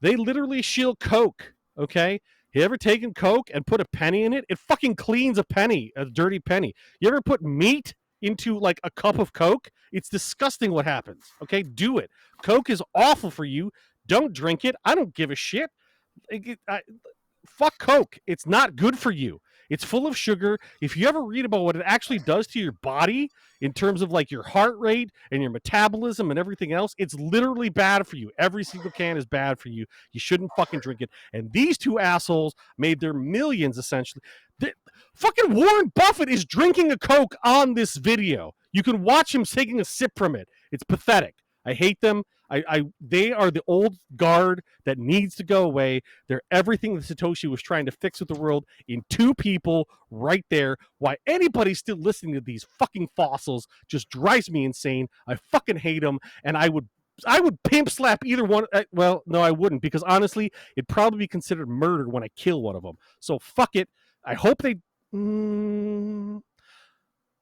They literally shield Coke, okay? You ever taken Coke and put a penny in it? It fucking cleans a penny, a dirty penny. You ever put meat into like a cup of Coke? It's disgusting what happens, okay? Do it. Coke is awful for you. Don't drink it. I don't give a shit. Fuck Coke. It's not good for you. It's full of sugar. If you ever read about what it actually does to your body in terms of like your heart rate and your metabolism and everything else, it's literally bad for you. Every single can is bad for you. You shouldn't fucking drink it. And these two assholes made their millions essentially. Fucking Warren Buffett is drinking a Coke on this video. You can watch him taking a sip from it. It's pathetic. I hate them. They are the old guard that needs to go away. They're everything that Satoshi was trying to fix with the world in two people right there. Why anybody's still listening to these fucking fossils just drives me insane. I fucking hate them, and I would pimp slap either one. Well, no, I wouldn't, because honestly, it'd probably be considered murder when I kill one of them. So fuck it. I hope they. I'm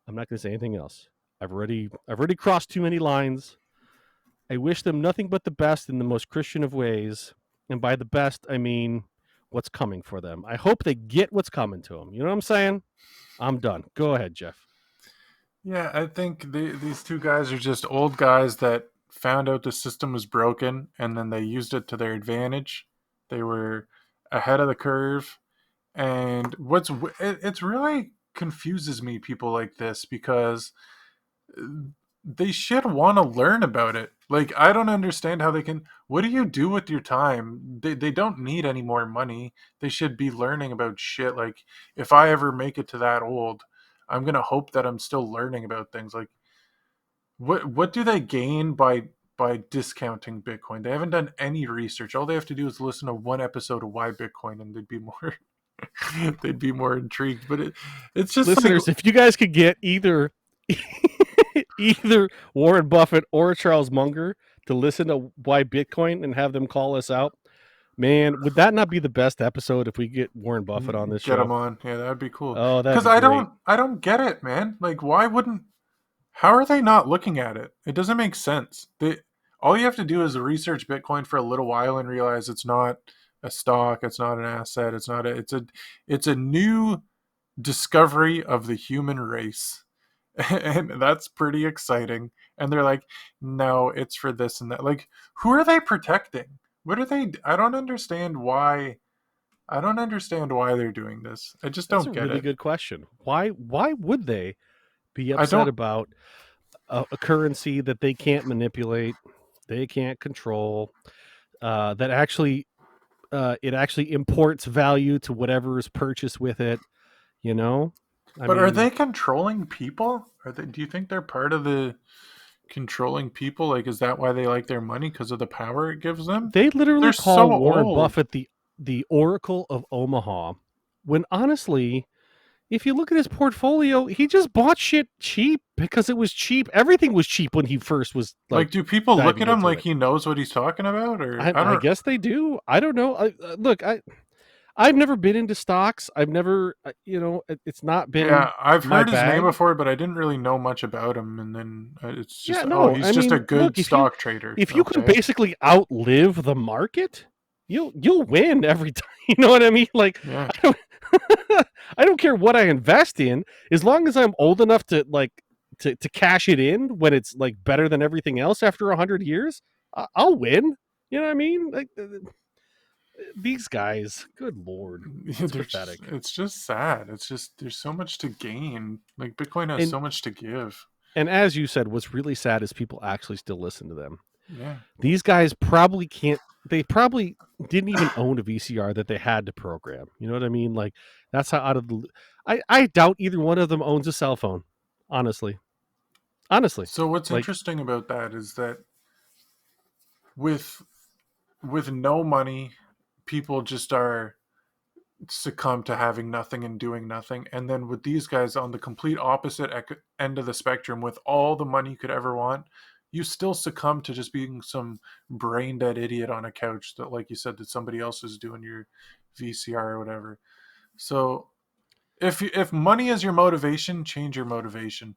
not going to say anything else. I've already crossed too many lines. I wish them nothing but the best in the most Christian of ways. And by the best, I mean what's coming for them. I hope they get what's coming to them. You know what I'm saying? I'm done. Go ahead, Jeff. Yeah, I think these two guys are just old guys that found out the system was broken, and then they used it to their advantage. They were ahead of the curve. And it's really confuses me, people like this, because they should want to learn about it. Like, I don't understand how they can. What do you do with your time? They don't need any more money. They should be learning about shit. Like, if I ever make it to that old, I'm gonna hope that I'm still learning about things. Like, what do they gain by discounting Bitcoin? They haven't done any research. All they have to do is listen to one episode of Why Bitcoin, and they'd be more they'd be more intrigued. But it's just listeners, like, if you guys could get either Warren Buffett or Charles Munger to listen to Why Bitcoin and have them call us out, man, would that not be the best episode if we get Warren Buffett on this show? Get him on. Yeah, that'd be cool. Oh, that's because I don't get it, man. Like, why wouldn't? How are they not looking at it? It doesn't make sense. All you have to do is research Bitcoin for a little while and realize it's not a stock, it's not an asset, it's a new discovery of the human race. And that's pretty exciting. And they're like, no, it's for this and that. Like, who are they protecting? What are they? I don't understand why. I don't understand why they're doing this. I just don't get it. That's a really good question. Why would they be upset about a currency that they can't manipulate, they can't control, that actually it actually imports value to whatever is purchased with it, you know? But are they controlling people? Do you think they're part of the controlling people? Like, is that why they like their money? Because of the power it gives them? They literally call Warren Buffett the Oracle of Omaha, when honestly, if you look at his portfolio, he just bought shit cheap because it was cheap. Everything was cheap when he first was like. Do people look at him like he knows what he's talking about? Or I guess they do. I don't know. Look, I've never been into stocks. I've never, it's not been. Yeah, I've heard his name before, but I didn't really know much about him. And then it's just, he's just a good stock trader. If you can basically outlive the market, you'll win every time. You know what I mean? Like, yeah. I don't care what I invest in, as long as I'm old enough to to cash it in when it's like better than everything else after 100 years. I'll win. You know what I mean? Like, these guys, good lord, it's pathetic. It's just sad. It's just, there's so much to gain. Like, Bitcoin has so much to give. And as you said, what's really sad is people actually still listen to them. Yeah, these guys probably can't. They probably didn't even own a VCR that they had to program. You know what I mean? Like, that's how out of the. I doubt either one of them owns a cell phone. Honestly. So what's interesting about that is that with no money, people just are succumb to having nothing and doing nothing. And then with these guys on the complete opposite end of the spectrum, with all the money you could ever want, you still succumb to just being some brain dead idiot on a couch that, like you said, that somebody else is doing your VCR or whatever. So if money is your motivation, change your motivation.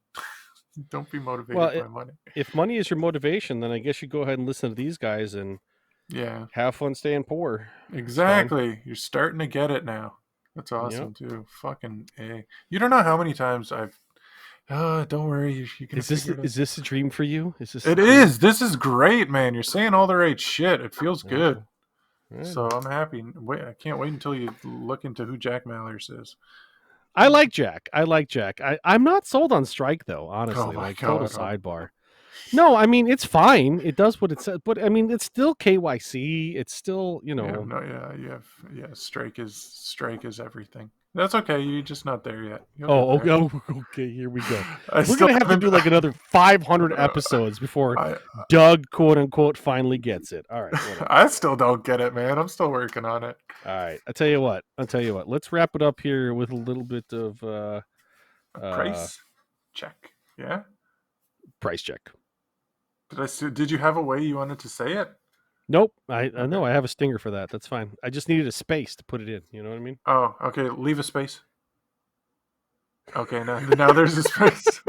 Don't be motivated by money. If money is your motivation, then I guess you go ahead and listen to these guys and have fun staying poor. Exactly. You're starting to get it now. That's awesome too. Fucking A. You don't know how many times I've Don't worry, you're gonna figure it out. Is this a dream for you? It is. This is great, man. You're saying all the right shit. It feels good. Right. So I'm happy. Wait, I can't wait until you look into who Jack Mallers is. I like Jack. I'm not sold on Strike though, honestly. Oh my like God. total sidebar. No, I mean it's fine. It does what it says, but I mean it's still KYC. It's still, Yeah. Strike is everything. That's okay. You're just not there yet. Okay. Here we go. We're gonna have to do like another 500 episodes before Doug, quote unquote, finally gets it. All right. Whatever. I still don't get it, man. I'm still working on it. All right. I'll tell you what. Let's wrap it up here with a little bit of price check. Yeah. Price check. Did you have a way you wanted to say it? Nope. I know I have a stinger for that. That's fine. I just needed a space to put it in. You know what I mean? Oh, okay. Leave a space. Okay, now there's a space.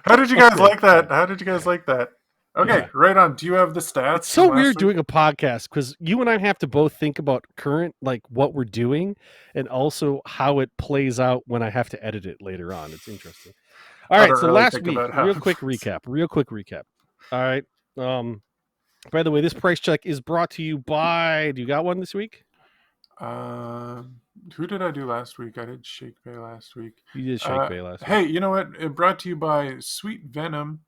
How did you guys like that? Okay, yeah. Right on. Do you have the stats? It's so weird doing a podcast because you and I have to both think about current, like what we're doing, and also how it plays out when I have to edit it later on. It's interesting. All right, so last week, real quick recap. All right. By the way, this price check is brought to you by. Do you got one this week? Who did I do last week? I did Shake Bay last week. You did Shake Bay last week. Hey, you know what? It brought to you by Sweet Venom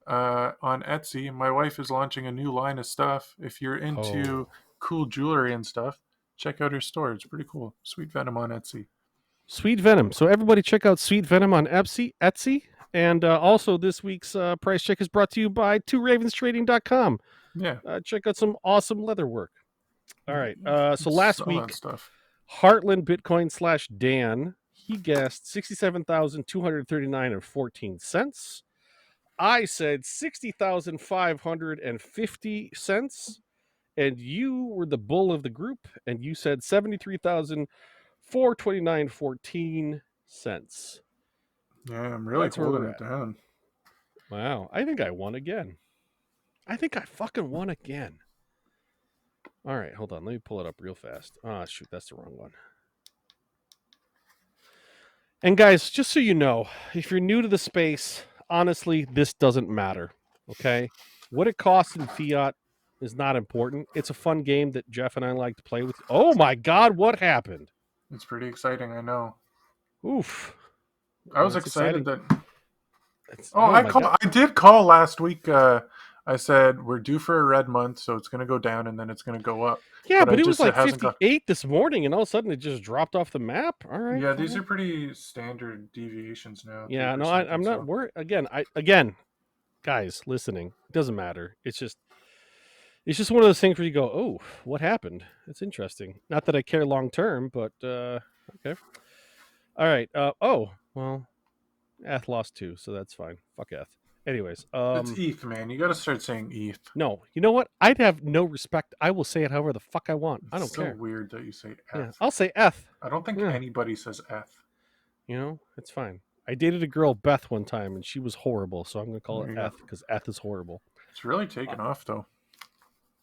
on Etsy. My wife is launching a new line of stuff. If you're into cool jewelry and stuff, check out her store. It's pretty cool. Sweet Venom on Etsy. Sweet Venom. So everybody check out Sweet Venom on Etsy. And also this week's price check is brought to you by tworavenstrading.com. Yeah. Check out some awesome leather work. All right. So last week, Heartland Bitcoin /Dan, he guessed 67,239.14 cents. I said 60,550 cents. And you were the bull of the group, and you said 73,429.14 cents. Yeah, I'm really holding it down. Wow. I think I won again. I think I fucking won again. All right, hold on. Let me pull it up real fast. Ah, shoot, that's the wrong one. And guys, just so you know, if you're new to the space, honestly, this doesn't matter, okay? What it costs in fiat is not important. It's a fun game that Jeff and I like to play with. Oh my God, what happened? It's pretty exciting, I know. Oof. I was excited that... I did call last week. I said, we're due for a red month, so it's going to go down, and then it's going to go up. Yeah, but it was like 58 this morning, and all of a sudden it just dropped off the map. All right. Yeah, these are pretty standard deviations now. Yeah, no, I'm not worried. Again, guys, listening, it doesn't matter. It's just one of those things where you go, oh, what happened? It's interesting. Not that I care long term, but okay. All right. Well, Eth lost 2, so that's fine. Fuck Eth. Anyways, it's ETH, man. You got to start saying ETH. No, you know what? I'd have no respect. I will say it however the fuck I want. I don't care. It's so weird that you say Eth. Yeah, I'll say Eth. I don't think anybody says Eth. You know, it's fine. I dated a girl, Beth, one time, and she was horrible, so I'm going to call it Eth because Eth is horrible. It's really taken off, though.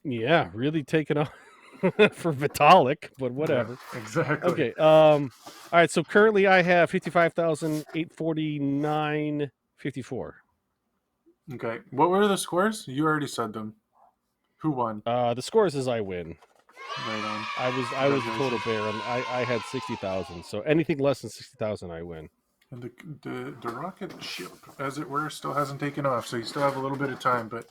Yeah, really taken off for Vitalik, but whatever. Yeah, exactly. Okay. All right. So currently, I have 55,849.54. Okay. What were the scores? You already said them. Who won? The scores is I win. Right on. I was a total bear, and I had 60,000. So anything less than 60,000, I win. And the rocket ship, as it were, still hasn't taken off. So you still have a little bit of time, but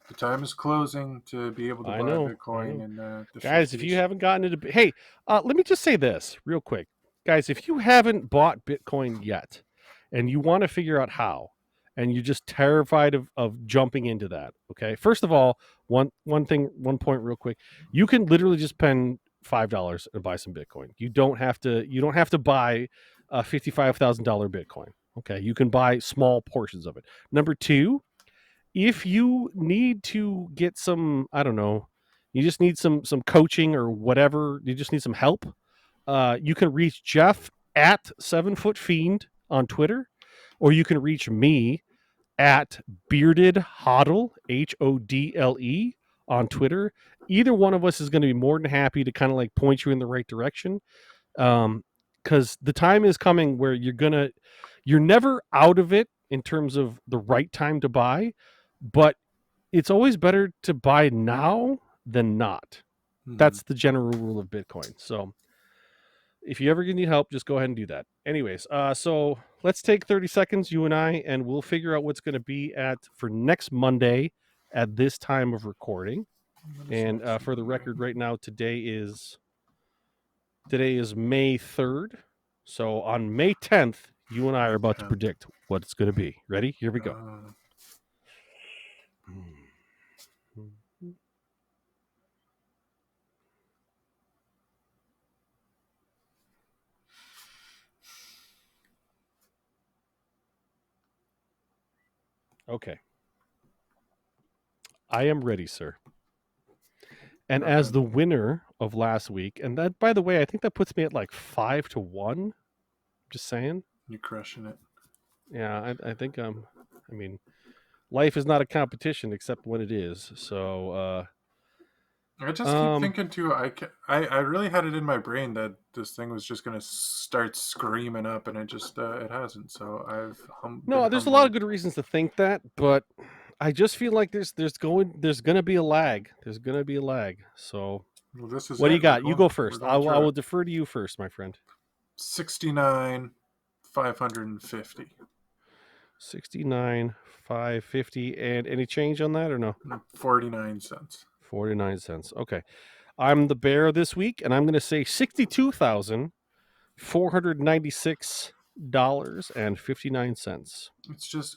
the time is closing to be able to buy Bitcoin. And the guys, 50s. If you haven't gotten into, hey, let me just say this real quick, guys. If you haven't bought Bitcoin yet, and you want to figure out how, and you're just terrified of jumping into that, okay? First of all, one point real quick. You can literally just spend $5 and buy some Bitcoin. You don't have to buy a $55,000 Bitcoin. Okay. You can buy small portions of it. Number 2, if you need to get some, I don't know, you just need some coaching or whatever, you just need some help, you can reach Jeff at 7footfiend on Twitter, or you can reach me at Bearded Hodl, HODLE, on Twitter. Either one of us is going to be more than happy to kind of like point you in the right direction. Because the time is coming where you're never out of it in terms of the right time to buy, but it's always better to buy now than not. That's the general rule of Bitcoin. So if you ever need help, just go ahead and do that. Anyways, so let's take 30 seconds, you and I, and we'll figure out what's going to be for next Monday at this time of recording. And for the record, right now, today is May 3rd. So on May 10th, you and I are about to predict what it's going to be. Ready? Here we go. Okay. I am ready, sir. And as the winner of last week, and that, by the way, I think that puts me at like 5-1. Just saying. You're crushing it. Yeah, I think I mean, life is not a competition except when it is. So I just keep thinking too. I really had it in my brain that this thing was just going to start screaming up, and it just it hasn't. So there's a lot of good reasons to think that, but I just feel like there's going to be a lag. There's going to be a lag. So what do you got? You go first. I will defer to you first, my friend. 69,550. 69,550, and any change on that or no? 49 cents. 49 cents. Okay. I'm the bear this week, and I'm going to say $62,496.59.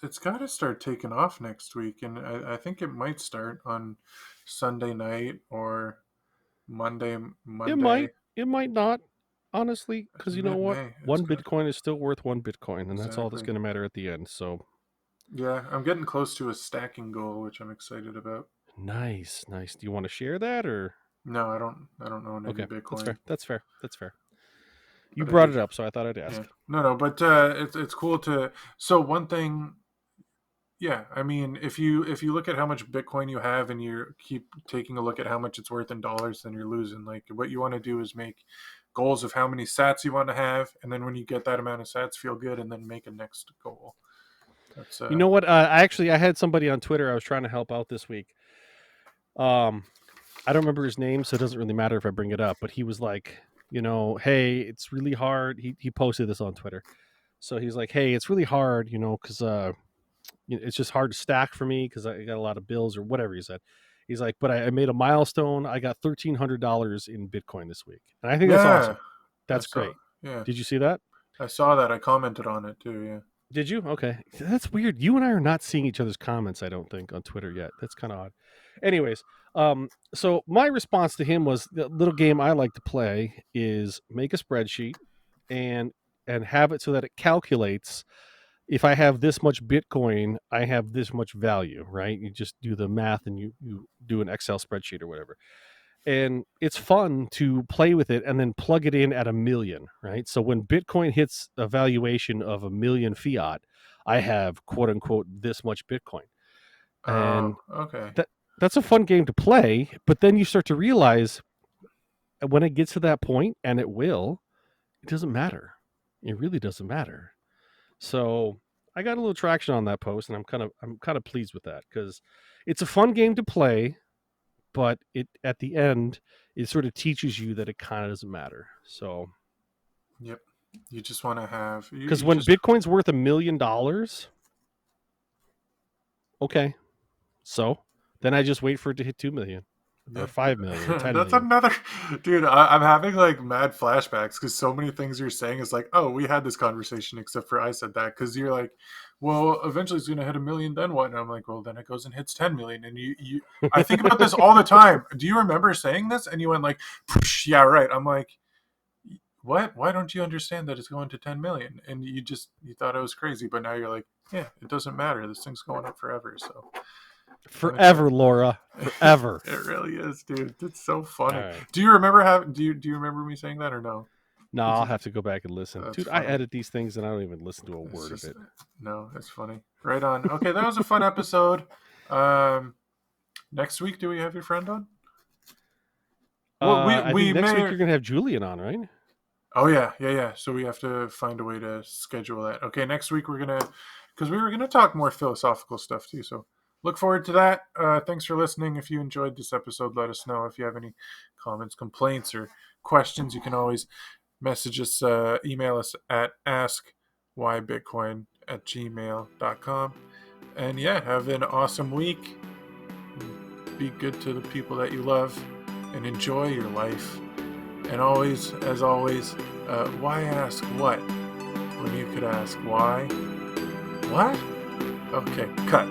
It's got to start taking off next week, and I think it might start on Sunday night or Monday. It might not, honestly, because you know what? One Bitcoin is still worth one Bitcoin, and that's all that's going to matter at the end. So, yeah, I'm getting close to a stacking goal, which I'm excited about. Nice. Do you want to share that or? No, I don't own any Bitcoin. That's fair. You brought it up, so I thought I'd ask. Yeah. No, but it's cool to. So one thing, yeah, I mean, if you look at how much Bitcoin you have and you keep taking a look at how much it's worth in dollars, then you're losing. Like, what you want to do is make goals of how many sats you want to have, and then when you get that amount of sats, feel good, and then make a next goal. That's you know what? I had somebody on Twitter I was trying to help out this week. I don't remember his name, so it doesn't really matter if I bring it up. But he was like, hey, it's really hard. He posted this on Twitter, so he's like, hey, it's really hard, because it's just hard to stack for me because I got a lot of bills or whatever he said. He's like, but I made a milestone. I got $1,300 in Bitcoin this week, and I think that's awesome. That's great. Yeah. Did you see that? I saw that. I commented on it too. Yeah. Did you? Okay. That's weird. You and I are not seeing each other's comments, I don't think, on Twitter yet. That's kind of odd. Anyways, so my response to him was, the little game I like to play is make a spreadsheet and have it so that it calculates, if I have this much Bitcoin, I have this much value, right? You just do the math and you do an Excel spreadsheet or whatever. And it's fun to play with it and then plug it in at 1 million, right? So when Bitcoin hits a valuation of 1 million fiat, I have quote unquote this much Bitcoin. And okay. That's a fun game to play, but then you start to realize when it gets to that point, and it doesn't matter. It really doesn't matter. So I got a little traction on that post, and I'm kind of pleased with that because it's a fun game to play. But at the end, it sort of teaches you that it kind of doesn't matter. So, yep, you just want to have, because when Bitcoin's worth $1 million, okay, so then I just wait for it to hit 2 million or 5 million, or 10 That's million. another, dude. I'm having like mad flashbacks because so many things you're saying is like, oh, we had this conversation, except for I said that, because you're like, well, eventually it's gonna hit 1 million, then what? And I'm like, well, then it goes and hits 10 million, and you I think about this all the time. Do you remember saying this? And you went like, yeah, right. I'm like, what? Why don't you understand that it's going to 10 million? And you thought I was crazy, but now you're like, yeah, it doesn't matter. This thing's going up forever. So. Forever, Laura. Forever. It really is, dude. It's so funny. Right. Do you remember do you remember me saying that or no? No, I'll have to go back and listen. Dude, funny. I edit these things and I don't even listen to a word of it. No, that's funny. Right on. Okay, that was a fun episode. Next week, do we have your friend on? Well, I think next week you're gonna have Julian on, right? Oh yeah. So we have to find a way to schedule that. Okay, next week we're gonna because we were going to talk more philosophical stuff too. So look forward to that. Thanks for listening. If you enjoyed this episode, let us know. If you have any comments, complaints, or questions, you can always message us, email us at askwhybitcoin@gmail.com. And yeah, have an awesome week. Be good to the people that you love and enjoy your life. And always, as always, why ask what when you could ask why? What? Okay, cut.